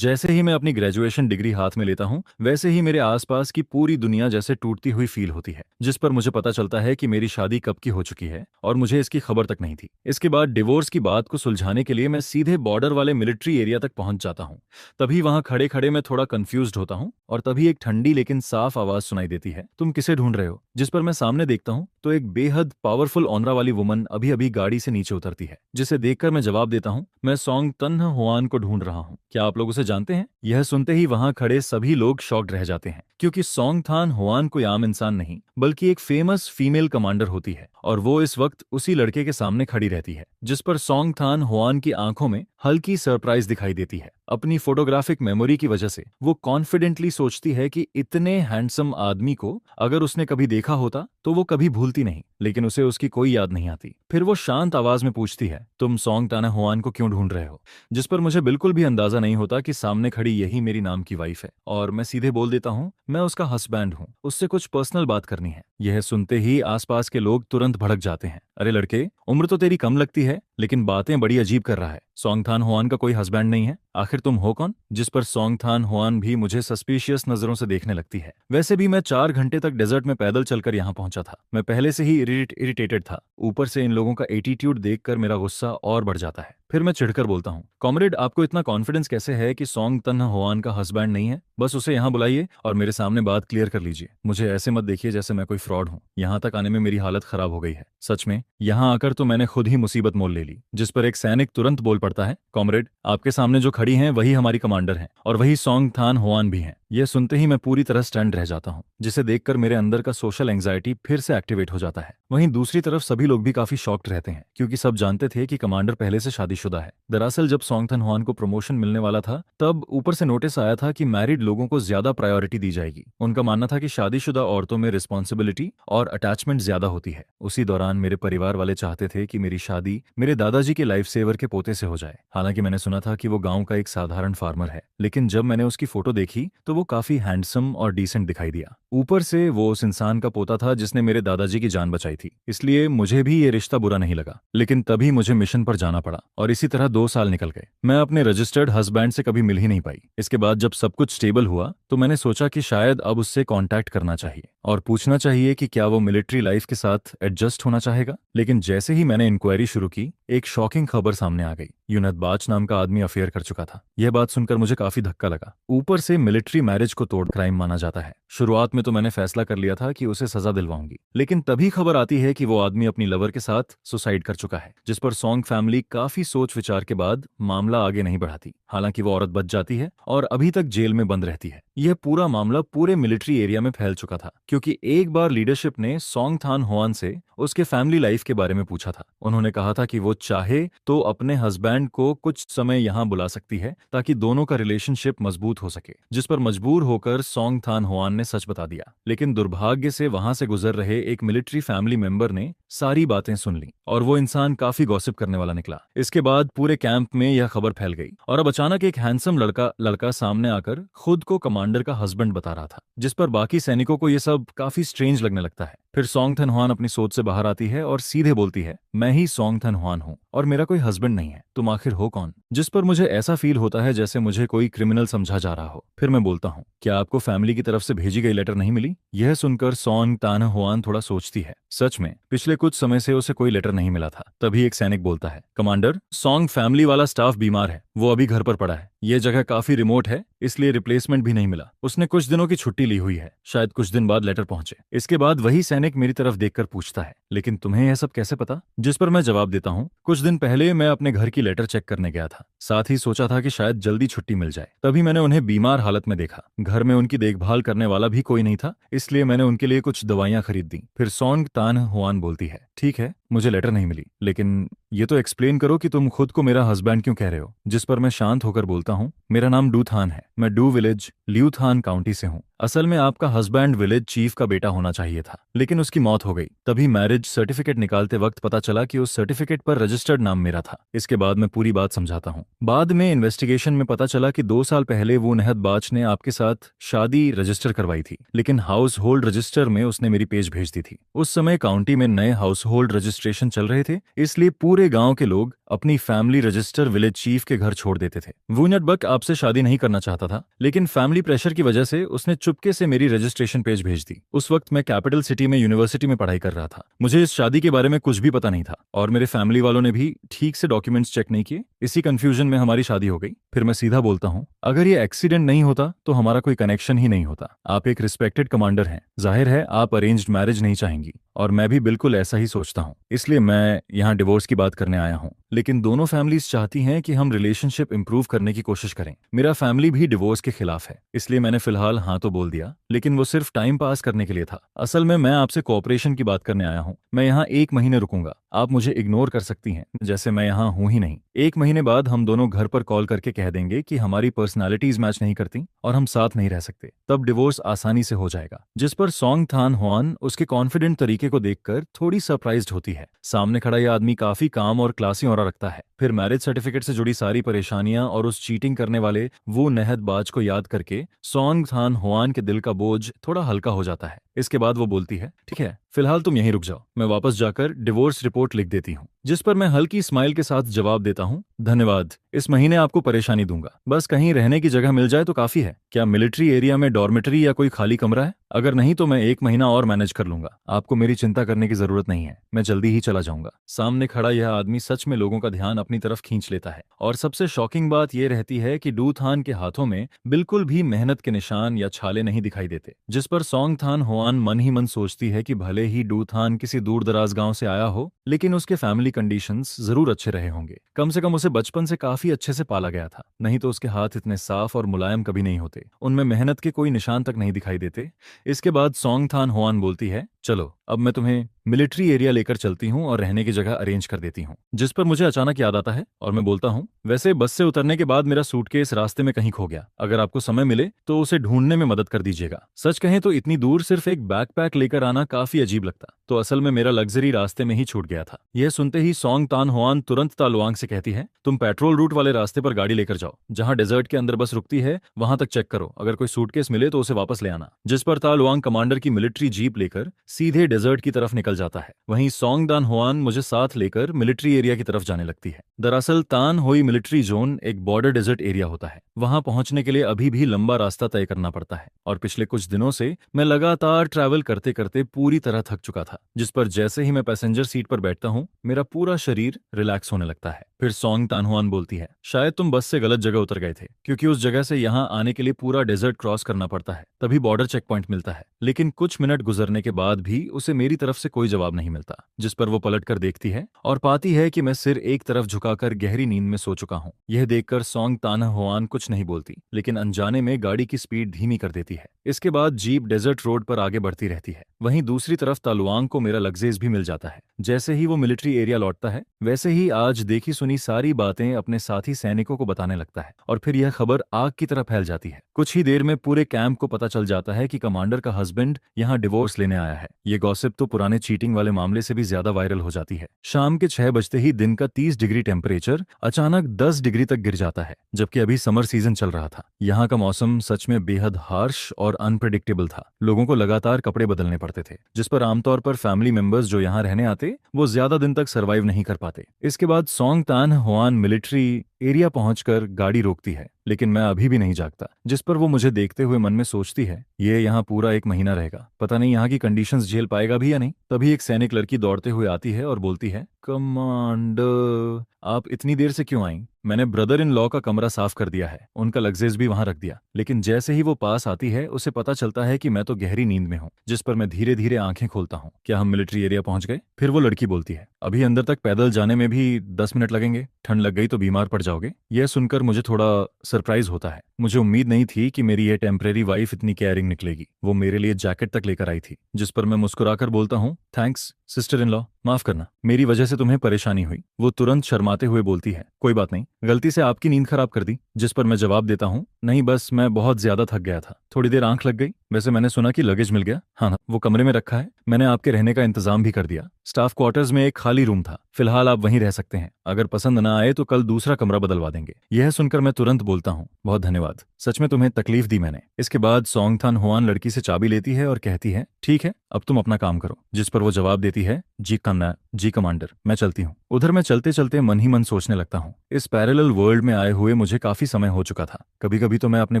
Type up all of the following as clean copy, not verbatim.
जैसे ही मैं अपनी ग्रेजुएशन डिग्री हाथ में लेता हूँ वैसे ही मेरे आसपास की पूरी दुनिया जैसे टूटती हुई फील होती है, जिस पर मुझे पता चलता है कि मेरी शादी कब की हो चुकी है और मुझे इसकी खबर तक नहीं थी। इसके बाद डिवोर्स की बात को सुलझाने के लिए मैं सीधे बॉर्डर वाले मिलिट्री एरिया तक पहुंच जाता हूँ। तभी वहां खड़े खड़े मैं थोड़ा कंफ्यूज्ड होता हूँ और तभी एक ठंडी लेकिन साफ आवाज सुनाई देती है, तुम किसे ढूंढ रहे हो? जिस पर मैं सामने देखता हूँ तो एक बेहद पावरफुल ऑनरा वाली वुमन अभी अभी गाड़ी से नीचे उतरती है, जिसे देखकर मैं जवाब देता हूँ, मैं सॉन्ग तन्ह हुआन को ढूंढ रहा हूँ। क्या आप लोग उसे जानते हैं? यह सुनते ही वहां खड़े सभी लोग शॉक्ड रह जाते हैं, क्योंकि सॉन्ग थान हुआन कोई आम इंसान नहीं बल्कि एक फेमस फीमेल कमांडर होती है और वो इस वक्त उसी लड़के के सामने खड़ी रहती है, जिस पर सॉन्ग थान हुआन की आंखों में हल्की सरप्राइज दिखाई देती है। अपनी फोटोग्राफिक मेमोरी की वजह से वो कॉन्फिडेंटली सोचती है कि इतने हैंडसम आदमी को अगर उसने कभी देखा होता तो वो कभी भूलती नहीं, लेकिन उसे उसकी कोई याद नहीं आती। फिर वो शांत आवाज में पूछती है, तुम सॉन्ग ताना हुआन को क्यों ढूंढ रहे हो? जिस पर मुझे बिल्कुल भी अंदाजा नहीं होता कि सामने खड़ी यही मेरी नाम की वाइफ है, और मैं सीधे बोल देता हूँ, मैं उसका हस्बैंड हूँ, उससे कुछ पर्सनल बात करनी है। यह सुनते ही आसपास के लोग तुरंत भड़क जाते हैं, अरे लड़के, उम्र तो तेरी कम लगती है लेकिन बातें बड़ी अजीब कर रहा है। सॉन्ग थान हुआन का कोई हस्बैंड नहीं है? आखिर तुम हो कौन? जिस पर सॉन्ग थान हुआन भी मुझे सस्पिशियस नजरों से देखने लगती है। वैसे भी मैं 4 घंटे तक डेजर्ट में पैदल चलकर यहाँ पहुंचा था, मैं पहले से ही इरिटेटेड था, ऊपर से इन लोगों का एटीट्यूड देखकर मेरा गुस्सा और बढ़ जाता है। फिर मैं चिढ़कर बोलता हूँ, कॉमरेड, आपको इतना कॉन्फिडेंस कैसे है कि सॉन्ग तन्हा हुआन का हस्बैंड नहीं है? बस उसे यहाँ बुलाइए और मेरे सामने बात क्लियर कर लीजिए। मुझे ऐसे मत देखिए जैसे मैं कोई फ्रॉड हूँ। यहाँ तक आने में मेरी हालत खराब हो गई है, सच में यहाँ आकर तो मैंने खुद ही मुसीबत मोल ले ली। जिस पर एक सैनिक तुरंत बोल पड़ता है, कॉमरेड, आपके सामने जो खड़ी हैं वही हमारी कमांडर हैं और वही सॉन्ग थान हुआन भी हैं। यह सुनते ही मैं पूरी तरह स्टैंड रह जाता हूँ, जिसे देखकर मेरे अंदर का सोशल एंजाइटी फिर से एक्टिवेट हो जाता है। वहीं दूसरी तरफ सभी लोग भी काफी शॉक्ड रहते हैं, क्योंकि सब जानते थे कि कमांडर पहले से शादीशुदा है। दरअसल जब सॉन्ग थान हुआन को प्रमोशन मिलने वाला था तब ऊपर से नोटिस आया था कि मैरिड लोगों को ज्यादा प्रायोरिटी दी जाएगी। उनका मानना था कि शादीशुदा औरतों में रिस्पॉन्सिबिलिटी और अटैचमेंट ज्यादा होती है। उसी दौरान मेरे परिवार वाले चाहते थे कि मेरी शादी मेरे दादाजी के लाइफ सेवर के पोते से हो जाए। हालांकि मैंने सुना था कि वो गांव का एक साधारण फार्मर है, लेकिन जब मैंने उसकी फोटो देखी तो वो काफी हैंडसम और डिसेंट दिखाई दिया। ऊपर से वो उस इंसान का पोता था जिसने मेरे दादाजी की जान बचाई थी, इसलिए मुझे भी ये रिश्ता बुरा नहीं लगा। लेकिन तभी मुझे मिशन पर जाना पड़ा और इसी तरह 2 साल निकल गए। मैं अपने रजिस्टर्ड हस्बैंड से कभी मिल ही नहीं पाई। इसके बाद जब सब कुछ स्टेबल हुआ तो मैंने सोचा कि शायद अब उससे कांटेक्ट करना चाहिए और पूछना चाहिए कि क्या वो मिलिट्री लाइफ के साथ एडजस्ट होना चाहेगा। लेकिन जैसे ही मैंने इंक्वायरी शुरू की, एक शॉकिंग खबर सामने आ गई। यूनत बाच नाम का आदमी अफेयर कर चुका था। यह बात सुनकर मुझे काफी धक्का लगा। ऊपर से मिलिट्री मैरिज को तोड़ क्राइम माना जाता है। शुरुआत में तो मैंने फैसला कर लिया था कि उसे सजा दिलवाऊंगी, लेकिन तभी खबर आती है कि वो आदमी अपनी लवर के साथ सुसाइड कर चुका है, जिस पर सॉन्ग फैमिली काफी सोच विचार के बाद मामला आगे नहीं बढ़ाती। हालांकि वो औरत बच जाती है और अभी तक जेल में बंद रहती है। यह पूरा मामला पूरे मिलिट्री एरिया में फैल चुका था, क्योंकि एक बार लीडरशिप ने सॉन्ग थान हुआन से उसके फैमिली लाइफ के बारे में पूछा था। उन्होंने कहा था कि वो चाहे तो अपने हस्बैंड को कुछ समय यहाँ बुला सकती है ताकि दोनों का रिलेशनशिप मजबूत हो सके, जिस पर मजबूर होकर सॉन्ग थान हुआन ने सच बता दिया। लेकिन दुर्भाग्य से वहां से गुजर रहे एक मिलिट्री फैमिली मेंबर ने सारी बातें सुन ली और वो इंसान काफी गॉसिप करने वाला निकला। इसके बाद पूरे कैंप में यह खबर फैल गई और अब अचानक एक हैंडसम लड़का सामने आकर खुद को कमांडर का हस्बैंड बता रहा था, जिस पर बाकी सैनिकों को यह सब काफी स्ट्रेंज लगने लगता है। फिर सॉन्ग थन हुआन अपनी सोच से बाहर आती है और सीधे बोलती है, मैं ही सॉन्ग थन हुआन हूँ और मेरा कोई हस्बैंड नहीं है, तुम आखिर हो कौन? जिस पर मुझे ऐसा फील होता है जैसे मुझे कोई क्रिमिनल समझा जा रहा हो। फिर मैं बोलता हूँ, क्या आपको फैमिली की तरफ से भेजी गई लेटर नहीं मिली? यह सुनकर सॉन्ग तान हुआन थोड़ा सोचती है। सच में पिछले कुछ समय से उसे कोई लेटर नहीं मिला था। तभी एक सैनिक बोलता है, कमांडर, सॉन्ग फैमिली वाला स्टाफ बीमार है, वो अभी घर पर पड़ा है। यह जगह काफी रिमोट है, इसलिए रिप्लेसमेंट भी नहीं मिला। उसने कुछ दिनों की छुट्टी ली हुई है, शायद कुछ दिन बाद लेटर पहुंचे। इसके बाद वही सैनिक मेरी तरफ देखकर पूछता है, लेकिन तुम्हें यह सब कैसे पता? जिस पर मैं जवाब देता हूँ, कुछ दिन पहले मैं अपने घर की लेटर चेक करने गया था, साथ ही सोचा था कि शायद जल्दी छुट्टी मिल जाए। तभी मैंने उन्हें बीमार हालत में देखा। घर में उनकी देखभाल करने वाला भी कोई नहीं था, इसलिए मैंने उनके लिए कुछ दवाइयां खरीद दी। फिर सॉन्ग तान हुआन बोलती है, ठीक है, मुझे लेटर नहीं मिली, लेकिन ये तो एक्सप्लेन करो कि तुम खुद को मेरा हस्बैंड क्यों कह रहे हो? जिस पर मैं शांत होकर बोलता हूँ, मेरा नाम डू थान है, मैं डू विलेज ल्यू थान काउंटी से हूँ। असल में आपका हस्बैंड विलेज चीफ का बेटा होना चाहिए था, लेकिन उसकी मौत हो गई। तभी मैरिज सर्टिफिकेट निकालते वक्त पता चला कि उस सर्टिफिकेट पर रजिस्टर्ड नाम मेरा था। इसके बाद मैं पूरी बात समझाता हूँ। बाद में इन्वेस्टिगेशन में पता चला कि 2 साल पहले वो नहद बाच ने आपके साथ शादी रजिस्टर करवाई थी, लेकिन हाउस होल्ड रजिस्टर में उसने मेरी पेज भेज दी थी। उस समय काउंटी में नए हाउस होल्ड रजिस्टर रजिस्ट्रेशन चल रहे थे, इसलिए पूरे गांव के लोग अपनी फैमिली रजिस्टर विलेज चीफ के घर छोड़ देते थे। वून्यट बक आपसे शादी नहीं करना चाहता था, लेकिन फैमिली प्रेशर की वजह से उसने चुपके से मेरी रजिस्ट्रेशन पेज भेज दी। उस वक्त मैं कैपिटल सिटी में यूनिवर्सिटी में पढ़ाई कर रहा था। मुझे इस शादी के बारे में कुछ भी पता नहीं था और मेरे फैमिली वालों ने भी ठीक से डॉक्यूमेंट्स चेक नहीं किए। इसी कंफ्यूजन में हमारी शादी हो गई। फिर मैं सीधा बोलता हूँ, अगर ये एक्सीडेंट नहीं होता तो हमारा कोई कनेक्शन ही नहीं होता। आप एक रिस्पेक्टेड कमांडर हैं, जाहिर है आप अरेंज्ड मैरिज नहीं चाहेंगी, और मैं भी बिल्कुल ऐसा ही सोचता हूँ, इसलिए मैं यहाँ डिवोर्स की बात करने आया हूँ। लेकिन दोनों फैमिलीज चाहती हैं कि हम रिलेशनशिप इंप्रूव करने की कोशिश करें। मेरा फैमिली भी डिवोर्स के खिलाफ है, इसलिए मैंने फिलहाल हाँ तो बोल दिया, लेकिन वो सिर्फ टाइम पास करने के लिए था। असल में मैं आपसे कोऑपरेशन की बात करने आया हूँ। मैं यहाँ 1 महीने रुकूंगा। आप मुझे इग्नोर कर सकती हैं जैसे मैं यहाँ हूँ ही नहीं। 1 महीने बाद हम दोनों घर पर कॉल करके कह देंगे कि हमारी पर्सनालिटीज मैच नहीं करती और हम साथ नहीं रह सकते। तब डिवोर्स आसानी से हो जाएगा। जिस पर सोंग थान हुआन उसके कॉन्फिडेंट तरीके को देखकर थोड़ी सरप्राइज्ड होती है। सामने खड़ा यह आदमी काफी काम और क्लासी ऑरा रखता है। फिर मैरिज सर्टिफिकेट से जुड़ी सारी परेशानियां और उस चीटिंग करने वाले वो नहदबाज को याद करके सोंग थान हुआन के दिल का बोझ थोड़ा हल्का हो जाता है। इसके बाद वो बोलती है, ठीक है, फिलहाल तुम यहीं रुक जाओ, मैं वापस जाकर डिवोर्स रिपोर्ट लिख देती हूँ। जिस पर मैं हल्की स्माइल के साथ जवाब देता हूँ, धन्यवाद, इस महीने आपको परेशानी दूंगा, बस कहीं रहने की जगह मिल जाए तो काफी है। क्या मिलिट्री एरिया में डॉर्मेटरी या कोई खाली कमरा है? अगर नहीं तो मैं 1 महीना और मैनेज कर लूंगा। आपको मेरी चिंता करने की जरूरत नहीं है, मैं जल्दी ही चला जाऊंगा। सामने खड़ा यह आदमी सच में लोगों का ध्यान अपनी तरफ खींच लेता है। और सबसे शॉकिंग बात यह रहती है कि डू थान के हाथों में बिल्कुल भी मेहनत के निशान या छाले नहीं दिखाई देते। जिस पर सोंग थान हुआन मन ही मन सोचती है कि भले ही डू थान किसी दूर दराज गांव से आया हो, लेकिन उसके फैमिली कंडीशंस जरूर अच्छे रहे होंगे। कम से कम उसे बचपन से काफी अच्छे से पाला गया था, नहीं तो उसके हाथ इतने साफ और मुलायम कभी नहीं होते। उनमें मेहनत के कोई निशान तक नहीं दिखाई देते। इसके बाद सोंग थान हुआन बोलती है, चलो अब मैं तुम्हें मिलिट्री एरिया लेकर चलती हूँ और रहने की जगह अरेंज कर देती हूँ। जिस पर मुझे अचानक याद आता है और मैं बोलता हूँ, वैसे बस से उतरने के बाद मेरा सूटकेस रास्ते में कहीं खो गया। अगर आपको समय मिले तो उसे ढूंढने में मदद कर दीजिएगा। सच कहें तो इतनी दूर सिर्फ एक बैकपैक लेकर आना काफी अजीब लगता, तो असल में मेरा लग्जरी रास्ते में ही छूट गया था। यह सुनते ही सोंग तान हुआन तुरंत तालुआंग से कहती है, तुम पेट्रोल रूट वाले रास्ते पर गाड़ी लेकर जाओ, जहां डेजर्ट के अंदर बस रुकती है वहां तक चेक करो, अगर कोई सूटकेस मिले तो उसे वापस ले आना। जिस पर तालुआंग कमांडर की मिलिट्री जीप लेकर सीधे डेजर्ट की तरफ निकल जाता है। वहीं सोंग दान हुआन मुझे साथ लेकर मिलिट्री एरिया की तरफ जाने लगती है। दरअसल तान होई मिलिट्री जोन एक बॉर्डर डेजर्ट एरिया होता है। वहां पहुंचने के लिए अभी भी लंबा रास्ता तय करना पड़ता है और पिछले कुछ दिनों से मैं लगातार ट्रैवल करते करते पूरी तरह थक चुका था। जिस पर जैसे ही मैं पैसेंजर सीट पर बैठता हूं, मेरा पूरा शरीर रिलैक्स होने लगता है। फिर सोंग तान हुआन बोलती है, शायद तुम बस से गलत जगह उतर गए थे, क्योंकि उस जगह से यहाँ आने के लिए पूरा डेजर्ट क्रॉस करना पड़ता है, तभी बॉर्डर चेक पॉइंट मिलता है। लेकिन कुछ मिनट गुजरने के बाद भी उसे मेरी तरफ से कोई जवाब नहीं मिलता। जिस पर वो पलट कर देखती है और पाती है कि मैं सिर एक तरफ झुकाकर गहरी नींद में सो चुका हूँ। यह देखकर सोंग तान हुआन कुछ नहीं बोलती, लेकिन अनजाने में गाड़ी की स्पीड धीमी कर देती है। इसके बाद जीप डेजर्ट रोड पर आगे बढ़ती रहती है। वहीं दूसरी तरफ तालुआंग को मेरा लग्जेज भी मिल जाता है। जैसे ही वो मिलिट्री एरिया लौटता है, वैसे ही आज देखी सुनी सारी बातें अपने साथी सैनिकों को बताने लगता है और फिर यह खबर आग की तरह फैल जाती है। कुछ ही देर में पूरे कैंप को पता चल जाता है कि कमांडर का हस्बैंड यहाँ डिवोर्स लेने आया है। ये गॉसिप तो पुराने चीटिंग वाले मामले से भी ज्यादा वायरल हो जाती है। शाम के 6 बजते ही दिन का 30 डिग्री टेम्परेचर अचानक 10 डिग्री तक गिर जाता है, जबकि अभी समर सीजन चल रहा था। यहाँ का मौसम सच में बेहद हार्श और अनप्रेडिक्टेबल था। लोगों को लगातार कपड़े बदलने पड़ते थे, जिस पर आमतौर पर फैमिली मेंबर्स जो यहाँ रहने आते वो ज्यादा दिन तक सर्वाइव नहीं कर पाते। इसके बाद सोंग तान हुआन मिलिट्री एरिया पहुंचकर गाड़ी रोकती है, लेकिन मैं अभी भी नहीं जागता। जिस पर वो मुझे देखते हुए मन में सोचती है, ये यहाँ पूरा 1 महीना रहेगा, पता नहीं यहाँ की कंडीशंस झेल पाएगा भी या नहीं। तभी एक सैनिक लड़की दौड़ते हुए आती है और बोलती है, कमांडर आप इतनी देर से क्यों आई? मैंने ब्रदर इन लॉ का कमरा साफ कर दिया है, उनका लग्जेज भी वहां रख दिया। लेकिन जैसे ही वो पास आती है, उसे पता चलता है कि मैं तो गहरी नींद में हूँ। जिस पर मैं धीरे धीरे आंखें खोलता हूँ। क्या हम मिलिट्री एरिया पहुंच गए? फिर वो लड़की बोलती है, अभी अंदर तक पैदल जाने में भी 10 मिनट लगेंगे, ठंड लग गई तो बीमार पड़ जाओगे। यह सुनकर मुझे थोड़ा सरप्राइज होता है। मुझे उम्मीद नहीं थी कि मेरी ये टेम्परेरी वाइफ इतनी केयरिंग निकलेगी। वो मेरे लिए जैकेट तक लेकर आई थी। जिस पर मैं मुस्कुराकर बोलता हूँ, थैंक्स सिस्टर इन लॉ, माफ करना, मेरी वजह से तुम्हें परेशानी हुई। वो तुरंत शर्माते हुए बोलती है, कोई बात नहीं, गलती से आपकी नींद खराब कर दी। जिस पर मैं जवाब देता हूँ, नहीं बस मैं बहुत ज्यादा थक गया था, थोड़ी देर आंख लग गई। वैसे मैंने सुना कि लगेज मिल गया। हाँ, वो कमरे में रखा है, मैंने आपके रहने का इंतजाम भी कर दिया। स्टाफ क्वार्टर्स में एक खाली रूम था, फिलहाल आप वहीं रह सकते हैं। अगर पसंद ना आए तो कल दूसरा कमरा बदलवा देंगे। यह सुनकर मैं तुरंत बोलता हूँ, बहुत धन्यवाद, सच में तुम्हें तकलीफ दी मैंने। इसके बाद सोंग थान हुआन लड़की से चाबी लेती है और कहती है, ठीक है अब तुम अपना काम करो। जिस पर वो जवाब देती है, जी कन्ना, जी कमांडर, मैं चलती हूँ। उधर मैं चलते चलते मन ही मन सोचने लगता हूँ, इस पैरेलल वर्ल्ड में आए हुए मुझे काफी समय हो चुका था। कभी कभी तो मैं अपने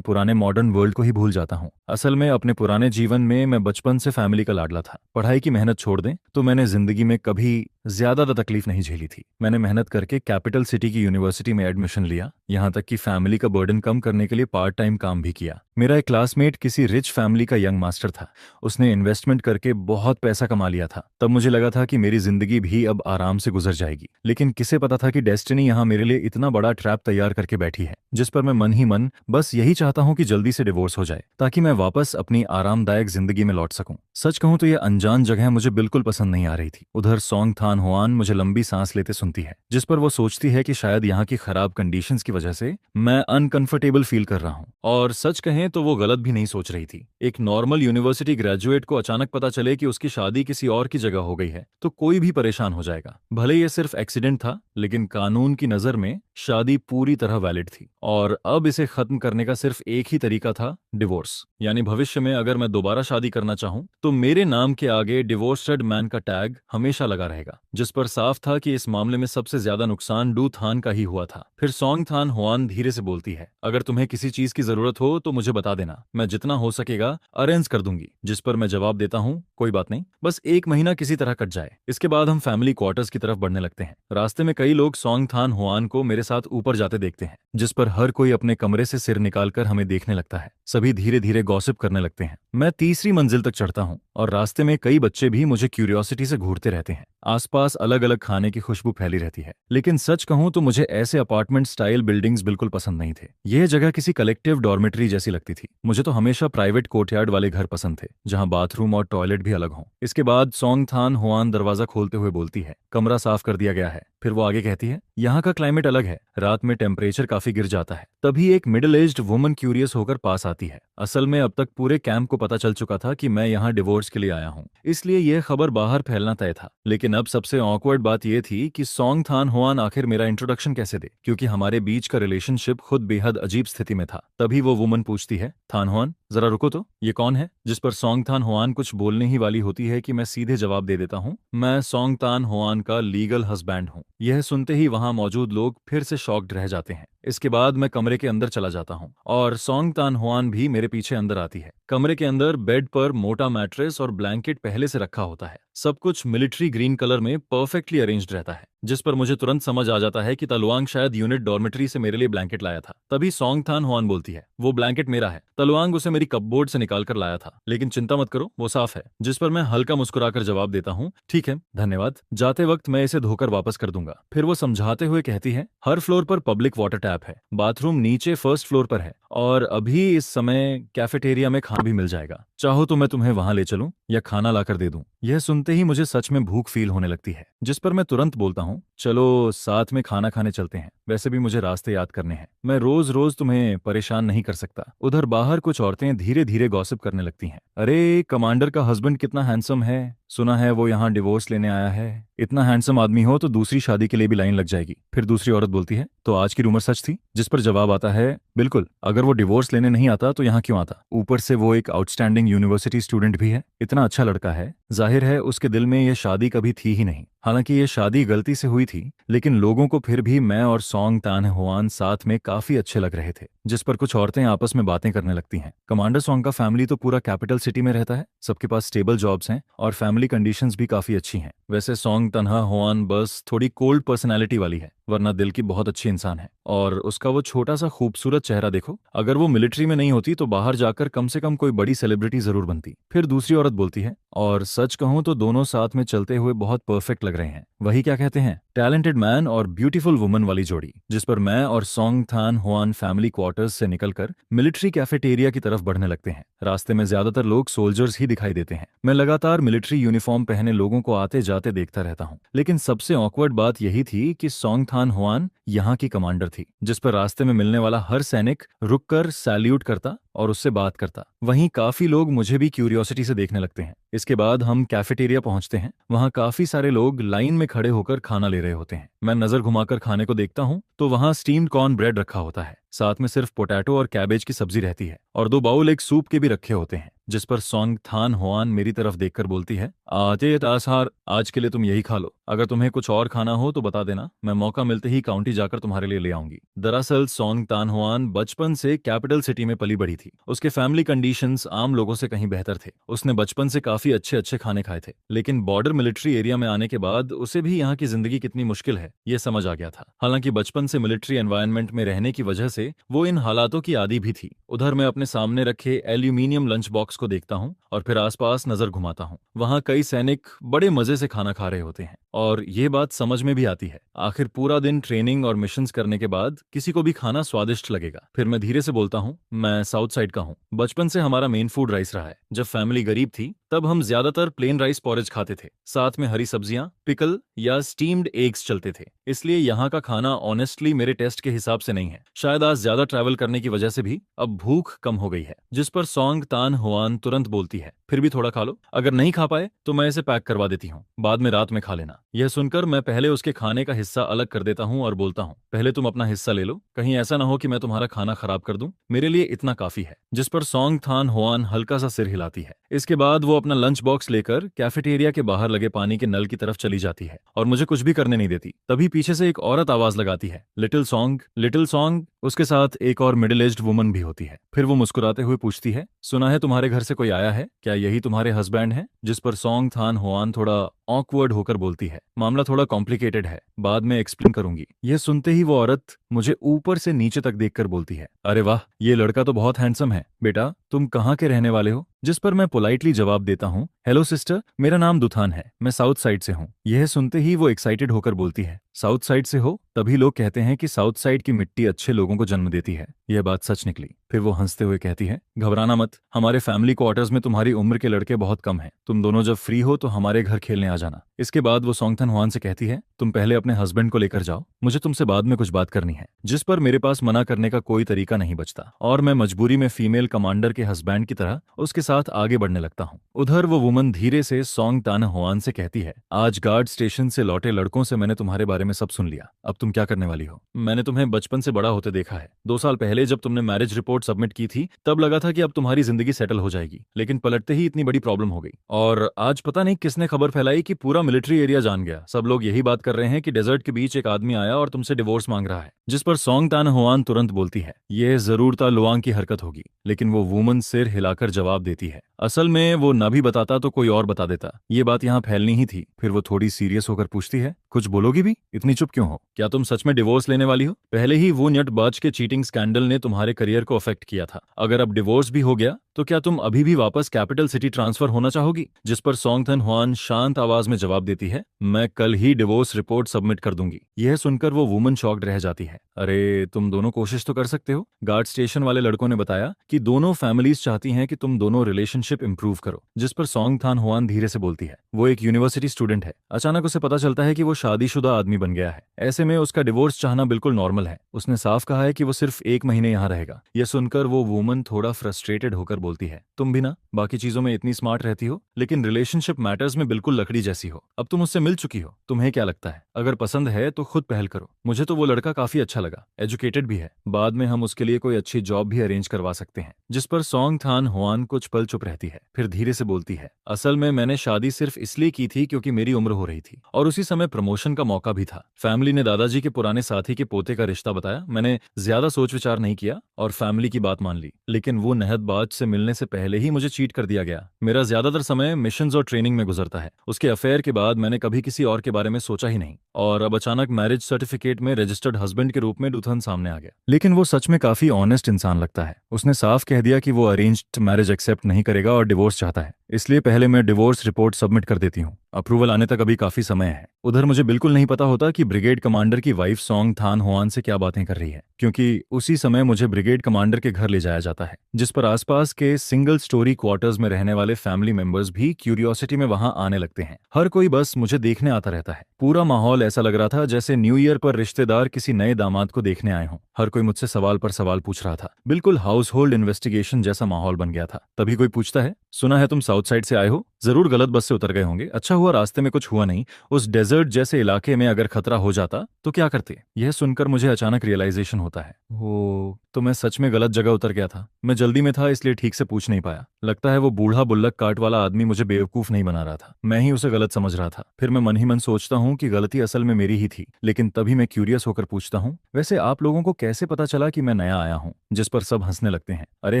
पुराने मॉडर्न वर्ल्ड को ही भूल जाता हूँ। असल में अपने पुराने जीवन में मैं बचपन से फैमिली का लाडला था। पढ़ाई की मेहनत छोड़ दें तो मैंने जिंदगी में कभी ज्यादा तकलीफ नहीं झेली थी। मैंने मेहनत करके कैपिटल सिटी की यूनिवर्सिटी में एडमिशन लिया, यहाँ तक कि फैमिली का बर्डन कम करने के लिए पार्ट टाइम काम भी किया। मेरा एक क्लासमेट किसी रिच फैमिली का यंग मास्टर था। उसने इन्वेस्टमेंट करके बहुत पैसा कमा लिया था। तब मुझे लगा था कि मेरी जिंदगी भी अब आराम से गुजर जाएगी, लेकिन किसे पता था कि डेस्टिनी यहाँ मेरे लिए इतना बड़ा ट्रैप तैयार करके बैठी है, जिस पर मैं मन ही मन बस यही चाहता हूँ कि जल्दी से डिवोर्स हो जाए ताकि मैं वापस अपनी आरामदायक जिंदगी में लौट सकूं। सच कहूं तो यह अनजान जगह मुझे बिल्कुल पसंद नहीं आ रही थी। उधर सोंग थान हुआन मुझे लंबी सांस लेते सुनती है, जिस पर वो सोचती है कि शायद यहाँ की खराब कंडीशंस की वजह से मैं अनकंफर्टेबल फील कर रहा हूँ। और सच कहें तो वो गलत भी नहीं सोच रही थी। एक नॉर्मल यूनिवर्सिटी ग्रेजुएट को अचानक पता चले कि उसकी शादी किसी और की जगह हो गई है तो कोई भी परेशान हो जाएगा। भले ये सिर्फ एक्सीडेंट था, लेकिन कानून की नजर में शादी पूरी तरह वैलिड थी और अब इसे खत्म करने का सिर्फ एक ही तरीका था, डिवोर्स। यानी भविष्य में अगर मैं दोबारा शादी करना चाहूं तो मेरे नाम के आगे डिवोर्स्ड मैन का टैग हमेशा लगा रहेगा, जिस पर साफ था कि इस मामले में सबसे ज्यादा नुकसान डू थान का ही हुआ था। फिर सोंग थान हुआन धीरे से बोलती है, अगर तुम्हें किसी चीज की जरूरत हो तो मुझे बता देना, मैं जितना हो सकेगा अरेंज कर दूंगी। जिस पर मैं जवाब देता हूँ, कोई बात नहीं, बस एक महीना किसी तरह कट जाए। इसके बाद हम फैमिली क्वार्टर्स की तरफ बढ़ने लगते हैं। रास्ते में कई लोग सोंग थान हुआन को मेरे साथ ऊपर जाते देखते हैं, जिस पर हर कोई अपने कमरे से सिर निकालकर हमें देखने लगता है। सभी धीरे धीरे गॉसिप करने लगते हैं। मैं तीसरी मंजिल तक चढ़ता हूँ और रास्ते में कई बच्चे भी मुझे क्यूरियोसिटी से घूरते रहते हैं। आसपास अलग अलग खाने की खुशबू फैली रहती है, लेकिन सच कहूं तो मुझे ऐसे अपार्टमेंट स्टाइल बिल्डिंग्स बिल्कुल पसंद नहीं थे। यह जगह किसी कलेक्टिव डॉर्मेटरी जैसी लगती थी। मुझे तो हमेशा प्राइवेट कोर्टयार्ड वाले घर पसंद थे, जहां बाथरूम और टॉयलेट भी अलग हों। इसके बाद सोंग थान हुआन दरवाजा खोलते हुए बोलती है, कमरा साफ कर दिया गया है। फिर वो आगे कहती है, यहाँ का क्लाइमेट अलग है, रात में टेम्परेचर काफी गिर जाता है। तभी एक मिडिल एज्ड वुमन क्यूरियस होकर पास आती है। असल में अब तक पूरे कैंप को पता चल चुका था कि मैं यहाँ डिवोर्स के लिए आया हूँ, इसलिए यह खबर बाहर फैलना तय था। लेकिन अब सबसे ऑकवर्ड बात यह थी कि सोंग थान हुआन आखिर मेरा इंट्रोडक्शन कैसे दे, क्योंकि हमारे बीच का रिलेशनशिप खुद बेहद अजीब स्थिति में था। तभी वो वुमन पूछती है, थान हुआन जरा रुको तो, ये कौन है? जिस पर सोंग थान हुआन कुछ बोलने ही वाली होती है कि मैं सीधे जवाब दे देता हूँ, मैं सोंग थान हुआन का लीगल हस्बैंड हूँ। यह सुनते ही वहां मौजूद लोग फिर से शॉक्ड रह जाते हैं। इसके बाद मैं कमरे के अंदर चला जाता हूँ और सोंग थान हुआन भी मेरे पीछे अंदर आती है। कमरे के अंदर बेड पर मोटा मैट्रेस और ब्लैंकेट पहले से रखा होता है। सब कुछ मिलिट्री ग्रीन कलर में परफेक्टली अरेंज्ड रहता है, जिस पर मुझे तुरंत समझ आ जाता है कि तलवांग शायद यूनिट डॉर्मेटरी से मेरे लिए ब्लैंकेट लाया था। तभी सोंग थान हुआन बोलती है, वो ब्लैंकेट मेरा है, तलवांग उसे मेरी कपबोर्ड से निकाल कर लाया था, लेकिन चिंता मत करो, वो साफ है। जिस पर मैं हल्का मुस्कुराकर जवाब देता हूँ, ठीक है, धन्यवाद, जाते वक्त मैं इसे धोकर वापस कर दूंगा। फिर वो समझाते हुए कहती है, हर फ्लोर पर पब्लिक वाटर टैप है, बाथरूम नीचे फर्स्ट फ्लोर पर है और अभी इस समय कैफेटेरिया में खाना भी मिल जाएगा। चाहो तो मैं तुम्हें वहां ले चलूं या खाना लाकर दे दूं। यह सुनते ही मुझे सच में भूख फील होने लगती है, जिस पर मैं तुरंत बोलता हूं, चलो साथ में खाना खाने चलते हैं, वैसे भी मुझे रास्ते याद करने हैं, मैं रोज रोज तुम्हें परेशान नहीं कर सकता। उधर बाहर कुछ औरतें धीरे धीरे गॉसिप करने लगती हैं, अरे कमांडर का हस्बैंड कितना हैंडसम है, सुना है वो यहाँ डिवोर्स लेने आया है। इतना हैंडसम आदमी हो तो दूसरी शादी के लिए भी लाइन लग जाएगी। फिर दूसरी औरत बोलती है, तो आज की रूमर सच थी? जिस पर जवाब आता है, बिल्कुल, अगर वो डिवोर्स लेने नहीं आता तो यहाँ क्यों आता? ऊपर से वो एक आउटस्टैंडिंग यूनिवर्सिटी स्टूडेंट भी है, इतना अच्छा लड़का है, जाहिर है उसके दिल में ये शादी कभी थी ही नहीं। हालांकि ये शादी गलती से हुई थी, लेकिन लोगों को फिर भी मैं और सोंग थान हुआन साथ में काफी अच्छे लग रहे थे। जिस पर कुछ औरतें आपस में बातें करने लगती हैं, कमांडर सोंग का फैमिली तो पूरा कैपिटल सिटी में रहता है, सबके पास स्टेबल जॉब्स हैं और फैमिली कंडीशंस भी काफी अच्छी हैं। वैसे सोंग तन्हा हुआन बस थोड़ी कोल्ड पर्सनैलिटी वाली है, वरना दिल की बहुत अच्छी इंसान है। और उसका वो छोटा सा खूबसूरत चेहरा देखो, अगर वो मिलिट्री में नहीं होती तो बाहर जाकर कम से कम कोई बड़ी सेलिब्रिटी जरूर बनती। फिर दूसरी औरत बोलती है, और सच कहूं तो दोनों साथ में चलते हुए बहुत परफेक्ट लग रहे हैं। वही क्या कहते हैं, टैलेंटेड मैन और ब्यूटीफुल वुमन वाली जोड़ी। जिस पर मैं और सोंग थान हुआन फैमिली क्वार्टर्स से निकलकर मिलिट्री कैफेटेरिया की तरफ बढ़ने लगते हैं। रास्ते में ज्यादातर लोग सोल्जर्स ही दिखाई देते हैं। मैं लगातार मिलिट्री यूनिफॉर्म पहने लोगों को आते जाते देखता रहता हूँ, लेकिन सबसे ऑकवर्ड बात यही थी कि सोंग थान हुआन यहाँ की कमांडर थी, जिस पर रास्ते में मिलने वाला हर सैनिक रुककर सैल्यूट करता और उससे बात करता। वहीं काफी लोग मुझे भी क्यूरियोसिटी से देखने लगते हैं। इसके बाद हम कैफेटेरिया पहुंचते हैं। वहां काफी सारे लोग लाइन में खड़े होकर खाना ले रहे होते हैं। मैं नजर घुमाकर खाने को देखता हूं तो वहां स्टीम्ड कॉर्न ब्रेड रखा होता है, साथ में सिर्फ पोटैटो और कैबेज की सब्जी रहती है और 2 बाउल एक सूप के भी रखे होते हैं। जिस पर सोंग थान होआन मेरी तरफ देखकर बोलती है, आते तासार, आज के लिए तुम यही खा लो, अगर तुम्हें कुछ और खाना हो तो बता देना, मैं मौका मिलते ही काउंटी जाकर तुम्हारे लिए ले आऊंगी। दरअसल सोंग तान होआन बचपन से कैपिटल सिटी में पली बड़ी थी। उसके फैमिली कंडीशंस आम लोगों से कहीं बेहतर थे। उसने बचपन से काफी अच्छे अच्छे खाने खाए थे, लेकिन बॉर्डर मिलिट्री एरिया में आने के बाद उसे भी यहाँ की जिंदगी कितनी मुश्किल है ये समझ आ गया था। हालांकि बचपन से मिलिट्री एनवायरनमेंट में रहने की वजह से वो इन हालातों की आदी भी थी। उधर मैं अपने सामने रखे एल्यूमिनियम लंच बॉक्स को देखता हूँ और फिर आसपास नजर घुमाता हूँ। वहाँ कई सैनिक बड़े मजे से खाना खा रहे होते हैं और ये बात समझ में भी आती है। आखिर पूरा दिन ट्रेनिंग और मिशंस करने के बाद किसी को भी खाना स्वादिष्ट लगेगा। फिर मैं धीरे से बोलता हूँ, मैं साउथ साइड का हूँ। बचपन से हमारा मेन फूड राइस रहा है। जब फैमिली गरीब थी तब हम ज्यादातर प्लेन राइस पॉरेज खाते थे, साथ में हरी सब्जियां, पिकल या स्टीम्ड एग्स चलते थे। इसलिए यहाँ का खाना ऑनेस्टली मेरे टेस्ट के हिसाब से नहीं है। शायद आज ज्यादा ट्रैवल करने की वजह से भी अब भूख कम हो गई है। जिस पर सोंग तान होआन तुरंत बोलती है, फिर भी थोड़ा खा लो, अगर नहीं खा पाए तो मैं इसे पैक करवा देती हूँ, बाद में रात में खा लेना। यह सुनकर मैं पहले उसके खाने का हिस्सा अलग कर देता हूँ और बोलता हूँ, पहले तुम अपना हिस्सा ले लो, कहीं ऐसा ना हो कि मैं तुम्हारा खाना खराब कर दूं, मेरे लिए इतना काफी है। जिस पर सोंग थान होआन हल्का सा सिर हिलाती है। इसके बाद वो अपना लंच बॉक्स लेकर कैफेटेरिया के बाहर लगे पानी के नल की तरफ चली जाती है और मुझे कुछ भी करने नहीं देती। तभी पीछे से एक औरत आवाज लगाती है, लिटिल सॉन्ग, लिटिल सॉन्ग। उसके साथ एक और मिडिल एज्ड वुमन भी होती है। फिर वो मुस्कुराते हुए पूछती है, सुना है तुम्हारे घर से कोई आया है, क्या यही तुम्हारे हस्बैंड हैं? जिस पर सोंग थान होआन थोड़ा ऑकवर्ड होकर बोलती है, मामला थोड़ा कॉम्प्लिकेटेड है, बाद में एक्सप्लेन करूंगी। यह सुनते ही वो औरत मुझे ऊपर से नीचे तक देखकर बोलती है, अरे वाह, ये लड़का तो बहुत हैंडसम है। बेटा, तुम कहाँ के रहने वाले हो? जिस पर मैं पोलाइटली जवाब देता हूँ, हेलो सिस्टर, मेरा नाम दुथान है, मैं साउथ साइड से हूँ। यह सुनते ही वो एक्साइटेड होकर बोलती है, साउथ साइड से हो? तभी लोग कहते हैं कि साउथ साइड की मिट्टी अच्छे लोगों को जन्म देती है। यह बात सच निकली। फिर वो हंसते हुए कहती है, घबराना मत, हमारे फैमिली क्वार्टर्स में तुम्हारी उम्र के लड़के बहुत कम हैं। तुम दोनों जब फ्री हो तो हमारे घर खेलने आ जाना। इसके बाद वो सोंग थान होआन से कहती है, तुम पहले अपने हस्बैंड को लेकर जाओ, मुझे तुमसे बाद में कुछ बात करनी है। जिस पर मेरे पास मना करने का कोई तरीका नहीं बचता और मैं मजबूरी में फीमेल कमांडर के हस्बैंड की तरह उसके साथ आगे बढ़ने लगता हूँ। उधर वो वुमन धीरे से सोंग तान होआन से कहती है, आज गार्ड स्टेशन से लौटे लड़कों से मैंने तुम्हारे बारे में सब सुन लिया, अब तुम क्या करने वाली हो? मैंने तुम्हें बचपन से बड़ा होते देखा है। 2 साल पहले जब तुमने मैरिज रिपोर्ट सबमिट की थी तब लगा था कि अब तुम्हारी जिंदगी सेटल हो जाएगी, लेकिन पलटते ही इतनी बड़ी प्रॉब्लम हो गई। और आज पता नहीं किसने खबर फैलाई कि पूरा मिलिट्री एरिया जान गया। सब लोग यही बात कर रहे हैं कि डेजर्ट के बीच एक आदमी आया और तुमसे डिवोर्स मांग रहा है। जिस पर सोंग तान होआन तुरंत बोलती है, यह जरूर ता लुआंग की हरकत होगी। लेकिन वो वुमन सिर हिलाकर जवाब देती है, असल में वो ना भी बताता तो कोई और बता देता, ये बात यहाँ फैलनी ही थी। फिर वो थोड़ी सीरियस होकर पूछती है, कुछ बोलोगी भी? इतनी चुप क्यों हो? क्या तुम सच में डिवोर्स लेने वाली हो? पहले ही वो न्यटबाज के चीटिंग स्कैंडल ने तुम्हारे करियर को अफेक्ट किया था, अगर अब डिवोर्स भी हो गया तो क्या तुम अभी भी वापस कैपिटल सिटी ट्रांसफर होना चाहोगी? जिस पर सोंग थान होआन शांत आवाज में जवाब देती है, मैं कल ही डिवोर्स रिपोर्ट सबमिट कर दूंगी। यह सुनकर वो वुमन शॉक्ड रह जाती है, अरे तुम दोनों कोशिश तो कर सकते हो। गार्ड स्टेशन वाले लड़कों ने बताया कि दोनों फैमिलीज चाहती हैं कि तुम दोनों रिलेशनशिप इंप्रूव करो। जिस पर सोंग थान होआन धीरे से बोलती है, वो एक यूनिवर्सिटी स्टूडेंट है, अचानक उसे पता चलता है कि वो शादीशुदा आदमी बन गया है। ऐसे में उसका डिवोर्स चाहना बिल्कुल नॉर्मल है। उसने साफ कहा है कि वो सिर्फ 1 महीने यहाँ रहेगा। यह सुनकर वो वुमन थोड़ा फ्रस्ट्रेटेड होकर बोलती है, तुम भी ना बाकी चीजों में इतनी स्मार्ट रहती हो, लेकिन रिलेशनशिप मैटर्स में बिल्कुल लकड़ी जैसी हो। अब तुम उससे मिल चुकी हो, तुम्हें क्या लगता है? अगर पसंद है तो खुद पहल करो। मुझे तो वो लड़का काफी अच्छा लगा, एजुकेटेड भी है, बाद में हम उसके लिए कोई अच्छी जॉब भी अरेंज करवा सकते हैं। जिस पर सोंग थान होआन कुछ पल चुप रहती है, फिर धीरे से बोलती है, असल में मैंने शादी सिर्फ इसलिए की थी क्योंकि मेरी उम्र हो रही थी और उसी समय प्रमोशन का मौका भी था। फैमिली ने दादाजी के पुराने साथी के पोते का रिश्ता बताया। मैंने ज्यादा सोच विचार नहीं किया और फैमिली की बात मान ली, लेकिन वो नहदबाज से मिलने से पहले ही मुझे चीट कर दिया गया। मेरा ज्यादातर समय मिशंस और ट्रेनिंग में गुजरता है। उसके अफेयर के बाद मैंने कभी किसी और के बारे में सोचा ही नहीं और अब अचानक मैरिज सर्टिफिकेट में रजिस्टर्ड हस्बैंड के रूप में दुथन सामने आ गया। लेकिन वो सच में काफी ऑनेस्ट इंसान लगता है। उसने साफ कह दिया कि वो अरेंज्ड मैरिज एक्सेप्ट नहीं करेगा और डिवोर्स चाहता है, इसलिए पहले मैं डिवोर्स रिपोर्ट सबमिट कर देती हूँ। अप्रूवल आने तक अभी काफी समय है। उधर मुझे बिल्कुल नहीं पता होता कि ब्रिगेड कमांडर की वाइफ सोंग थान होआन से क्या बातें कर रही है, क्योंकि उसी समय मुझे ब्रिगेड कमांडर के घर ले जाया जाता है, जिस पर आसपास के सिंगल स्टोरी क्वार्टर्स में रहने वाले फैमिली मेंबर्स भी क्यूरियोसिटी में वहां आने लगते हैं। हर कोई बस मुझे देखने आता रहता है। पूरा माहौल ऐसा लग रहा था जैसे न्यू ईयर पर रिश्तेदार किसी नए दामाद को देखने आए हों। हर कोई मुझसे सवाल पर सवाल पूछ रहा था। बिल्कुल हाउस होल्ड इन्वेस्टिगेशन जैसा माहौल बन गया था। तभी कोई पूछता है, सुना है तुम साउथ साइड से आए हो? जरूर गलत बस से उतर गए होंगे। अच्छा हुआ रास्ते में कुछ हुआ नहीं। उस डेजर्ट जैसे इलाके में अगर खतरा हो जाता तो क्या करते? यह सुनकर मुझे अचानक रियलाइजेशन होता है, ओ तो मैं सच में गलत जगह उतर गया था। मैं जल्दी में था इसलिए ठीक से पूछ नहीं पाया। लगता है वो बूढ़ा बुल्लक काट वाला आदमी मुझे बेवकूफ नहीं बना रहा था, मैं ही उसे गलत समझ रहा था। फिर मैं मन ही मन सोचता हूँ कि गलती असल में मेरी ही थी, लेकिन तभी मैं क्यूरियस होकर पूछता हूँ, वैसे आप लोगों को कैसे पता चला कि मैं नया आया हूँ? जिस पर सब हंसने लगते हैं। अरे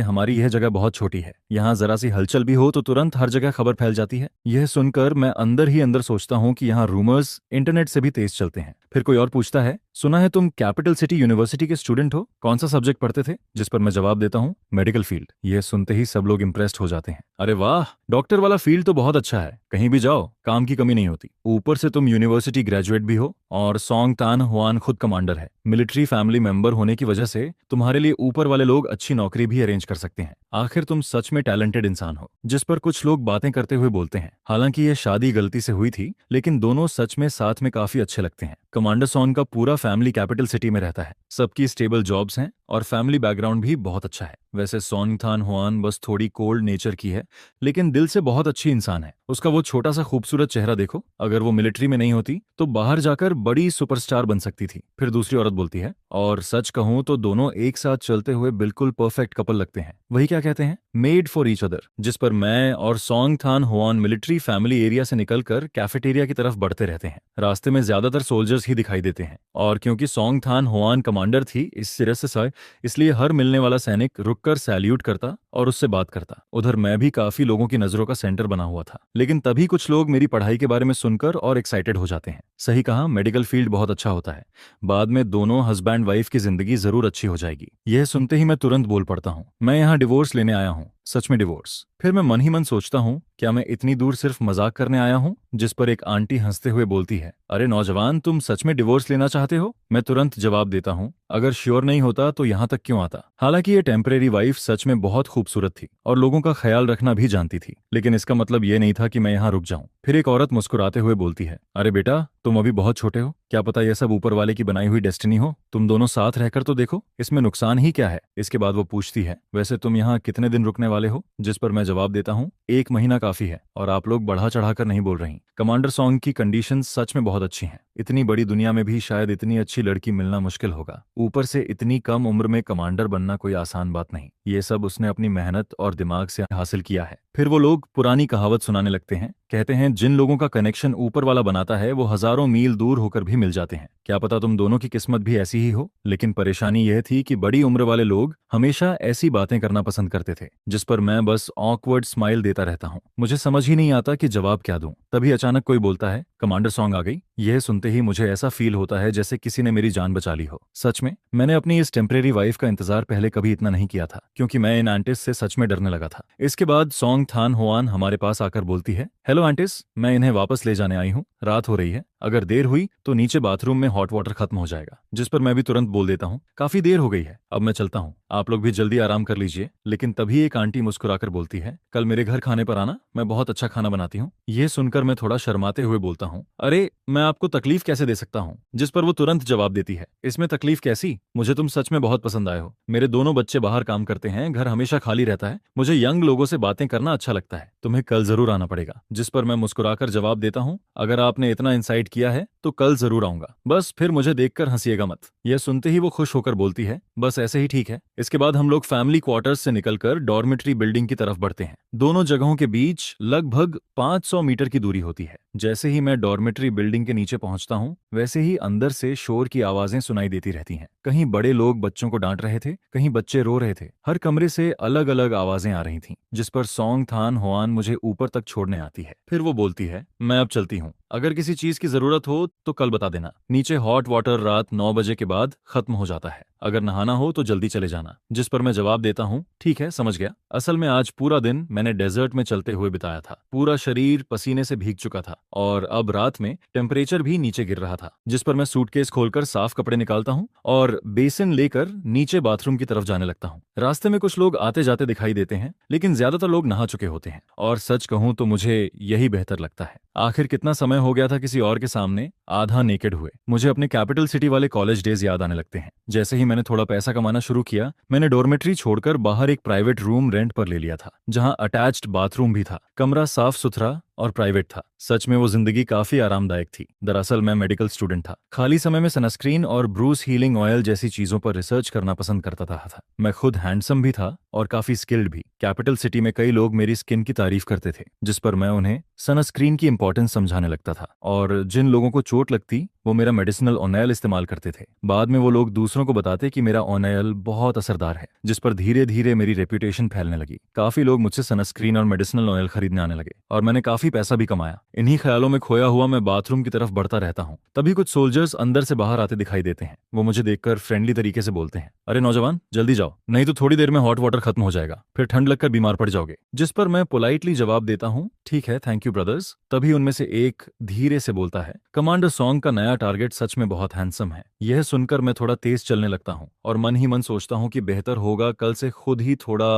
हमारी यह जगह बहुत छोटी है, यहाँ जरा सी हलचल भी हो तो तुरंत हर जगह खबर फैल जाती है। यह सुनकर मैं अंदर ही अंदर सोचता हूँ कि यहाँ रूमर्स इंटरनेट से भी तेज चलते हैं। फिर कोई और पूछता है, सुना है तुम कैपिटल सिटी यूनिवर्सिटी के स्टूडेंट हो, कौन सा सब्जेक्ट पढ़ते थे? जिस पर मैं जवाब देता हूँ, मेडिकल फील्ड। यह सुनते ही सब लोग इंप्रेस्ड हो जाते हैं। अरे वाह, डॉक्टर वाला फील्ड तो बहुत अच्छा है, कहीं भी जाओ काम की कमी नहीं होती। ऊपर से तुम यूनिवर्सिटी ग्रेजुएट भी हो और सोंग तान हुआन खुद कमांडर है। मिलिट्री फैमिली मेंबर होने की वजह से तुम्हारे लिए ऊपर वाले लोग अच्छी नौकरी भी अरेंज कर सकते हैं। आखिर तुम सच में टैलेंटेड इंसान हो। जिस पर कुछ लोग बातें करते हुए बोलते हैं, हालांकि यह शादी गलती से हुई थी, लेकिन दोनों सच में साथ में काफी अच्छे लगते हैं। कमांडर सॉन का पूरा फैमिली कैपिटल सिटी में रहता है, सबकी स्टेबल जॉब्स हैं और फैमिली बैकग्राउंड भी बहुत अच्छा है। वैसे सोंग थान हुआन बस थोड़ी कोल्ड नेचर की है, लेकिन दिल से बहुत अच्छी इंसान है। उसका वो छोटा सा खूबसूरत चेहरा देखो, अगर वो मिलिट्री में नहीं होती तो बाहर जाकर बड़ी सुपरस्टार बन सकती थी। फिर दूसरी औरत बोलती है, और सच कहूं तो दोनों एक साथ चलते हुए बिल्कुल परफेक्ट कपल लगते हैं। वही क्या कहते हैं, मेड फॉर ईच अदर। जिस पर मैं और सोंग थान हुआन मिलिट्री फैमिली एरिया से निकलकर कैफेटेरिया की तरफ बढ़ते रहते हैं। रास्ते में ज्यादातर सोल्जर्स ही दिखाई देते हैं, और क्योंकि सोंग थान हुआन कमांडर थी इस सिरे से, इसलिए हर मिलने वाला सैनिक रुककर सैल्यूट करता और उससे बात करता। उधर मैं भी काफी लोगों की नजरों का सेंटर बना हुआ था, लेकिन तभी कुछ लोग मेरी पढ़ाई के बारे में सुनकर और एक्साइटेड हो जाते हैं। सही कहा, मेडिकल फील्ड बहुत अच्छा होता है, बाद में दोनों हस्बैंड वाइफ की जिंदगी जरूर अच्छी हो जाएगी। यह सुनते ही मैं तुरंत बोल पड़ता हूँ, मैं यहाँ डिवोर्स लेने आया हूँ, सच में डिवोर्स। फिर मैं मन ही मन सोचता हूँ, क्या मैं इतनी दूर सिर्फ मजाक करने आया हूँ? जिस पर एक आंटी हंसते हुए बोलती है, अरे नौजवान, तुम सच में डिवोर्स लेना चाहते हो? मैं तुरंत जवाब देता हूँ, अगर श्योर नहीं होता तो यहाँ तक क्यों आता। हालांकि ये टेम्परेरी वाइफ सच में बहुत खूबसूरत थी और लोगों का ख्याल रखना भी जानती थी, लेकिन इसका मतलब ये नहीं था कि मैं यहाँ रुक जाऊं। फिर एक औरत मुस्कुराते हुए बोलती है, अरे बेटा, तुम अभी बहुत छोटे हो, क्या पता यह सब ऊपर वाले की बनाई हुई डेस्टिनी हो। तुम दोनों साथ रहकर तो देखो, इसमें नुकसान ही क्या है। इसके बाद वो पूछती है, वैसे तुम यहाँ कितने दिन रुकने वाले हो? जिस पर मैं जवाब देता हूँ, 1 महीना काफी है, और आप लोग बढ़ा चढ़ाकर नहीं बोल रही। कमांडर सॉन्ग की कंडीशन सच में बहुत अच्छी हैं। इतनी बड़ी दुनिया में भी शायद इतनी अच्छी लड़की मिलना मुश्किल होगा, ऊपर से इतनी कम उम्र में कमांडर बनना कोई आसान बात नहीं। ये सब उसने अपनी मेहनत और दिमाग से हासिल किया है। फिर वो लोग पुरानी कहावत सुनाने लगते हैं, कहते हैं, जिन लोगों का कनेक्शन ऊपर वाला बनाता है वो हजारों मील दूर होकर भी मिल जाते हैं। क्या पता तुम दोनों की किस्मत भी ऐसी ही हो। लेकिन परेशानी यह थी कि बड़ी उम्र वाले लोग हमेशा ऐसी बातें करना पसंद करते थे, जिस पर मैं बस ऑकवर्ड स्माइल देता रहता हूँ। मुझे समझ ही नहीं आता कि जवाब क्या दूं। तभी अचानक कोई बोलता है, कमांडर सॉन्ग आ गई। यह सुनते ही मुझे ऐसा फील होता है जैसे किसी ने मेरी जान बचा ली हो। सच में मैंने अपनी इस टेम्परेरी वाइफ का इंतजार पहले कभी इतना नहीं किया था, क्योंकि मैं इन आंटिस से सच में डरने लगा था। इसके बाद सोंग थान हुआन हमारे पास आकर बोलती है, हेलो आंटिस, मैं इन्हें वापस ले जाने आई हूँ, रात हो रही है, अगर देर हुई तो नीचे बाथरूम में हॉट वाटर खत्म हो जाएगा। जिस पर मैं भी तुरंत बोल देता हूँ, काफी देर हो गई है, अब मैं चलता हूँ, आप लोग भी जल्दी आराम कर लीजिए। लेकिन तभी एक आंटी मुस्कुराकर बोलती है, कल मेरे घर खाने पर आना, मैं बहुत अच्छा खाना बनाती हूँ। यह सुनकर मैं थोड़ा शर्माते हुए बोलता हूँ, अरे मैं आपको तकलीफ कैसे दे सकता हूँ। जिस पर वो तुरंत जवाब देती है, इसमें तकलीफ कैसी, मुझे तुम सच में बहुत पसंद आए हो। मेरे दोनों बच्चे बाहर काम करते हैं, घर हमेशा खाली रहता है, मुझे यंग लोगों से बातें करना अच्छा लगता है, तुम्हें कल जरूर आना पड़ेगा। जिस पर मैं मुस्कुराकर जवाब देता हूँ, अगर आपने इतना इंसाइट किया है तो कल जरूर आऊंगा, बस फिर मुझे देखकर हंसिएगा मत। यह सुनते ही वो खुश होकर बोलती है, बस ऐसे ही ठीक है। इसके बाद हम लोग फैमिली क्वार्टर्स से निकलकर डॉर्मेट्री बिल्डिंग की तरफ बढ़ते हैं। दोनों जगहों के बीच लगभग 500 मीटर की दूरी होती है। जैसे ही मैं डॉर्मेट्री बिल्डिंग के नीचे पहुंचता हूं, वैसे ही अंदर से शोर की आवाजें सुनाई देती रहती हैं। कहीं बड़े लोग बच्चों को डांट रहे थे, कहीं बच्चे रो रहे थे, हर कमरे से अलग अलग आवाजें आ रही थीं। जिस पर सोंग थान हुआन मुझे ऊपर तक छोड़ने आती है। फिर वो बोलती है, मैं अब चलती हूँ, अगर किसी चीज की जरूरत हो तो कल बता देना। नीचे हॉट वाटर रात 9 बजे के बाद खत्म हो जाता है, अगर नहाना हो तो जल्दी चले जाना। जिस पर मैं जवाब देता हूँ, ठीक है, समझ गया। असल में आज पूरा दिन मैंने डेजर्ट में चलते हुए बिताया था, पूरा शरीर पसीने से भीग चुका था और अब रात में टेम्परेचर भी नीचे गिर रहा था। जिस पर मैं सूटकेस खोलकर साफ कपड़े निकालता हूँ और बेसिन लेकर नीचे बाथरूम की तरफ जाने लगता हूँ। रास्ते में कुछ लोग आते जाते दिखाई देते हैं, लेकिन ज्यादातर लोग नहा चुके होते हैं, और सच कहूँ तो मुझे यही बेहतर लगता है। आखिर कितना समय हो गया था किसी और के सामने आधा नेकेड हुए। मुझे अपने कैपिटल सिटी वाले कॉलेज डेज याद आने लगते हैं। जैसे ही मैंने थोड़ा पैसा कमाना शुरू किया, मैंने डॉर्मेट्री छोड़कर बाहर एक प्राइवेट रूम रेंट पर ले लिया था, जहां अटैच्ड बाथरूम भी था। कमरा साफ सुथरा और प्राइवेट था। सच में वो जिंदगी काफी आरामदायक थी। दरअसल मैं मेडिकल स्टूडेंट था। खाली समय में सनस्क्रीन और ब्रूस हीलिंग ऑयल जैसी चीजों पर रिसर्च करना पसंद करता था। मैं खुद हैंडसम भी था और काफी स्किल्ड भी। कैपिटल सिटी में कई लोग मेरी स्किन की तारीफ करते थे, जिस पर मैं उन्हें सनस्क्रीन की इंपॉर्टेंस समझाने लगता था, और जिन लोगों को चोट लगती वो मेरा मेडिसिनल ऑयल इस्तेमाल करते थे। बाद में वो लोग दूसरों को बताते कि मेरा ऑयल बहुत असरदार है, जिस पर धीरे धीरे मेरी रेप्यूटेशन फैलने लगी। काफी लोग मुझसे सनस्क्रीन और मेडिसिनल ऑयल खरीदने आने लगे और मैंने काफी पैसा भी कमाया। इन्हीं ख्यालों में खोया हुआ मैं बाथरूम की तरफ बढ़ता रहता हूँ। तभी कुछ सोल्जर्स अंदर से बाहर आते दिखाई देते हैं। वो मुझे देखकर फ्रेंडली तरीके से बोलते हैं, अरे नौजवान, जल्दी जाओ, नहीं तो थोड़ी देर में हॉट वाटर खत्म हो जाएगा, फिर ठंड लगकर बीमार पड़ जाओगे। जिस पर मैं पोलाइटली जवाब देता हूँ, ठीक है, थैंक यू ब्रदर्स। तभी उनमें से एक धीरे से बोलता है, कमांडर सॉन्ग का नया टारगेट सच में बहुत हैंडसम है। यह सुनकर मैं थोड़ा तेज चलने लगता हूँ और मन ही मन सोचता हूँ कि बेहतर होगा कल से खुद ही थोड़ा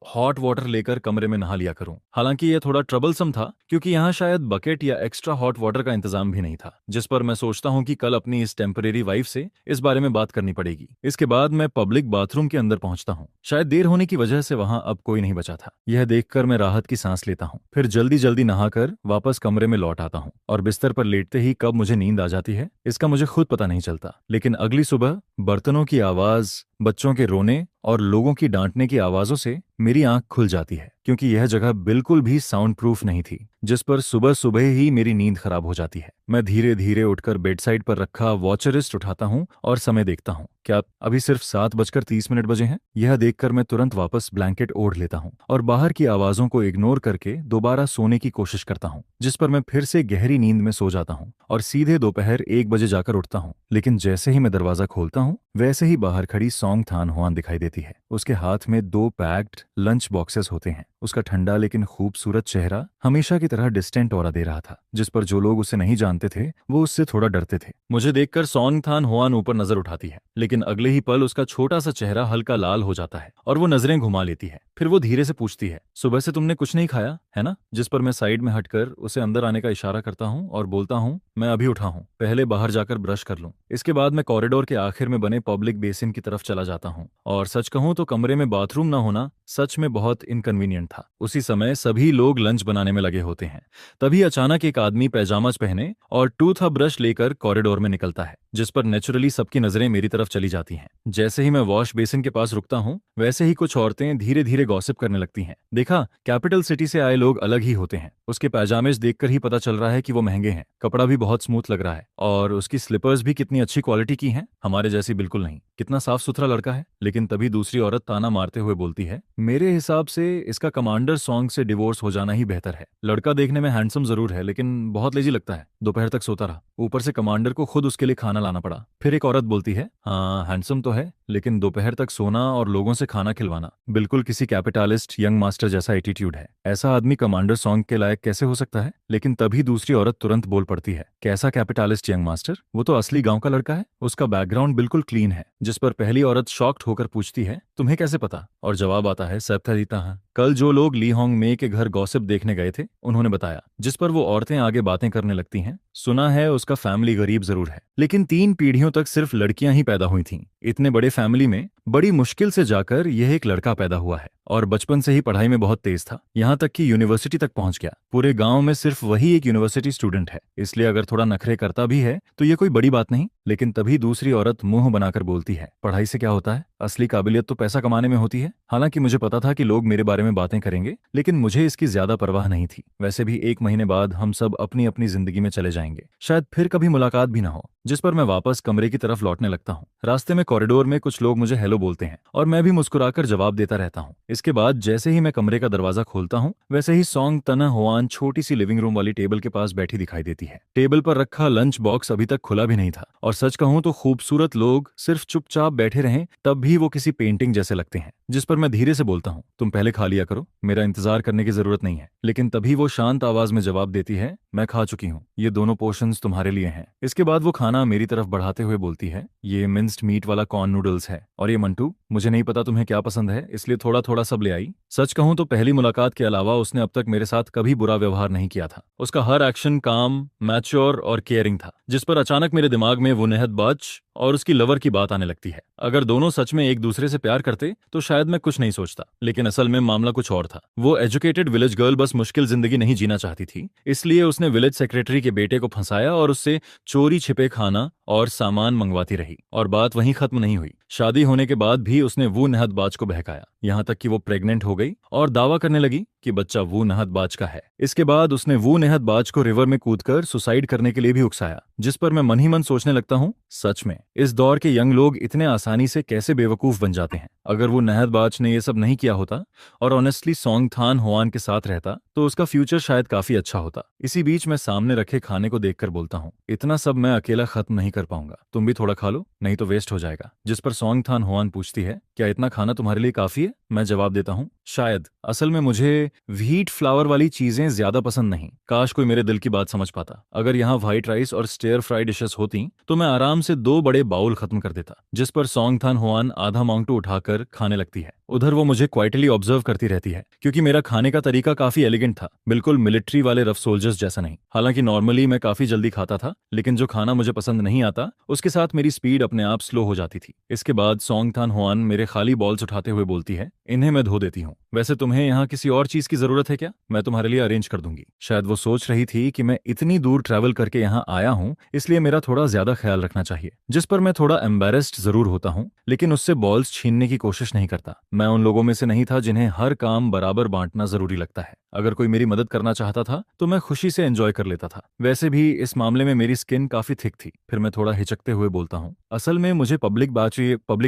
हॉट वाटर लेकर कमरे में नहा लिया करूं। हालांकि यह थोड़ा ट्रबलसम था, क्योंकि यहाँ शायद बकेट या एक्स्ट्रा हॉट वाटर का इंतजाम भी नहीं था। जिस पर मैं सोचता हूँ कि कल अपनी इस टेम्परेरी वाइफ से इस बारे में बात करनी पड़ेगी। इसके बाद मैं पब्लिक बाथरूम के अंदर पहुंचता हूँ। शायद देर होने की वजह से वहां अब कोई नहीं बचा था। यह देखकर मैं राहत की सांस लेता हूँ। फिर जल्दी जल्दी नहाकर वापस कमरे में लौट आता हूँ और बिस्तर पर लेटते ही कब मुझे नींद आ जाती है इसका मुझे खुद पता नहीं चलता। लेकिन अगली सुबह बर्तनों की आवाज, बच्चों के रोने और लोगों की डांटने की आवाजों से मेरी आंख खुल जाती है, क्योंकि यह जगह बिल्कुल भी साउंड प्रूफ नहीं थी, जिस पर सुबह सुबह ही मेरी नींद खराब हो जाती है। मैं धीरे धीरे उठकर बेडसाइड पर रखा वॉच रिस्ट उठाता हूँ और समय देखता हूँ। क्या अभी सिर्फ 7:30 बजे हैं? यह देखकर मैं तुरंत वापस ब्लैंकेट ओढ़ लेता हूँ और बाहर की आवाजों को इग्नोर करके दोबारा सोने की कोशिश करता हूँ, जिस पर मैं फिर से गहरी नींद में सो जाता हूँ और सीधे दोपहर 1 बजे जाकर उठता हूँ। लेकिन जैसे ही मैं दरवाजा खोलता हूँ, वैसे ही बाहर खड़ी सॉन्ग थान हुआन दिखाई देती है। उसके हाथ में 2 पैक्ड लंच बॉक्सेस होते हैं। उसका ठंडा लेकिन खूबसूरत चेहरा हमेशा की तरह डिस्टेंट ऑरा दे रहा था, जिस पर जो लोग उसे नहीं जानते थे वो उससे थोड़ा डरते थे। मुझे देखकर सॉन्ग थान हुआन ऊपर नजर उठाती है, लेकिन अगले ही पल उसका छोटा सा चेहरा हल्का लाल हो जाता है और वो नजरें घुमा लेती है। फिर वो धीरे से पूछती है, सुबह से तुमने कुछ नहीं खाया है ना? जिस पर मैं साइड में हटकर उसे अंदर आने का इशारा करता हूँ और बोलता हूँ, मैं अभी उठा हूँ, पहले बाहर जाकर ब्रश कर लूं। इसके बाद मैं कॉरिडोर के आखिर में बने पब्लिक बेसिन की तरफ चला जाता हूँ। और सच कहूं तो कमरे में बाथरूम न होना सच में बहुत इनकन्वीनियंट था। उसी समय सभी लोग लंच बनाने में लगे होते हैं। तभी अचानक एक आदमी पैजामाज पहने और टूथ ब्रश लेकर कॉरिडोर में निकलता है, जिस पर नेचुरली सबकी नजरें मेरी तरफ चली जाती हैं। जैसे ही मैं वॉश बेसिन के पास रुकता हूँ, वैसे ही कुछ औरतें धीरे धीरे गॉसिप करने लगती हैं। देखा, कैपिटल सिटी से आए लोग अलग ही होते हैं। उसके पैजामेज देखकर ही पता चल रहा है कि वो महंगे हैं। कपड़ा भी बहुत स्मूथ लग रहा है और उसकी स्लीपर्स भी कितनी अच्छी क्वालिटी की हैं, हमारे जैसी बिल्कुल नहीं। कितना साफ सुथरा लड़का है। लेकिन तभी दूसरी औरत ताना मारते हुए बोलती है, मेरे हिसाब से इसका कमांडर सॉन्ग से डिवोर्स हो जाना ही बेहतर है। लड़का देखने में हैंडसम जरूर है, लेकिन बहुत लेजी लगता है। दोपहर तक सोता रहा, ऊपर से कमांडर को खुद उसके लिए खाना लाना पड़ा। फिर एक औरत बोलती है, हाँ हैंडसम तो है, लेकिन दोपहर तक सोना और लोगों से खाना खिलवाना बिल्कुल किसी कैपिटलिस्ट यंग मास्टर जैसा एटीट्यूड है। ऐसा आदमी कमांडर सॉन्ग के लायक कैसे हो सकता है? लेकिन तभी दूसरी औरत तुरंत बोल पड़ती है, कैसा कैपिटलिस्ट यंग मास्टर? वो तो असली गांव का लड़का है, उसका बैकग्राउंड बिल्कुल क्लीन है। जिस पर पहली औरत शॉक्ड होकर पूछती है, तुम्हें कैसे पता? और जवाब आता है, सबथा है, कल जो लोग ली होंग मे के घर गॉसिप देखने गए थे उन्होंने बताया। जिस पर वो औरतें आगे बातें करने लगती हैं, सुना है उसका फैमिली गरीब जरूर है, लेकिन 3 पीढ़ियों तक सिर्फ लड़कियां ही पैदा हुई थीं। इतने बड़े फैमिली में बड़ी मुश्किल से जाकर यह एक लड़का पैदा हुआ है और बचपन से ही पढ़ाई में बहुत तेज था, यहाँ तक कि यूनिवर्सिटी तक पहुंच गया। पूरे गांव में सिर्फ वही एक यूनिवर्सिटी स्टूडेंट है, इसलिए अगर थोड़ा नखरे करता भी है तो ये कोई बड़ी बात नहीं। लेकिन तभी दूसरी औरत मुंह बनाकर बोलती है, पढ़ाई से क्या होता है? असली काबिलियत तो पैसा कमाने में होती है। हालांकि मुझे पता था कि लोग मेरे बारे में बातें करेंगे, लेकिन मुझे इसकी ज्यादा परवाह नहीं थी। वैसे भी 1 महीने बाद हम सब अपनी अपनी जिंदगी में चले जाएंगे, शायद फिर कभी मुलाकात भी ना हो। जिस पर मैं वापस कमरे की तरफ लौटने लगता हूँ। रास्ते में कॉरिडोर में कुछ लोग मुझे हेलो बोलते हैं और मैं भी मुस्कुराकर जवाब देता रहता हूँ। इसके बाद जैसे ही मैं कमरे का दरवाजा खोलता हूँ, वैसे ही सॉन्ग तना हुआन छोटी सी लिविंग रूम वाली टेबल के पास बैठी दिखाई देती है। टेबल पर रखा लंच बॉक्स अभी तक खुला भी नहीं था और सच कहूं तो खूबसूरत लोग सिर्फ चुपचाप बैठे रहें तब भी वो किसी पेंटिंग जैसे लगते हैं। जिस पर मैं धीरे से बोलता हूँ, तुम पहले खा लिया करो, मेरा इंतजार करने की जरूरत नहीं है। लेकिन तभी वो शांत आवाज में जवाब देती है, मैं खा चुकी हूँ, ये दोनों पोर्शंस तुम्हारे लिए हैं। इसके बाद वो खाना मेरी तरफ बढ़ाते हुए बोलती है, ये मिंस्ड मीट वाला कॉर्न नूडल्स है, और ये मंटू, मुझे नहीं पता तुम्हें क्या पसंद है, इसलिए थोड़ा थोड़ा सब ले आई। सच कहूं तो पहली मुलाकात के अलावा उसने अब तक मेरे साथ कभी बुरा व्यवहार नहीं किया था। उसका हर एक्शन काम, मैच्योर और केयरिंग था। जिस पर अचानक मेरे दिमाग में वो नेहद बच और उसकी लवर की बात आने लगती है। अगर दोनों सच में एक दूसरे से प्यार करते तो शायद मैं कुछ नहीं सोचता, लेकिन असल में मामला कुछ और था। वो एजुकेटेड विलेज गर्ल बस मुश्किल जिंदगी नहीं जीना चाहती थी, इसलिए उसने विलेज सेक्रेटरी के बेटे को फंसाया और उससे चोरी छिपे खाना और सामान मंगवाती रही। और बात वहीं खत्म नहीं हुई। शादी होने के बाद भी उसने वो नहदबाज को बहकाया, यहाँ तक कि वो प्रेग्नेंट हो गई और दावा करने लगी कि बच्चा वो नहदबाज का है। इसके बाद उसने वो नहदबाज को रिवर में कूदकर सुसाइड करने के लिए भी उकसाया, जिस पर मैं मन ही मन सोचने लगता हूँ, सच में इस दौर के यंग लोग इतने आसानी से कैसे बेवकूफ बन जाते हैं। अगर वो नहदबाज ने ये सब नहीं किया होता और ऑनेस्टली सोंगथान होआन के साथ रहता तो उसका फ्यूचर शायद काफी अच्छा होता। इसी बीच मैं सामने रखे खाने को देखकर बोलता हूँ, इतना सब मैं अकेला खत्म नहीं कर पाऊंगा, तुम भी थोड़ा खा लो, नहीं तो वेस्ट हो जाएगा। जिस पर सोंगथान होआन पूछती है, क्या इतना खाना तुम्हारे लिए काफी है? मैं जवाब देता हूँ, शायद। असल में मुझे व्हीट फ्लावर वाली चीजें ज्यादा पसंद नहीं। काश कोई मेरे दिल की बात समझ पाता। अगर यहाँ व्हाइट राइस और स्टेयर फ्राई डिशेस होती तो मैं आराम से 2 बड़े बाउल खत्म कर देता। जिस पर सोंगथान होआन आधा मांगटू उठाकर खाने लगती है। उधर वो मुझे क्वाइटली ऑब्जर्व करती रहती है, क्योंकि मेरा खाने का तरीका काफी एलिगेंट था, बिल्कुल मिलिट्री वाले रफ सोल्जर्स जैसा नहीं। हालांकि नॉर्मली मैं काफी जल्दी खाता था, लेकिन जो खाना मुझे पसंद नहीं आता उसके साथ मेरी स्पीड अपने आप स्लो हो जाती थी। इसके बाद सोंगथान होआन मेरे खाली बॉल्स उठाते हुए बोलती है, इन्हें मैं धो देती हूँ। वैसे तुम्हें यहाँ किसी और चीज की जरूरत है क्या? मैं तुम्हारे लिए अरेंज कर दूंगी। शायद वो सोच रही थी कि मैं इतनी दूर ट्रैवल करके यहाँ आया हूँ, इसलिए मेरा थोड़ा ज्यादा ख्याल रखना चाहिए। जिस पर मैं थोड़ा एम्बेरेस्ड जरूर होता हूँ, लेकिन उससे बॉल्स छीनने की कोशिश नहीं करता। मैं उन लोगों में से नहीं था जिन्हें हर काम बराबर बांटना जरूरी लगता है। अगर कोई मेरी मदद करना चाहता था तो मैं खुशी से एंजॉय कर लेता था। वैसे भी इस मामले में मेरी स्किन काफी थिक थी। फिर मैं थोड़ा हिचकते हुए बोलता हूँ, असल में मुझे पब्लिक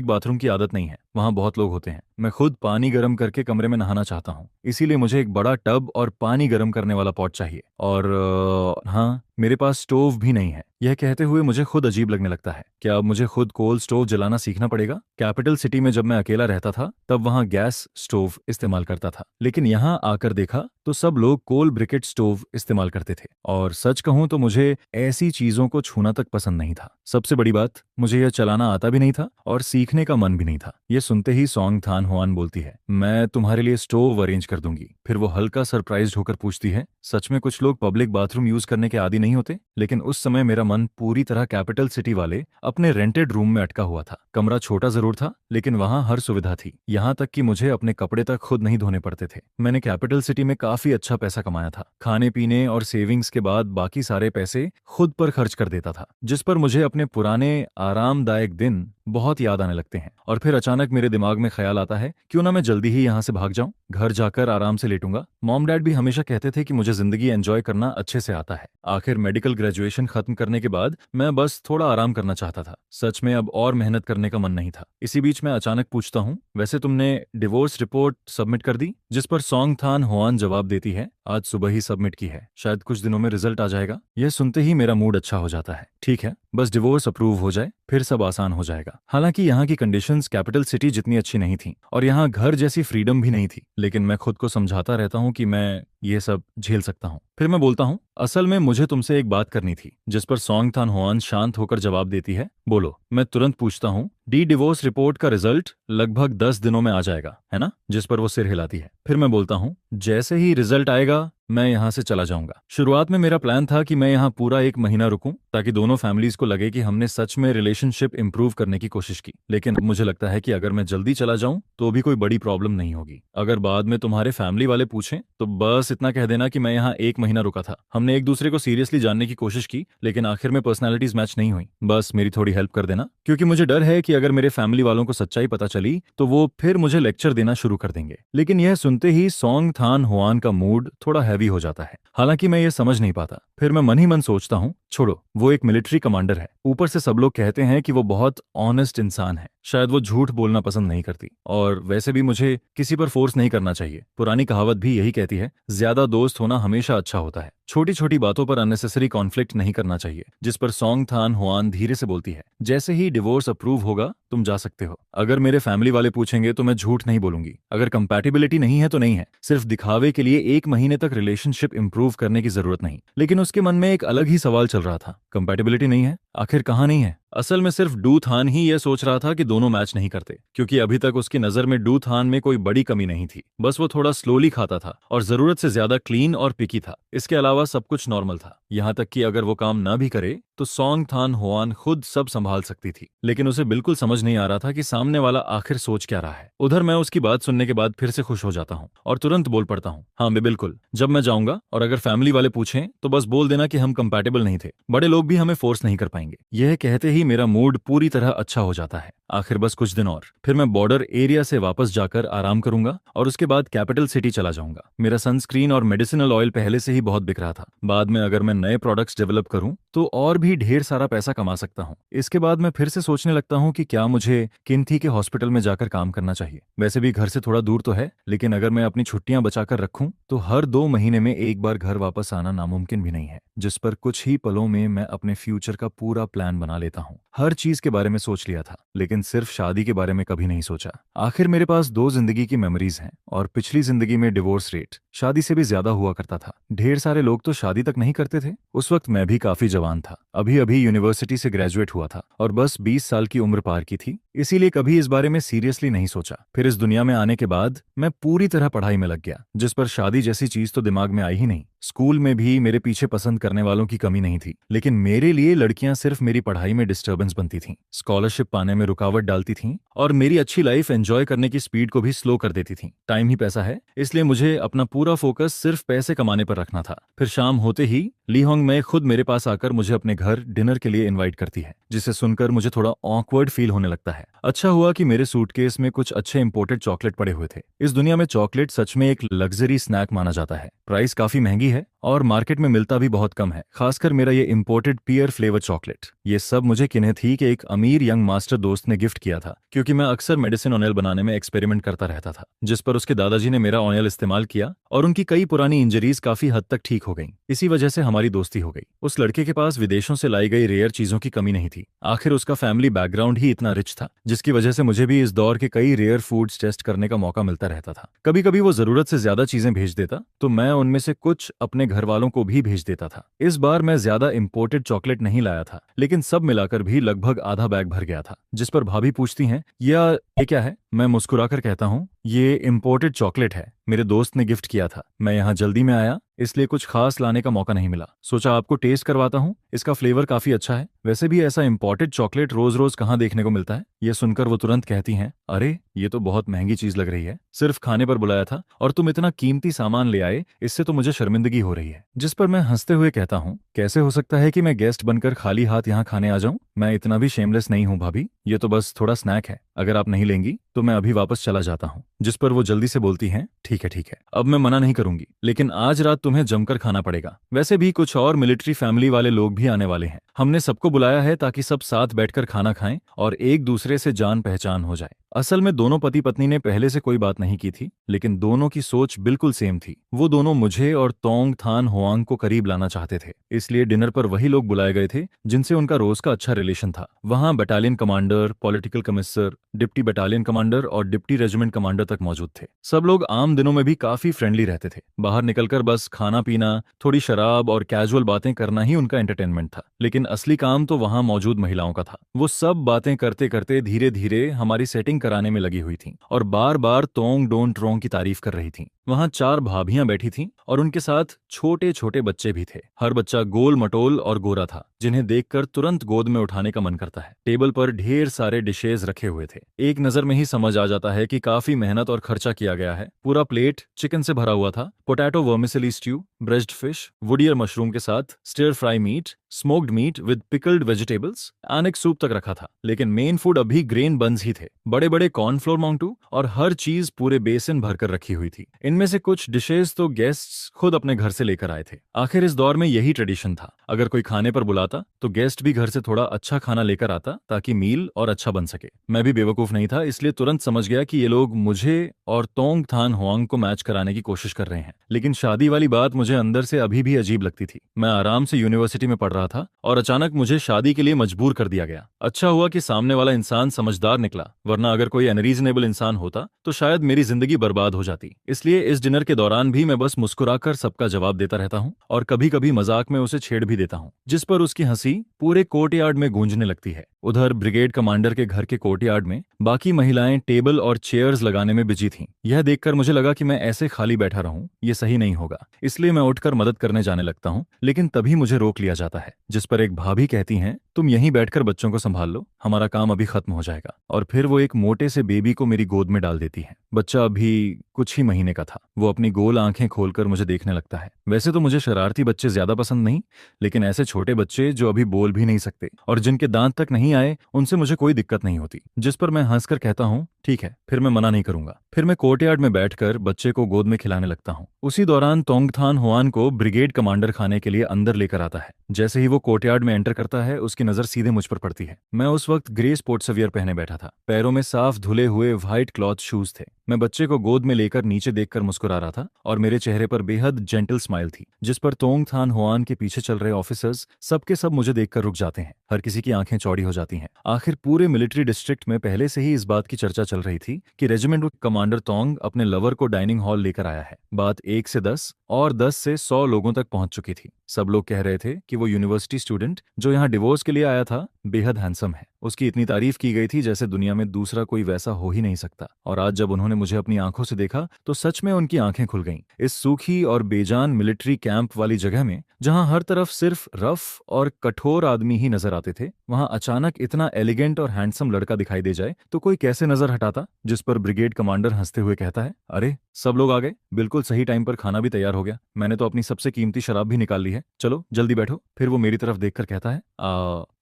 बाथरूम की आदत नहीं है, वहाँ बहुत लोग होते हैं। मैं खुद पानी गर्म करके कमरे में नहाना चाहता हूँ, इसीलिए मुझे एक बड़ा टब और पानी गर्म करने वाला पॉट चाहिए। और हाँ, मेरे पास स्टोव भी नहीं है। यह कहते हुए मुझे खुद अजीब लगने लगता है। क्या अब मुझे खुद कोल स्टोव जलाना सीखना पड़ेगा? कैपिटल सिटी में जब मैं अकेला रहता था तब वहाँ गैस स्टोव इस्तेमाल करता था, लेकिन यहाँ आकर देखा तो सब लोग कोल ब्रिकेट स्टोव इस्तेमाल करते थे। और सच कहूँ तो मुझे ऐसी चीजों को छूना तक पसंद नहीं था। सबसे बड़ी बात, मुझे यह चलाना आता भी नहीं था और सीखने का मन भी नहीं था। ये सुनते ही सोंगथान होआन बोलती है, मैं तुम्हारे लिए स्टोव अरेंज कर दूंगी। फिर वो हल्का सरप्राइज्ड होकर पूछती है, सच में कुछ लोग पब्लिक बाथरूम यूज करने के आदी नहीं होते? लेकिन उस समय मेरा मन पूरी तरह कैपिटल सिटी वाले अपने रेंटेड रूम में अटका हुआ था। कमरा छोटा जरूर था, लेकिन वहां हर सुविधा थी, यहाँ तक कि मुझे अपने कपड़े तक खुद नहीं धोने पड़ते थे। मैंने कैपिटल सिटी में काफी अच्छा पैसा कमाया था। खाने पीने और सेविंग्स के बाद बाकी सारे पैसे खुद पर खर्च कर देता था, जिस पर मुझे अपने पुराने आरामदायक दिन बहुत याद आने लगते हैं। और फिर अचानक मेरे दिमाग में ख्याल आता है, क्यों ना मैं जल्दी ही यहाँ से भाग जाऊं, घर जाकर आराम से लेटूंगा। मॉम डैड भी हमेशा कहते थे कि मुझे जिंदगी एंजॉय करना अच्छे से आता है। आखिर मेडिकल ग्रेजुएशन खत्म करने के बाद मैं बस थोड़ा आराम करना चाहता था। सच में अब और मेहनत करने का मन नहीं था। इसी बीच मैं अचानक पूछता हूँ, वैसे तुमने डिवोर्स रिपोर्ट सबमिट कर दी? जिस पर सोंगथान होआन जवाब देती है, आज सुबह ही सबमिट की है, शायद कुछ दिनों में रिजल्ट आ जाएगा। यह सुनते ही मेरा मूड अच्छा हो जाता है। ठीक है, बस डिवोर्स अप्रूव हो जाए, फिर सब आसान हो जाएगा। हालांकि यहाँ की कंडीशंस कैपिटल सिटी जितनी अच्छी नहीं थी और यहाँ घर जैसी फ्रीडम भी नहीं थी, लेकिन मैं खुद को समझाता रहता हूँ कि मैं ये सब झेल सकता हूँ। फिर मैं बोलता हूँ, असल में मुझे तुमसे एक बात करनी थी। जिस पर सोंगथान होआन शांत होकर जवाब देती है, बोलो। मैं तुरंत पूछता हूँ, डी डिवोर्स रिपोर्ट का रिजल्ट लगभग 10 दिनों में आ जाएगा, है ना? जिस पर वो सिर हिलाती है। फिर मैं बोलता हूँ, जैसे ही रिजल्ट आएगा मैं यहाँ से चला जाऊंगा। शुरुआत में मेरा प्लान था कि मैं यहाँ पूरा 1 महीना रुकूं, ताकि दोनों फैमिलीज को लगे कि हमने सच में रिलेशनशिप इंप्रूव करने की कोशिश की। लेकिन अब मुझे लगता है कि अगर मैं जल्दी चला जाऊं तो भी कोई बड़ी प्रॉब्लम नहीं होगी। अगर बाद में तुम्हारे फैमिली वाले पूछें तो बस इतना कह देना कि मैं यहाँ 1 महीना रुका था। हमने एक दूसरे को सीरियसली जानने की कोशिश की, लेकिन आखिर में पर्सनैलिटीज मैच नहीं हुई। बस मेरी थोड़ी हेल्प कर देना, क्योंकि मुझे डर है कि अगर मेरे फैमिली वालों को सच्चाई पता चली तो वो फिर मुझे लेक्चर देना शुरू कर देंगे। लेकिन यह सुनते ही सोंगथान होआन का मूड थोड़ा हैवी हो जाता है। हालांकि मैं ये समझ नहीं पाता। फिर मैं मन ही मन सोचता हूँ, छोड़ो, वो एक मिलिट्री कमांडर है, ऊपर से सब लोग कहते हैं कि वो बहुत ऑनेस्ट इंसान है। शायद वो झूठ बोलना पसंद नहीं करती, और वैसे भी मुझे किसी पर फोर्स नहीं करना चाहिए। पुरानी कहावत भी यही कहती है, ज्यादा दोस्त होना हमेशा अच्छा होता है। छोटी छोटी बातों पर अननेसेसरी कॉन्फ्लिक्ट नहीं करना चाहिए। जिस पर सोंगथान होआन धीरे से बोलती है, जैसे ही डिवोर्स अप्रूव होगा तुम जा सकते हो। अगर मेरे फैमिली वाले पूछेंगे तो मैं झूठ नहीं बोलूंगी। अगर कंपैटिबिलिटी नहीं है तो नहीं है, सिर्फ दिखावे के लिए 1 महीने तक रिलेशनशिप इंप्रूव करने की जरूरत नहीं। लेकिन उसके मन में एक अलग ही सवाल चल रहा था, कंपैटिबिलिटी नहीं है, आखिर कहाँ नहीं है? असल में सिर्फ डू थान ही यह सोच रहा था कि दोनों मैच नहीं करते, क्योंकि अभी तक उसकी नजर में डू थान में कोई बड़ी कमी नहीं थी। बस वो थोड़ा स्लोली खाता था और जरूरत से ज्यादा क्लीन और पिकी था। इसके अलावा सब कुछ नॉर्मल था, यहाँ तक कि अगर वो काम ना भी करे तो सॉन्ग थान होआन खुद सब संभाल सकती थी। लेकिन उसे बिल्कुल समझ नहीं आ रहा था कि सामने वाला आखिर सोच क्या रहा है। उधर मैं उसकी बात सुनने के बाद फिर से खुश हो जाता हूँ और तुरंत बोल पड़ता हूँ, हाँ मैं बिल्कुल, जब मैं जाऊंगा और अगर फैमिली वाले पूछें तो बस बोल देना कि हम कंपैटिबल नहीं थे, बड़े लोग भी हमें फोर्स नहीं कर पाएंगे। यह कहते ही मेरा मूड पूरी तरह अच्छा हो जाता है। आखिर बस कुछ दिन और, फिर मैं बॉर्डर एरिया से वापस जाकर आराम करूंगा और उसके बाद कैपिटल सिटी चला जाऊंगा। मेरा सनस्क्रीन और मेडिसिनल ऑयल पहले से ही बहुत बिक रहा था। बाद में अगर मैं नए प्रोडक्ट्स डेवलप करूं तो और भी ढेर सारा पैसा कमा सकता हूं। इसके बाद मैं फिर से सोचने लगता हूं कि क्या मुझे किन्थी के हॉस्पिटल में जाकर काम करना चाहिए। वैसे भी घर से थोड़ा दूर तो है, लेकिन अगर मैं अपनी छुट्टियां बचाकर रखूं तो हर 2 महीने में एक बार घर वापस आना नामुमकिन भी नहीं है, जिस पर कुछ ही पलों में मैं अपने फ्यूचर का पूरा प्लान बना लेता हूं। हर चीज के बारे में सोच लिया था, लेकिन सिर्फ शादी के बारे में कभी नहीं सोचा। आखिर मेरे पास 2 जिंदगी की मेमोरीज हैं और पिछली जिंदगी में डिवोर्स रेट शादी से भी ज्यादा हुआ करता था। ढेर सारे लोग तो शादी तक नहीं करते थे। उस वक्त मैं भी काफी जवान था, अभी अभी यूनिवर्सिटी से ग्रेजुएट हुआ था और बस 20 साल की उम्र पार की थी, इसीलिए कभी इस बारे में सीरियसली नहीं सोचा। फिर इस दुनिया में आने के बाद मैं पूरी तरह पढ़ाई में लग गया, जिस पर शादी जैसी चीज तो दिमाग में आई ही नहीं। स्कूल में भी मेरे पीछे पसंद करने वालों की कमी नहीं थी, लेकिन मेरे लिए लड़कियां सिर्फ मेरी पढ़ाई में डिस्टर्बेंस बनती थीं, स्कॉलरशिप पाने में रुकावट डालती थीं और मेरी अच्छी लाइफ एंजॉय करने की स्पीड को भी स्लो कर देती थीं। टाइम ही पैसा है, इसलिए मुझे अपना पूरा फोकस सिर्फ पैसे कमाने पर रखना था। फिर शाम होते ही ली होंग में खुद मेरे पास आकर मुझे अपने घर डिनर के लिए इनवाइट करती है, जिसे सुनकर मुझे थोड़ा ऑकवर्ड फील होने लगता है। अच्छा हुआ कि मेरे सूटकेस में कुछ अच्छे इंपोर्टेड चॉकलेट पड़े हुए थे। इस दुनिया में चॉकलेट सच में एक लग्जरी स्नैक माना जाता है। प्राइस काफी महंगी है और मार्केट में मिलता भी बहुत कम है, खासकर मेरा ये इंपोर्टेड पियर फ्लेवर चॉकलेट। ये सब मुझे किन्हें थी कि एक अमीर यंग मास्टर दोस्त ने गिफ्ट किया था, क्योंकि मैं अक्सर मेडिसिन ऑयल बनाने में एक्सपेरिमेंट करता रहता था, जिस पर उसके दादाजी ने मेरा ऑयल इस्तेमाल किया और उनकी कई पुरानी इंजरीज काफी हद तक ठीक हो गईं। इसी वजह से हमारी दोस्ती हो गई। उस लड़के के पास विदेशों से लाई गई रेयर चीजों की कमी नहीं थी। आखिर उसका फैमिली बैकग्राउंड ही इतना रिच था, जिसकी वजह से मुझे भी इस दौर के कई रेयर फूड्स टेस्ट करने का मौका मिलता रहता था। कभी कभी वो जरूरत से ज्यादा चीजें भेज देता तो मैं उनमें से कुछ अपने घर वालों को भी भेज देता था। इस बार मैं ज्यादा इंपोर्टेड चॉकलेट नहीं लाया था, लेकिन सब मिलाकर भी लगभग आधा बैग भर गया था। जिस पर भाभी पूछती हैं, ये क्या है? मैं मुस्कुराकर कहता हूँ, ये इंपोर्टेड चॉकलेट है, मेरे दोस्त ने गिफ्ट किया था। मैं यहाँ जल्दी में आया, इसलिए कुछ खास लाने का मौका नहीं मिला। सोचा आपको टेस्ट करवाता हूँ, इसका फ्लेवर काफी अच्छा है। वैसे भी ऐसा इंपोर्टेड चॉकलेट रोज रोज कहाँ देखने को मिलता है। ये सुनकर वो तुरंत कहती हैं, अरे ये तो बहुत महंगी चीज लग रही है, सिर्फ खाने पर बुलाया था और तुम इतना कीमती सामान ले आए, इससे तो मुझे शर्मिंदगी हो रही है। जिस पर मैं हंसते हुए कहता हूँ, कैसे हो सकता है कि मैं गेस्ट बनकर खाली हाथ यहाँ खाने आ जाऊं? मैं इतना भी शेमलेस नहीं हूँ भाभी, ये तो बस थोड़ा स्नैक है, अगर आप नहीं लेंगी तो मैं अभी वापस चला जाता हूँ। जिस पर वो जल्दी से बोलती हैं, ठीक है, अब मैं मना नहीं करूंगी, लेकिन आज रात तुम्हें जमकर खाना पड़ेगा। वैसे भी कुछ और मिलिट्री फैमिली वाले लोग भी आने वाले हैं। हमने सबको बुलाया है ताकि सब साथ बैठकर खाना खाएं और एक दूसरे से जान पहचान हो जाए। असल में दोनों पति पत्नी ने पहले से कोई बात नहीं की थी, लेकिन दोनों की सोच बिल्कुल सेम थी। वो दोनों मुझे और तोंग थान होआंग को करीब लाना चाहते थे, इसलिए डिनर पर वही लोग बुलाए गए थे जिनसे उनका रोज का अच्छा रिलेशन था। वहां battalion commander, political commissioner, deputy battalion commander और डिप्टी रेजिमेंट कमांडर तक मौजूद थे। सब लोग आम दिनों में भी काफी फ्रेंडली रहते थे। बाहर निकलकर बस खाना पीना, थोड़ी शराब और कैजुअल बातें करना ही उनका एंटरटेनमेंट था। लेकिन असली काम तो वहां मौजूद महिलाओं का था। वो सब बातें करते करते धीरे धीरे हमारी सेटिंग कराने में लगी हुई थीं और बार बार तोंग डोंट रोंग की तारीफ कर रही थीं। वहां 4 भाभियां बैठी थीं और उनके साथ छोटे छोटे बच्चे भी थे। हर बच्चा गोल मटोल और गोरा था, जिन्हें देखकर तुरंत गोद में उठाने का मन करता है। टेबल पर ढेर सारे डिशेज रखे हुए थे। एक नजर में ही समझ आ जाता है कि काफी मेहनत और खर्चा किया गया है। पूरा प्लेट चिकन से भरा हुआ था। Potato vermicelli stew, breast fish, wood ear mushroom के साथ stir fry meat, smoked meat with pickled vegetables, अनेक सूप तक रखा था। लेकिन मेन फूड अभी ग्रेन बन्स ही थे। बड़े बड़े कॉर्नफ्लोर मांगटू और हर चीज पूरे बेसिन भरकर रखी हुई थी। इनमें से कुछ डिशेज तो गेस्ट्स खुद अपने घर से लेकर आए थे। आखिर इस दौर में यही ट्रेडिशन था, अगर कोई खाने पर बुलाता तो गेस्ट भी घर से थोड़ा अच्छा खाना लेकर आता ताकि मील और अच्छा बन सके। मैं भी बेवकूफ नहीं था, इसलिए तुरंत समझ गया कि ये लोग मुझे और तोंग थान होआंग को मैच कराने की कोशिश कर रहे हैं। लेकिन शादी वाली बात मुझे अंदर से अभी भी अजीब लगती थी। मैं आराम से यूनिवर्सिटी में पढ़ रहा था और अचानक मुझे शादी के लिए मजबूर कर दिया गया। अच्छा हुआ कि सामने वाला इंसान समझदार निकला, वरना अगर कोई अनरीजनेबल इंसान होता तो शायद मेरी जिंदगी बर्बाद हो जाती। इसलिए इस डिनर के दौरान भी मैं बस मुस्कुराकर सबका जवाब देता रहता हूँ और कभी कभी मजाक में उसे छेड़ भी देता हूँ, जिस पर उसकी हंसी पूरे कोर्टयार्ड में गूंजने लगती है। उधर ब्रिगेड कमांडर के घर के कोर्टयार्ड में बाकी महिलाएं टेबल और चेयर्स लगाने में बिजी थीं। यह देखकर मुझे लगा कि मैं ऐसे खाली बैठा रहूं ये सही नहीं होगा, इसलिए मैं उठकर मदद करने जाने लगता हूं, लेकिन तभी मुझे रोक लिया जाता है, जिस पर एक भाभी कहती हैं, तुम यहीं बैठकर बच्चों को संभाल लो, हमारा काम अभी खत्म हो जाएगा। और फिर वो एक मोटे से बेबी को मेरी गोद में डाल देती है। बच्चा अभी कुछ ही महीने का था। वो अपनी गोल आंखें खोलकर मुझे देखने लगता है। वैसे तो मुझे शरारती बच्चे ज्यादा पसंद नहीं, लेकिन ऐसे छोटे बच्चे जो अभी बोल भी नहीं सकते और जिनके दांत तक नहीं आए, उनसे मुझे कोई दिक्कत नहीं होती। जिस पर मैं हंसकर कहता हूँ, ठीक है, फिर मैं मना नहीं करूंगा। फिर मैं कोर्टयार्ड में बैठकर बच्चे को गोद में खिलाने लगता हूँ। उसी दौरान तोंगथान हुआन को ब्रिगेड कमांडर खाने के लिए अंदर लेकर आता है। जैसे ही वो कोर्टयार्ड में एंटर करता है, उसकी नजर सीधे मुझ पर पड़ती है। मैं उस वक्त ग्रे स्पोर्ट्सवियर पहने बैठा था। पैरों में साफ धुले हुए व्हाइट क्लॉथ शूज थे। मैं बच्चे को गोद में लेकर नीचे देखकर मुस्कुरा रहा था और मेरे चेहरे पर बेहद जेंटल स्माइल थी, जिस पर तोंगथान हुआन के पीछे चल रहे ऑफिसर्स सबके सब मुझे देखकर रुक जाते हैं। हर किसी की आंखें चौड़ी हो जाती हैं। आखिर पूरे मिलिट्री डिस्ट्रिक्ट में पहले से ही इस बात की चर्चा चल रही थी कि रेजिमेंट कमांडर तोंग अपने लवर को डाइनिंग हॉल लेकर आया है। बात 1 से 10 और 10 से 100 लोगों तक पहुंच चुकी थी। सब लोग कह रहे थे कि वो यूनिवर्सिटी स्टूडेंट जो यहाँ डिवोर्स के लिए आया था बेहद हैंडसम है। उसकी इतनी तारीफ की गई थी जैसे दुनिया में दूसरा कोई वैसा हो ही नहीं सकता। और आज जब उन्होंने मुझे अपनी आंखों से देखा तो सच में उनकी आंखें खुल गईं। इस सूखी और बेजान मिलिट्री कैंप वाली जगह में, जहां हर तरफ सिर्फ रफ और कठोर आदमी ही नजर आते थे, वहां अचानक इतना एलिगेंट और हैंडसम लड़का दिखाई दे जाए तो कोई कैसे नजर हटाता। जिस पर ब्रिगेड कमांडर हंसते हुए कहता है, अरे सब लोग आ गए, बिल्कुल सही टाइम पर खाना भी तैयार हो गया। मैंने तो अपनी सबसे कीमती शराब भी निकाल ली है, चलो जल्दी बैठो। फिर वो मेरी तरफ देखकर कहता है,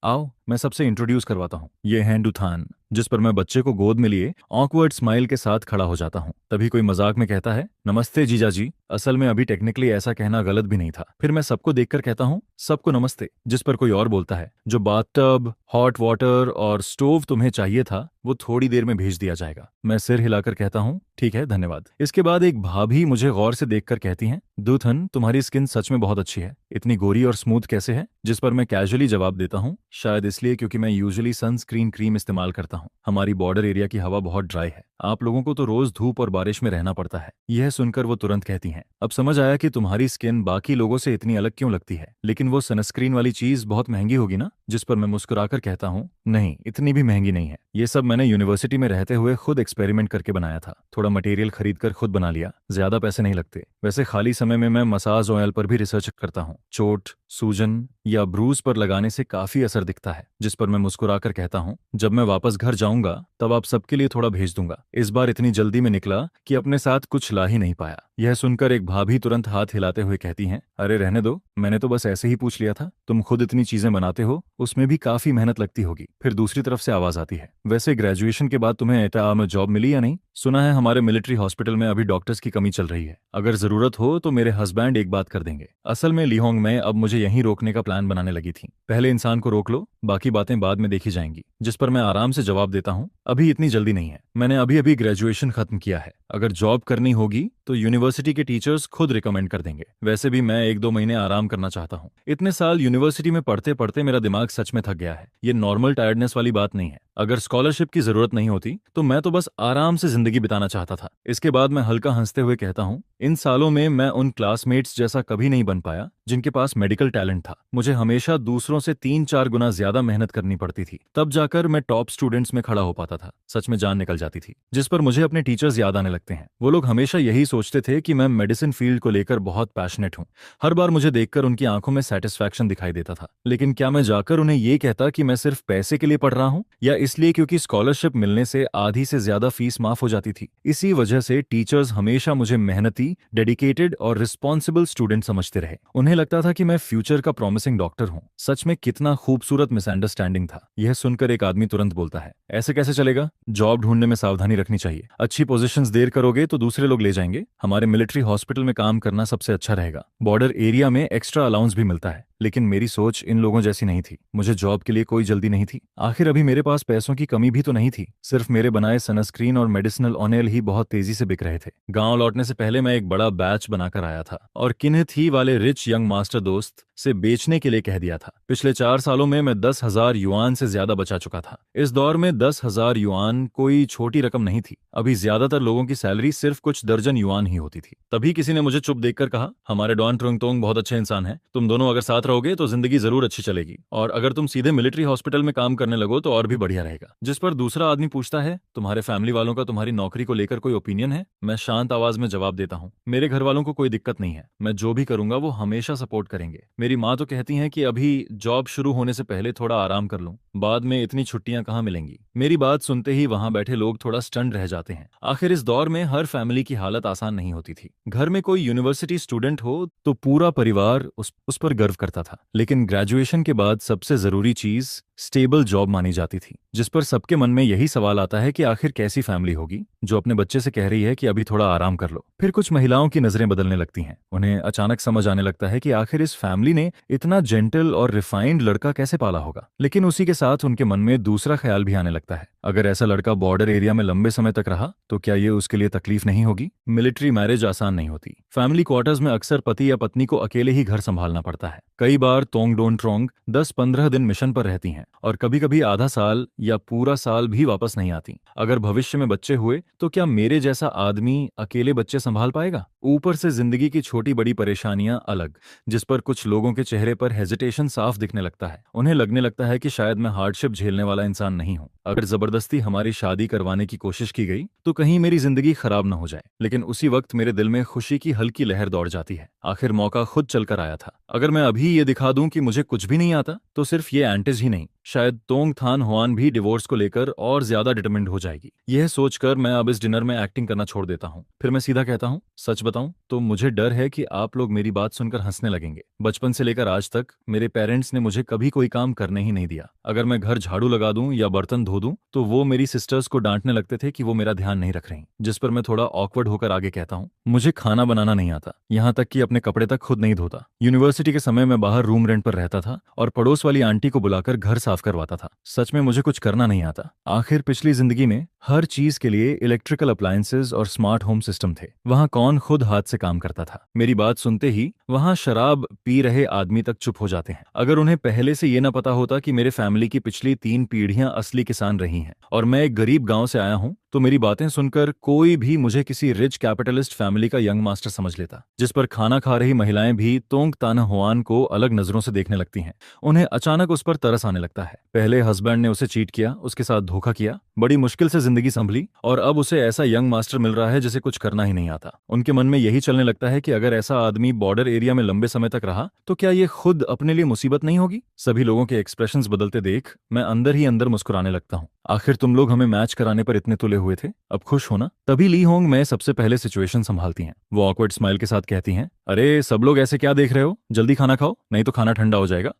आओ मैं सबसे इंट्रोड्यूस करवाता हूँ, ये हैं डूथान। जिस पर मैं बच्चे को गोद में लिए ऑकवर्ड स्माइल के साथ खड़ा हो जाता हूँ। तभी कोई मजाक में कहता है, नमस्ते जीजा जी। असल में अभी टेक्निकली ऐसा कहना गलत भी नहीं था। फिर मैं सबको देखकर कहता हूँ, सबको नमस्ते। जिस पर कोई और बोलता है, जो बाथटब, हॉट वाटर और स्टोव तुम्हें चाहिए था वो थोड़ी देर में भेज दिया जाएगा। मैं सिर हिलाकर कहता हूँ, ठीक है, धन्यवाद। इसके बाद एक भाभी मुझे गौर से देखकर कहती हैं, दूथन तुम्हारी स्किन सच में बहुत अच्छी है, इतनी गोरी और स्मूथ कैसे है? जिस पर मैं कैजुअली जवाब देता हूँ, शायद इसलिए क्योंकि मैं यूजुअली सनस्क्रीन क्रीम इस्तेमाल करता हूँ। हमारी बॉर्डर एरिया की हवा बहुत ड्राई है, आप लोगों को तो रोज धूप और बारिश में रहना पड़ता है। यह सुनकर वो तुरंत कहती हैं, अब समझ आया कि तुम्हारी स्किन बाकी लोगों से इतनी अलग क्यों लगती है, लेकिन वो सनस्क्रीन वाली चीज बहुत महंगी होगी ना? जिस पर मैं मुस्कुराकर कहता हूँ, नहीं, इतनी भी महंगी नहीं है। ये सब मैंने यूनिवर्सिटी में रहते हुए खुद एक्सपेरिमेंट करके बनाया था। थोड़ा मटेरियल खरीद कर खुद बना लिया, ज्यादा पैसे नहीं लगते। वैसे खाली समय में मैं मसाज ऑयल पर भी रिसर्च करता हूँ। चोट, सूजन या ब्रूज पर लगाने से काफी असर दिखता है। जिस पर मैं मुस्कुराकर कहता हूँ, जब मैं वापस घर जाऊंगा तब आप सबके लिए थोड़ा भेज दूंगा। इस बार इतनी जल्दी में निकला कि अपने साथ कुछ ला ही नहीं पाया। यह सुनकर एक भाभी तुरंत हाथ हिलाते हुए कहती हैं, अरे रहने दो, मैंने तो बस ऐसे ही पूछ लिया था। तुम खुद इतनी चीजें बनाते हो, उसमें भी काफी मेहनत लगती होगी। फिर दूसरी तरफ से आवाज आती है, वैसे ग्रेजुएशन के बाद तुम्हें एटा में जॉब मिली या नहीं? सुना है हमारे मिलिट्री हॉस्पिटल में अभी डॉक्टर्स की कमी चल रही है। अगर जरूरत हो तो मेरे हस्बैंड एक बात कर देंगे। असल में लिहोंग में अब मुझे यहीं रोकने का प्लान बनाने लगी थी। पहले इंसान को रोक लो, बाकी बातें बाद में देखी जाएंगी। जिस पर मैं आराम से जवाब देता हूँ, अभी इतनी जल्दी नहीं है, मैंने अभी अभी ग्रेजुएशन खत्म किया है। अगर जॉब करनी होगी तो यूनिवर्सिटी के टीचर्स खुद रिकमेंड कर देंगे। वैसे भी मैं 1-2 महीने आराम करना चाहता हूँ। इतने साल यूनिवर्सिटी में पढ़ते पढ़ते मेरा दिमाग सच में थक गया है। ये नॉर्मल टायर्डनेस वाली बात नहीं है। अगर स्कॉलरशिप की जरूरत नहीं होती तो मैं तो बस आराम से जिंदगी बिताना चाहता था। इसके बाद मैं हल्का हंसते हुए कहता हूँ, इन सालों में मैं उन क्लासमेट्स जैसा कभी नहीं बन पाया जिनके पास मेडिकल टैलेंट था। मुझे हमेशा दूसरों से 3-4 गुना ज्यादा मेहनत करनी पड़ती थी, तब जाकर मैं टॉप स्टूडेंट्स में खड़ा हो पाता था। सच में जान निकल जाती थी। जिस पर मुझे अपने टीचर्स याद आने लगते हैं। वो लोग हमेशा यही सोचते थे कि मैं मेडिसिन फील्ड को लेकर बहुत पैशनेट हूँ। हर बार मुझे देखकर उनकी आंखों में सेटिस्फैक्शन दिखाई देता था। लेकिन क्या मैं जाकर उन्हें ये कहता कि मैं सिर्फ पैसे के लिए पढ़ रहा हूँ, या इसलिए क्योंकि स्कॉलरशिप मिलने से आधी से ज्यादा फीस माफ हो जाती थी? इसी वजह से टीचर्स हमेशा मुझे मेहनती, डेडिकेटेड और रिस्पॉन्सिबल स्टूडेंट समझते रहे। उन्हें लगता था कि मैं फ्यूचर का प्रॉमिसिंग डॉक्टर हूँ। सच में कितना खूबसूरत मिसअंडरस्टैंडिंग था। यह सुनकर एक आदमी तुरंत बोलता है, ऐसे कैसे चलेगा? जॉब ढूंढने में सावधानी रखनी चाहिए। अच्छी पोजीशंस देर करोगे तो दूसरे लोग ले जाएंगे। हमारे मिलिट्री हॉस्पिटल में काम करना सबसे अच्छा रहेगा। बॉर्डर एरिया में एक्स्ट्रा अलाउंस भी मिलता है। लेकिन मेरी सोच इन लोगों जैसी नहीं थी। मुझे जॉब के लिए कोई जल्दी नहीं थी। आखिर अभी मेरे पास पैसों की कमी भी तो नहीं थी। सिर्फ मेरे बनाए सनस्क्रीन और मेडिसिनल ऑनेल ही बहुत तेजी से बिक रहे थे। गांव लौटने से पहले मैं एक बड़ा बैच बनाकर आया था और किन्हित ही वाले रिच यंग मास्टर दोस्त से बेचने के लिए कह दिया था। पिछले 4 सालों में मैं 10,000 युआन से ज्यादा बचा चुका था। इस दौर में 10,000 युआन कोई छोटी रकम नहीं थी। अभी ज्यादातर लोगों की सैलरी सिर्फ कुछ दर्जन युआन ही होती थी। तभी किसी ने मुझे चुप देखकर कहा, हमारे डॉन ट्रुंगतोंग बहुत अच्छे इंसान हैं, तुम दोनों अगर साथ रहोगे तो जिंदगी जरूर अच्छी चलेगी, और अगर तुम सीधे मिलिट्री हॉस्पिटल में काम करने लगो तो और भी बढ़िया रहेगा। जिस पर दूसरा आदमी पूछता है, तुम्हारे फैमिली वालों का तुम्हारी नौकरी को लेकर कोई ओपिनियन है? मैं शांत आवाज में जवाब देता हूँ, मेरे घर वालों को कोई दिक्कत नहीं है, मैं जो भी करूंगा वो हमेशा सपोर्ट करेंगे। मेरी माँ तो कहती है कि अभी जॉब शुरू होने से पहले थोड़ा आराम कर लूं, बाद में इतनी छुट्टियां कहाँ मिलेंगी। मेरी बात सुनते ही वहां बैठे लोग थोड़ा स्टन्ड रह जाते हैं। आखिर इस दौर में हर फैमिली की हालत आसान नहीं होती थी। घर में कोई यूनिवर्सिटी स्टूडेंट हो तो पूरा परिवार उस पर गर्व करता था, लेकिन ग्रेजुएशन के बाद सबसे जरूरी चीज स्टेबल जॉब मानी जाती थी, जिस पर सबके मन में यही सवाल आता है कि आखिर कैसी फैमिली होगी जो अपने बच्चे से कह रही है कि अभी थोड़ा आराम कर लो। फिर कुछ महिलाओं की नजरें बदलने लगती हैं। उन्हें अचानक समझ आने लगता है कि आखिर इस फैमिली ने इतना जेंटल और रिफाइंड लड़का कैसे पाला होगा। लेकिन उसी के साथ उनके मन में दूसरा ख्याल भी आने लगता है, अगर ऐसा लड़का बॉर्डर एरिया में लंबे समय तक रहा तो क्या ये उसके लिए तकलीफ नहीं होगी। मिलिट्री मैरिज आसान नहीं होती। फैमिली क्वार्टर्स में अक्सर पति या पत्नी को अकेले ही घर संभालना पड़ता है। कई बार तोंग डोन ट्रोंग 10-15 दिन मिशन पर रहती हैं और कभी कभी आधा साल या पूरा साल भी वापस नहीं आती। अगर भविष्य में बच्चे हुए तो क्या मेरे जैसा आदमी अकेले बच्चे संभाल पाएगा? ऊपर से जिंदगी की छोटी बड़ी परेशानियां अलग, जिस पर कुछ लोगों के चेहरे पर हेजिटेशन साफ दिखने लगता है। उन्हें लगने लगता है कि शायद मैं हार्डशिप झेलने वाला इंसान नहीं हूं। अगर जबरदस्ती हमारी शादी करवाने की कोशिश की गई तो कहीं मेरी जिंदगी खराब न हो जाए। लेकिन उसी वक्त मेरे दिल में खुशी की हल्की लहर दौड़ जाती है। आखिर मौका खुद चलकर आया था। अगर मैं अभी ये दिखा दूं कि मुझे कुछ भी नहीं आता तो सिर्फ ये एंटिज ही नहीं, शायद तोंग थान हुआन भी डिवोर्स को लेकर और ज्यादा डिटरमिन्ड हो जाएगी। यह सोचकर मैं अब इस डिनर में एक्टिंग करना छोड़ देता हूँ। फिर मैं सीधा कहता हूँ, सच बताऊं तो मुझे डर है कि आप लोग मेरी बात सुनकर हंसने लगेंगे। बचपन से लेकर आज तक मेरे पेरेंट्स ने मुझे कभी कोई काम करने ही नहीं दिया। अगर मैं घर झाड़ू लगा दूं या बर्तन धो दूं तो वो मेरी सिस्टर्स को डांटने लगते थे कि वो मेरा ध्यान नहीं रख रही। जिस पर मैं थोड़ा ऑकवर्ड होकर आगे कहता हूँ, मुझे खाना बनाना नहीं आता, यहाँ तक कि अपने कपड़े तक खुद नहीं धोता। यूनिवर्सिटी के समय मैं बाहर रूम रेंट पर रहता था और पड़ोस वाली आंटी को बुलाकर घर साफ करवाता था। सच में मुझे कुछ करना नहीं आता। आखिर पिछली जिंदगी में हर चीज के लिए इलेक्ट्रिकल अप्लायंसेज और स्मार्ट होम सिस्टम थे। वहां कौन खुद हाथ से काम करता था? मेरी बात सुनते ही वहां शराब पी रहे आदमी तक चुप हो जाते हैं। अगर उन्हें पहले से ये न पता होता कि मेरे फैमिली की पिछली 3 पीढ़ियां असली किसान रही हैं और मैं एक गरीब गांव से आया हूं, तो मेरी बातें सुनकर कोई भी मुझे किसी रिच कैपिटलिस्ट फैमिली का यंग मास्टर समझ लेता। जिस पर खाना खा रही महिलाएं भी तोंग ताना हुआन को अलग नजरों से देखने लगती हैं। उन्हें अचानक उस पर तरस आने लगता है। पहले हस्बैंड ने उसे चीट किया, उसके साथ धोखा किया, बड़ी मुश्किल से जिंदगी संभली, और अब उसे ऐसा यंग मास्टर मिल रहा है जिसे कुछ करना ही नहीं आता। उनके मन में यही चलने लगता है कि अगर ऐसा आदमी बॉर्डर एरिया में लंबे समय तक रहा तो क्या ये खुद अपने लिए मुसीबत नहीं होगी? सभी लोगों के एक्सप्रेशंस बदलते देख मैं अंदर ही अंदर मुस्कुराने लगता हूँ। आखिर तुम लोग हमें मैच कराने पर इतने तुले हुए थे, अब खुश हो ना? तभी ली होंग मैं सबसे पहले सिचुएशन संभालती हैं। वो ऑकवर्ड स्माइल के साथ कहती हैं, अरे सब लोग ऐसे क्या देख रहे हो, जल्दी खाना खाओ नहीं तो खाना ठंडा हो जाएगा।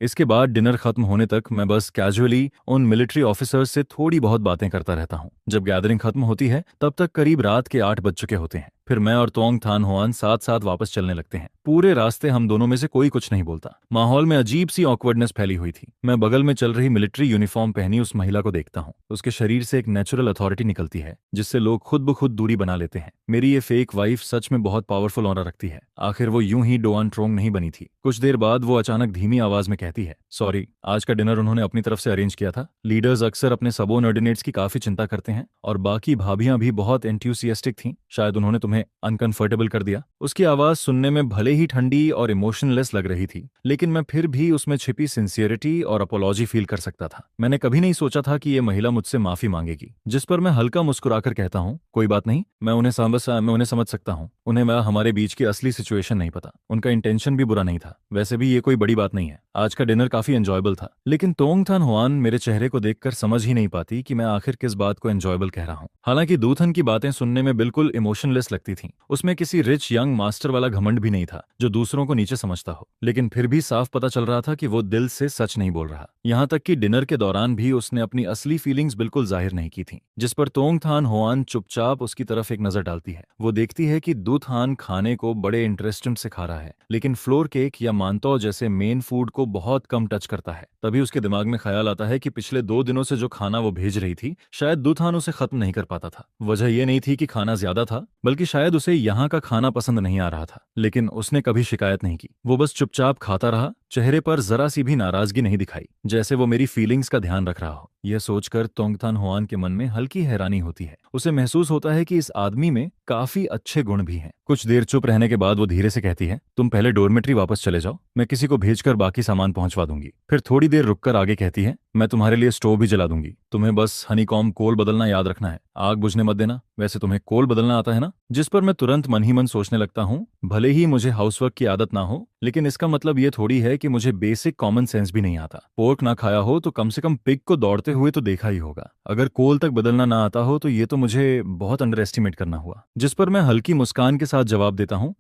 इसके बाद डिनर खत्म होने तक मैं बस कैजुअली उन मिलिट्री ऑफिसर्स से थोड़ी बहुत बातें करता रहता हूँ। जब गैदरिंग खत्म होती है तब तक करीब रात के 8 बज चुके होते हैं। फिर मैं और तोंग थान हुआन साथ साथ वापस चलने लगते हैं। पूरे रास्ते हम दोनों में से कोई कुछ नहीं बोलता। माहौल में अजीब सी ऑकवर्डनेस फैली हुई थी। मैं बगल में चल रही मिलिट्री यूनिफॉर्म पहनी उस महिला को देखता हूँ। उसके शरीर से एक नेचुरल अथॉरिटी निकलती है जिससे लोग खुद ब खुद दूरी बना लेते हैं। मेरी ये फेक वाइफ सच में बहुत पावरफुल ऑरा रखती है। आखिर वो यूं ही डोआन ट्रोंग नहीं बनी थी। कुछ देर बाद वो अचानक धीमी आवाज में कहती है, सॉरी, आज का डिनर उन्होंने अपनी तरफ से अरेंज किया था। लीडर्स अक्सर अपने सबऑर्डिनेट्स की काफी चिंता करते हैं और बाकी भाभियां भी बहुत एंथुसियास्टिक थीं। शायद उन्होंने तुम्हें अनकंफर्टेबल कर दिया। उसकी आवाज सुनने में भले ही ठंडी और इमोशनलेस लग रही थी, लेकिन मैं फिर भी उसमें छिपी सिंसियरिटी और अपोलॉजी फील कर सकता था। मैंने कभी नहीं सोचा था कि ये महिला मुझसे माफी मांगेगी। जिस पर मैं हल्का मुस्कुराकर कहता हूँ, कोई बात नहीं, मैं उन्हें समझ सकता हूँ। उन्हें हमारे बीच की असली सिचुएशन नहीं पता। उनका इंटेंशन भी बुरा नहीं था। वैसे भी ये कोई बड़ी बात नहीं है। आज का डिनर काफी एंजॉयबल था। लेकिन तोंग थान हुआन मेरे चेहरे को देखकर समझ ही नहीं पाती कि मैं आखिर किस बात को एंजॉयबल कह रहा हूँ। हालांकि दूथन की बातें सुनने में बिल्कुल इमोशनलेस लगती थीं। उसमें किसी रिच यंग मास्टर वाला घमंड भी नहीं था जो दूसरों को नीचे समझता हो। लेकिन फिर भी साफ पता चल रहा था कि वो दिल से सच नहीं बोल रहा। यहाँ तक कि डिनर के दौरान भी उसने अपनी असली फीलिंग्स बिल्कुल जाहिर नहीं की थी। जिस पर तोंग थान हुआन चुपचाप उसकी तरफ एक नजर डालती है। वो देखती है कि दूथान खाने को बड़े इंटरेस्टेड से खा रहा है, लेकिन फ्लोर केक या मानतो जैसे मेन फूड को बहुत कम टच करता है। तभी उसके दिमाग में ख्याल आता है कि पिछले 2 दिनों से जो खाना वो भेज रही थी शायद दूथान उसे खत्म नहीं कर पाता था। वजह यह नहीं थी कि खाना ज्यादा था, बल्कि शायद शायद उसे यहाँ का खाना पसंद नहीं आ रहा था, लेकिन उसने कभी शिकायत नहीं की। वो बस चुपचाप खाता रहा, चेहरे पर जरा सी भी नाराजगी नहीं दिखाई, जैसे वो मेरी फीलिंग्स का ध्यान रख रहा हो। यह सोचकर तोंगथान हुआन के मन में हल्की हैरानी होती है। उसे महसूस होता है कि इस आदमी में काफी अच्छे गुण भी हैं। कुछ देर चुप रहने के बाद वो धीरे से कहती है, तुम पहले डोरमेट्री वापस चले जाओ, मैं किसी को भेजकर बाकी सामान पहुंचवा दूंगी। फिर थोड़ी देर रुककर आगे कहती है, मैं तुम्हारे लिए स्टोव भी जला दूंगी, तुम्हें बस हनीकॉम्ब कोल बदलना याद रखना है, आग बुझने मत देना। वैसे तुम्हें कोल बदलना आता है ना? जिस पर मैं तुरंत मन ही मन सोचने लगता हूँ, भले ही मुझे हाउसवर्क की आदत ना हो, लेकिन इसका मतलब ये थोड़ी है कि मुझे बेसिक कॉमन सेंस भी नहीं आता। पोर्क ना खाया हो तो कम से कम पिग को दौड़ते हुए तो देखा ही होगा। अगर कोल तक बदलना ना आता हो तो ये तो मुझे बहुत अंडर एस्टिमेट करना हुआ। जिस पर मैं हल्की मुस्कान के साथ जवाब देता हूँ,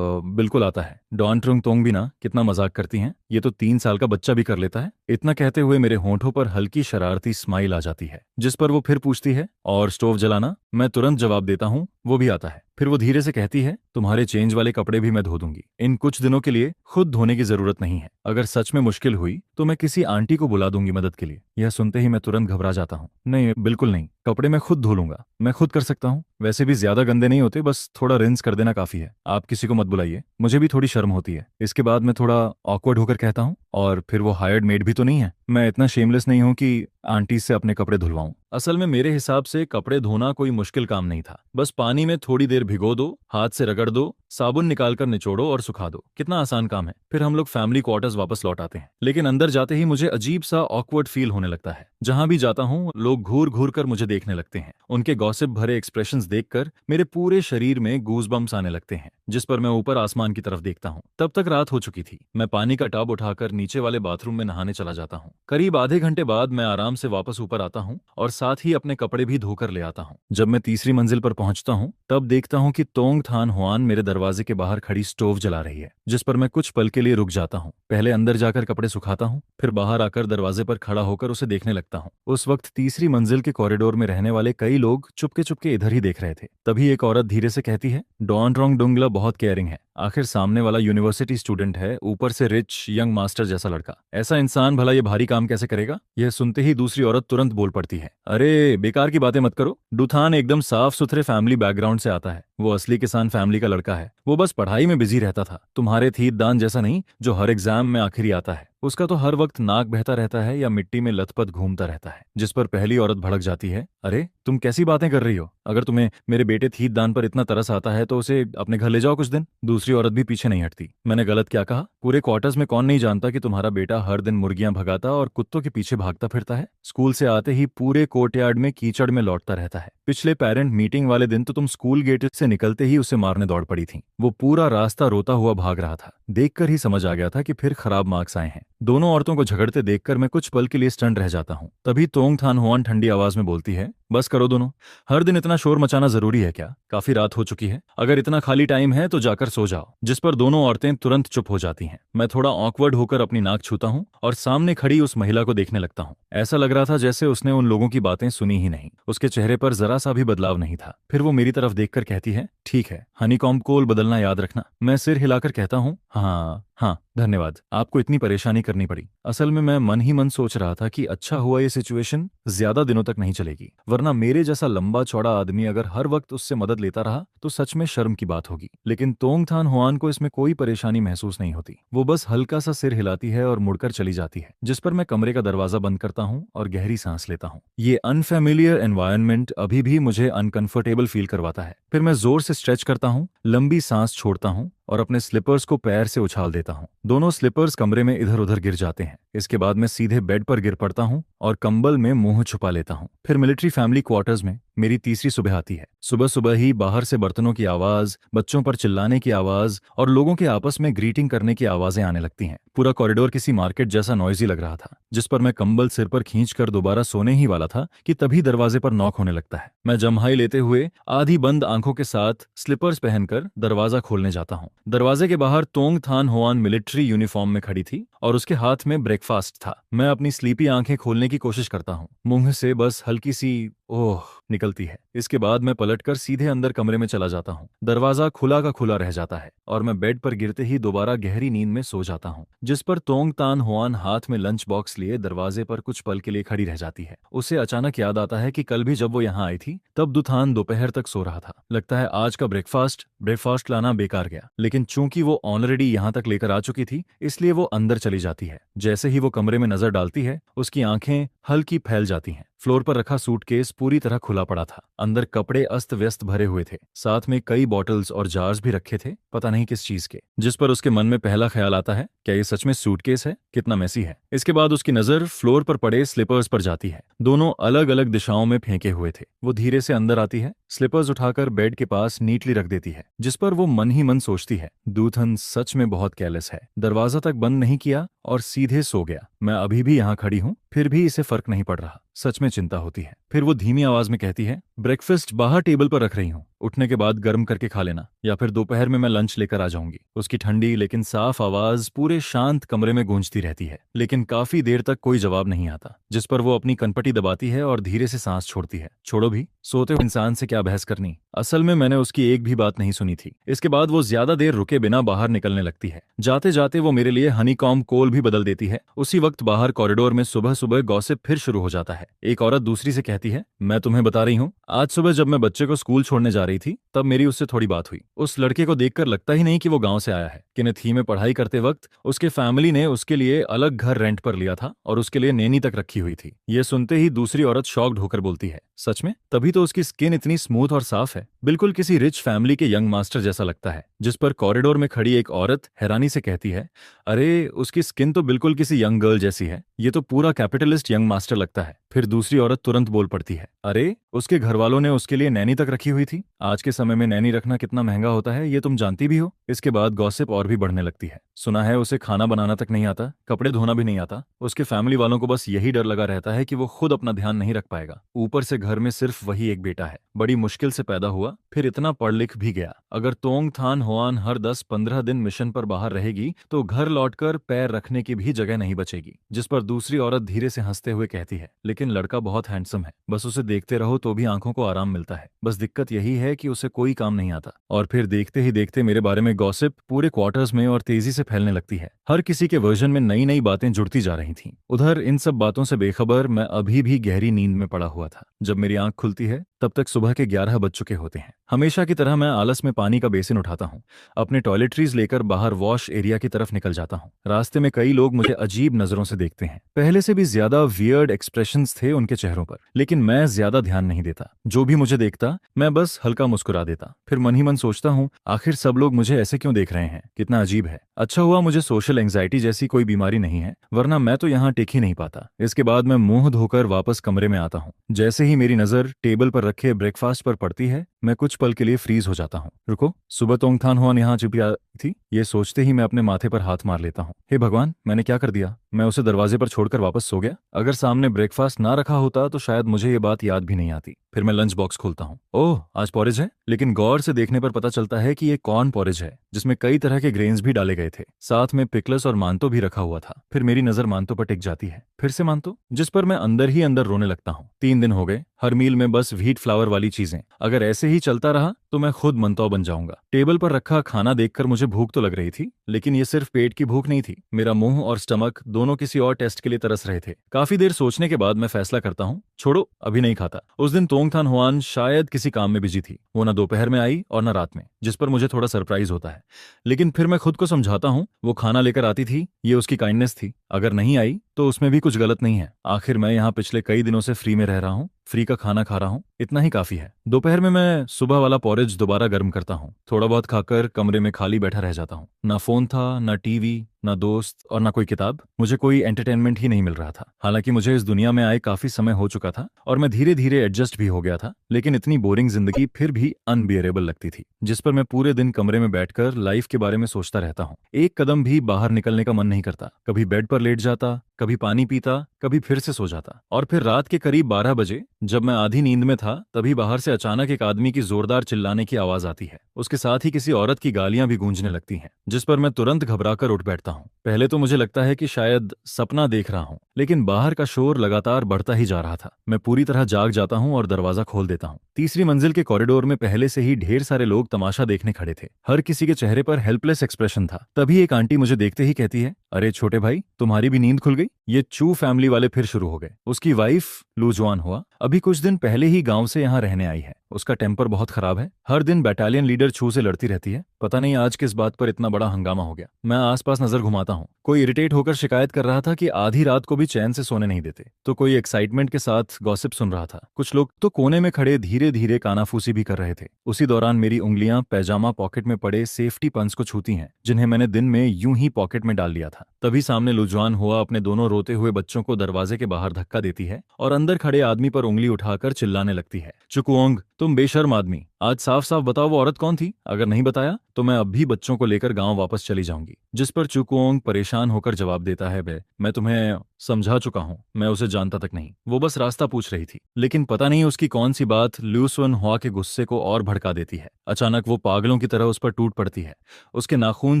बिल्कुल आता है। डॉन ट्रुंग तोंग भी ना कितना मजाक करती हैं, ये तो 3 साल का बच्चा भी कर लेता है। इतना कहते हुए मेरे होंठों पर हल्की शरारती स्माइल आ जाती है, जिस पर वो फिर पूछती है, और स्टोव जलाना? मैं तुरंत जवाब देता हूँ, वो भी आता है। फिर वो धीरे से कहती है, तुम्हारे चेंज वाले कपड़े भी मैं धो दूंगी, इन कुछ दिनों के लिए खुद धोने की जरूरत नहीं है। अगर सच में मुश्किल हुई तो मैं किसी आंटी को बुला दूंगी मदद के लिए। यह सुनते ही मैं तुरंत घबरा जाता हूँ। नहीं, बिल्कुल नहीं, कपड़े मैं खुद धो लूंगा, मैं खुद कर सकता हूँ। वैसे भी ज्यादा गंदे नहीं होते, बस थोड़ा रिंस कर देना काफी है। आप किसी को मत बुलाइए, मुझे भी थोड़ी शर्म होती है। इसके बाद मैं थोड़ा ऑकवर्ड होकर कहता हूँ, और फिर वो हायर्ड मेड भी तो नहीं है, मैं इतना शेमलेस नहीं हूँ कि आंटी से अपने कपड़े धुलवाऊं। असल में मेरे हिसाब से कपड़े धोना कोई मुश्किल काम नहीं था। बस पानी में थोड़ी देर भिगो दो, हाथ से रगड़ दो, साबुन निकालकर निचोड़ो और सुखा दो। कितना आसान काम है। फिर हम लोग फैमिली क्वार्टर्स वापस लौट आते हैं। लेकिन अंदर जाते ही मुझे अजीब सा ऑकवर्ड फील होने लगता है। जहां भी जाता हूं लोग घूर घूर कर मुझे देखने लगते हैं। उनके गॉसिप भरे एक्सप्रेशंस देखकर मेरे पूरे शरीर में गूज़बम्प्स आने लगते हैं। जिस पर मैं ऊपर आसमान की तरफ देखता हूँ। तब तक रात हो चुकी थी। मैं पानी का टब उठाकर नीचे वाले बाथरूम में नहाने चला जाता हूँ। करीब आधे घंटे बाद मैं आराम से वापस ऊपर आता हूँ और साथ ही अपने कपड़े भी धोकर ले आता हूँ। जब मैं तीसरी मंजिल पर पहुंचता हूँ तब देखता हूँ कि तोंगथान हुआन मेरे दरवाजे के बाहर खड़ी स्टोव जला रही है, जिस पर मैं कुछ पल के लिए रुक जाता हूँ। पहले अंदर जाकर कपड़े सुखाता हूँ, फिर बाहर आकर दरवाजे पर खड़ा होकर उसे देखने लगता हूँ। उस वक्त तीसरी मंजिल के कॉरिडोर में रहने वाले कई लोग चुपके चुपके इधर ही देख रहे थे। तभी एक औरत धीरे से कहती है, डॉन ट्रोंग डुंगला बहुत केयरिंग है। आखिर सामने वाला यूनिवर्सिटी स्टूडेंट है, ऊपर से रिच यंग मास्टर जैसा लड़का। ऐसा इंसान भला ये भारी काम कैसे करेगा? यह सुनते ही दूसरी औरत तुरंत बोल पड़ती है, अरे बेकार की बातें मत करो। डुथान एकदम साफ सुथरे फैमिली बैकग्राउंड से आता है। वो असली किसान फैमिली का लड़का है। वो बस पढ़ाई में बिजी रहता था। तुम्हारे थीत दान जैसा नहीं जो हर एग्जाम में आखिरी आता है। उसका तो हर वक्त नाक बहता रहता है या मिट्टी में लथपथ घूमता रहता है। जिस पर पहली औरत भड़क जाती है, अरे तुम कैसी बातें कर रही हो? अगर तुम्हें मेरे बेटे थीत दान पर इतना तरस आता है तो उसे अपने घर ले जाओ कुछ दिन। दूसरी औरत भी पीछे नहीं हटती। मैंने गलत क्या कहा? पूरे क्वार्टर्स में कौन नहीं जानता कि तुम्हारा बेटा हर दिन मुर्गियां भगाता और कुत्तों के पीछे भागता फिरता है। स्कूल से आते ही पूरे कोर्टयार्ड में कीचड़ में लौटता रहता है। पिछले पेरेंट मीटिंग वाले दिन तो तुम स्कूल गेट से निकलते ही उसे मारने दौड़ पड़ी थी। वो पूरा रास्ता रोता हुआ भाग रहा था। देखकर ही समझ आ गया था कि फिर खराब मार्क्स आए हैं। दोनों औरतों को झगड़ते देखकर मैं कुछ पल के लिए स्टन रह जाता हूँ। तभी तोंगथान हुआन ठंडी आवाज में बोलती है, बस करो दोनों। हर दिन इतना शोर मचाना जरूरी है क्या? काफी रात हो चुकी है। अगर इतना खाली टाइम है तो जाकर सो जाओ। जिस पर दोनों औरतें तुरंत चुप हो जाती हैं। मैं थोड़ा ऑकवर्ड होकर अपनी नाक छूता हूँ और सामने खड़ी उस महिला को देखने लगता हूँ। ऐसा लग रहा था जैसे उसने उन लोगों की बातें सुनी ही नहीं। उसके चेहरे पर जरा सा भी बदलाव नहीं था। फिर वो मेरी तरफ देखकर कहती है, ठीक है, हनीकॉम्ब कोल बदलना याद रखना। मैं सिर हिलाकर कहता हूँ, हाँ हाँ धन्यवाद, आपको इतनी परेशानी करनी पड़ी। असल में मैं मन ही मन सोच रहा था कि अच्छा हुआ ये सिचुएशन ज्यादा दिनों तक नहीं चलेगी, वरना मेरे जैसा लंबा चौड़ा आदमी अगर हर वक्त उससे मदद लेता रहा तो सच में शर्म की बात होगी। लेकिन तोंगथान हुआन को इसमें कोई परेशानी महसूस नहीं होती। वो बस हल्का सा सिर हिलाती है और मुड़कर चली जाती है। जिस पर मैं कमरे का दरवाजा बंद करता हूँ और गहरी सांस लेता हूँ। ये अनफेमिलियर एनवायरनमेंट अभी भी मुझे अनकंफर्टेबल फील करवाता है। फिर मैं जोर से स्ट्रेच करता हूँ, लंबी सांस छोड़ता हूँ और अपने स्लीपर्स को पैर से उछाल देता हूँ। दोनों स्लीपर्स कमरे में इधर उधर गिर जाते हैं। इसके बाद मैं सीधे बेड पर गिर पड़ता हूँ और कंबल में मुंह छुपा लेता हूँ। फिर मिलिट्री फैमिली क्वार्टर्स में मेरी तीसरी सुबह आती है। सुबह सुबह ही बाहर से बर्तनों की आवाज, बच्चों पर चिल्लाने की आवाज और लोगों के आपस में ग्रीटिंग करने की आवाजें आने लगती हैं। पूरा कॉरिडोर किसी मार्केट जैसा नॉइजी लग रहा था। जिस पर मैं कंबल सिर पर खींचकर दोबारा सोने ही वाला था कि तभी दरवाजे पर नॉक होने लगता है। मैं जम्हाई लेते हुए आधी बंद आंखों के साथ स्लीपर्स पहनकर दरवाजा खोलने जाता हूँ। दरवाजे के बाहर तोंगथान हुआन मिलिट्री यूनिफॉर्म में खड़ी थी और उसके हाथ में ब्रेकफास्ट था। मैं अपनी स्लीपी आंखें खोलने की कोशिश करता हूँ। मुंह से बस हल्की सी ओह निकलती है। इसके बाद मैं पलटकर सीधे अंदर कमरे में चला जाता हूँ। दरवाजा खुला का खुला रह जाता है और मैं बेड पर गिरते ही दोबारा गहरी नींद में सो जाता हूँ, जिस पर तोंग तान हुआन हाथ में लंच बॉक्स लिए दरवाजे पर कुछ पल के लिए खड़ी रह जाती है। उसे अचानक याद आता है कि कल भी जब वो यहाँ आई थी तब दुथान दोपहर तक सो रहा था। लगता है आज का ब्रेकफास्ट लाना बेकार गया, लेकिन चूंकि वो ऑलरेडी यहाँ तक लेकर आ चुकी थी इसलिए वो अंदर चली जाती है। जैसे ही वो कमरे में नजर डालती है उसकी आंखें हल्की फैल जाती हैं। फ्लोर पर रखा सूटकेस पूरी तरह खुला पड़ा था। अंदर कपड़े अस्त व्यस्त भरे हुए थे, साथ में कई बॉटल्स और जार्स भी रखे थे, पता नहीं किस चीज के। जिस पर उसके मन में पहला ख्याल आता है, क्या ये सच में सूटकेस है? कितना मैसी है। इसके बाद उसकी नजर फ्लोर पर पड़े स्लीपर्स पर जाती है। दोनों अलग अलग दिशाओं में फेंके हुए थे। वो धीरे से अंदर आती है, स्लीपर्स उठाकर बेड के पास नीटली रख देती है, जिस पर वो मन ही मन सोचती है, दूथन सच में बहुत केयरलेस है। दरवाजा तक बंद नहीं किया और सीधे सो गया। मैं अभी भी यहाँ खड़ी हूँ, फिर भी इसे फर्क नहीं पड़ रहा। सच में चिंता होती है। फिर वो धीमी आवाज में कहती है, ब्रेकफास्ट बाहर टेबल पर रख रही हूँ, उठने के बाद गर्म करके खा लेना, या फिर दोपहर में मैं लंच लेकर आ जाऊंगी। उसकी ठंडी लेकिन साफ आवाज पूरे शांत कमरे में गूंजती रहती है, लेकिन काफी देर तक कोई जवाब नहीं आता, जिस पर वो अपनी कनपटी दबाती है और धीरे से सांस छोड़ती है। छोड़ो भी, सोते हुए इंसान से क्या बहस करनी। असल में मैंने उसकी एक भी बात नहीं सुनी थी। इसके बाद वो ज्यादा देर रुके बिना बाहर निकलने लगती है। जाते जाते वो मेरे लिए हनीकॉम्ब कोल भी बदल देती है। उसी वक्त बाहर कॉरिडोर में सुबह सुबह गॉसिप फिर शुरू हो जाता है। एक औरत दूसरी से कहती है, मैं तुम्हें बता रही हूँ, आज सुबह जब मैं बच्चे को स्कूल छोड़ने जा रही थी तब मेरी उससे थोड़ी बात हुई। उस लड़के को देखकर लगता ही नहीं कि वो गांव से आया है। किनेथी में पढ़ाई करते वक्त उसके फैमिली ने उसके लिए अलग घर रेंट पर लिया था और उसके लिए नैनी तक रखी हुई थी। ये सुनते ही दूसरी औरत शॉक्ड होकर बोलती है, सच में? तभी तो उसकी स्किन इतनी स्मूथ और साफ है, बिल्कुल किसी रिच फैमिली के यंग मास्टर जैसा लगता है। जिस पर कॉरिडोर में खड़ी एक औरत हैरानी से कहती है, अरे उसकी स्किन तो बिल्कुल किसी यंग गर्ल जैसी है, ये तो पूरा कैपिटलिस्ट यंग मास्टर लगता है। फिर दूसरी औरत तुरंत बोल पड़ती है, अरे उसके घर वालों ने उसके लिए नैनी तक रखी हुई थी। आज के समय में नैनी रखना कितना महंगा होता है ये तुम जानती भी हो। इसके बाद गॉसिप और भी बढ़ने लगती है। सुना है उसे खाना बनाना तक नहीं आता, कपड़े धोना भी नहीं आता। उसके फैमिली वालों को बस यही डर लगा रहता है कि वो खुद अपना ध्यान नहीं रख पाएगा। ऊपर से घर में सिर्फ वही एक बेटा है, बड़ी मुश्किल से पैदा हुआ, फिर इतना पढ़ लिख भी गया। अगर तोंग थान होआन हर 10-15 दिन मिशन पर बाहर रहेगी तो घर लौटकर पैर रखने की भी जगह नहीं बचेगी। जिस पर दूसरी औरत धीरे से हंसते हुए कहती है, लेकिन लड़का बहुत हैंडसम है, बस उसे देखते रहो तो भी आंखों को आराम मिलता है। बस दिक्कत यही है कि उसे कोई काम नहीं आता। और फिर देखते ही देखते मेरे बारे में गॉसिप पूरे क्वार्टर्स में और तेजी से फैलने लगती है। हर किसी के वर्जन में नई नई बातें जुड़ती जा रही थीं। उधर इन सब बातों से बेखबर मैं अभी भी गहरी नींद में पड़ा हुआ था। जब मेरी आंख खुलती है तब तक सुबह के 11 बज चुके होते हैं। हमेशा की तरह मैं आलस में पानी का बेसिन उठाता हूँ, अपने टॉयलेटरीज लेकर बाहर वॉश एरिया की तरफ निकल जाता हूँ। रास्ते में कई लोग मुझे अजीब नजरों से देखते हैं। पहले से भी ज्यादा वियर्ड एक्सप्रेशंस थे उनके चेहरों पर, लेकिन मैं ज्यादा ध्यान नहीं देता। जो भी मुझे देखता मैं बस हल्का मुस्कुरा देता। फिर मन ही मन सोचता हूँ, आखिर सब लोग मुझे ऐसे क्यों देख रहे हैं, कितना अजीब है। अच्छा हुआ मुझे सोशल एंजाइटी जैसी कोई बीमारी नहीं है, वरना मैं तो यहाँ टिक ही नहीं पाता। इसके बाद मैं मुंह धोकर वापस कमरे में आता हूँ। जैसे ही मेरी नजर टेबल पर रखे ब्रेकफास्ट पर पड़ती है मैं कुछ पल के लिए फ्रीज हो जाता हूँ। रुको, सुबह तोंगथान हुआन यहाँ चुपी आई थी, ये सोचते ही मैं अपने माथे पर हाथ मार लेता हूँ। हे भगवान, मैंने क्या कर दिया? मैं उसे दरवाजे पर छोड़कर वापस सो गया। अगर सामने ब्रेकफास्ट ना रखा होता तो शायद मुझे ये बात याद भी नहीं आती। फिर मैं लंच बॉक्स खोलता हूँ। ओह, आज पॉरेज है, लेकिन गौर से देखने पर पता चलता है कि ये कॉर्न पॉरेज है, जिसमें कई तरह के ग्रेन्स भी डाले गए थे। साथ में पिकल्स और मांतो भी रखा हुआ था। फिर मेरी नजर मांतो पर टिक जाती है, फिर से मांतो, जिस पर मैं अंदर ही अंदर रोने लगता हूँ। 3 दिन हो गए, हर मील में बस व्हीट फ्लावर वाली चीजें। अगर ऐसे ही चलता रहा तो मैं खुद मंतौ बन जाऊंगा। टेबल पर रखा खाना देखकर मुझे भूख तो लग रही थी, लेकिन ये सिर्फ पेट की भूख नहीं थी। मेरा मुंह और स्टमक दोनों किसी और टेस्ट के लिए तरस रहे थे। काफी देर सोचने के बाद मैं फैसला करता हूँ, छोड़ो, अभी नहीं खाता। उस दिन तोंगथान हुआन शायद किसी काम में बिजी थी। वो ना दोपहर में आई और ना रात में, जिस पर मुझे थोड़ा सरप्राइज होता है। लेकिन फिर मैं खुद को समझाता हूँ, वो खाना लेकर आती थी, ये उसकी काइंडनेस थी। अगर नहीं आई तो उसमें भी कुछ गलत नहीं है। आखिर मैं यहाँ पिछले कई दिनों से फ्री में रह रहा हूँ, फ्री का खाना खा रहा हूँ, इतना ही काफी है। दोपहर में मैं सुबह वाला पॉरेज दोबारा गर्म करता हूँ। थोड़ा बहुत खाकर कमरे में खाली बैठा रह जाता हूँ। ना फोन था, ना टीवी, ना दोस्त और ना कोई किताब। मुझे कोई एंटरटेनमेंट ही नहीं मिल रहा था। हालांकि मुझे इस दुनिया में आए काफी समय हो चुका था और मैं धीरे धीरे एडजस्ट भी हो गया था, लेकिन इतनी बोरिंग जिंदगी फिर भी अनबियरेबल लगती थी, जिस पर मैं पूरे दिन कमरे में बैठकर लाइफ के बारे में सोचता रहता हूँ। एक कदम भी बाहर निकलने का मन नहीं करता। कभी बेड पर लेट जाता, कभी पानी पीता, कभी फिर से सो जाता। और फिर रात के करीब 12 बजे जब मैं आधी नींद में था, तभी बाहर से अचानक एक आदमी की जोरदार चिल्लाने की आवाज आती है। उसके साथ ही किसी औरत की गालियां भी गूंजने लगती हैं, जिस पर मैं तुरंत घबराकर उठ बैठता हूं। जाता हूँ। पहले तो मुझे लगता है कि शायद सपना देख रहा हूँ, लेकिन बाहर का शोर लगातार बढ़ता ही जा रहा था। मैं पूरी तरह जाग जाता हूँ और दरवाजा खोल देता हूँ। तीसरी मंजिल के कॉरिडोर में पहले से ही ढेर सारे लोग तमाशा देखने खड़े थे। हर किसी के चेहरे पर हेल्पलेस एक्सप्रेशन था। तभी एक आंटी मुझे देखते ही कहती है, अरे छोटे भाई, तुम्हारी भी नींद खुल गई? ये चू फैमिली वाले फिर शुरू हो गए। उसकी वाइफ लूजवान हुआ अभी कुछ दिन पहले ही गांव से यहाँ रहने आई है। उसका टेम्पर बहुत खराब है। हर दिन बटालियन लीडर छू से लड़ती रहती है। पता नहीं आज किस बात पर इतना बड़ा हंगामा हो गया। मैं आसपास नजर घुमाता हूँ। कोई इरिटेट होकर शिकायत कर रहा था कि आधी रात को भी चैन से सोने नहीं देते, तो कोई एक्साइटमेंट के साथ गॉसिप सुन रहा था। कुछ लोग तो कोने में खड़े धीरे धीरे कानाफूसी भी कर रहे थे। उसी दौरान मेरी उंगलियां पैजामा पॉकेट में पड़े सेफ्टी पंच को छूती हैं, जिन्हें मैंने दिन में यूं ही पॉकेट में डाल लिया था। तभी सामने लुजवान हुआ अपने दोनों रोते हुए बच्चों को दरवाजे के बाहर धक्का देती है और अंदर खड़े आदमी पर उंगली उठाकर चिल्लाने लगती है, चुकुओंग, तुम बेशर्म आदमी, आज साफ साफ बताओ वो औरत कौन थी? अगर नहीं बताया तो मैं अब भी बच्चों को लेकर गांव वापस चली जाऊंगी। जिस पर चुकुओंग परेशान होकर जवाब देता है, बे मैं तुम्हें समझा चुका हूं, मैं उसे जानता तक नहीं, वो बस रास्ता पूछ रही थी। लेकिन पता नहीं उसकी कौन सी बात ल्यूसन हुआ के गुस्से को और भड़का देती है। अचानक वो पागलों की तरह उस पर टूट पड़ती है। उसके नाखून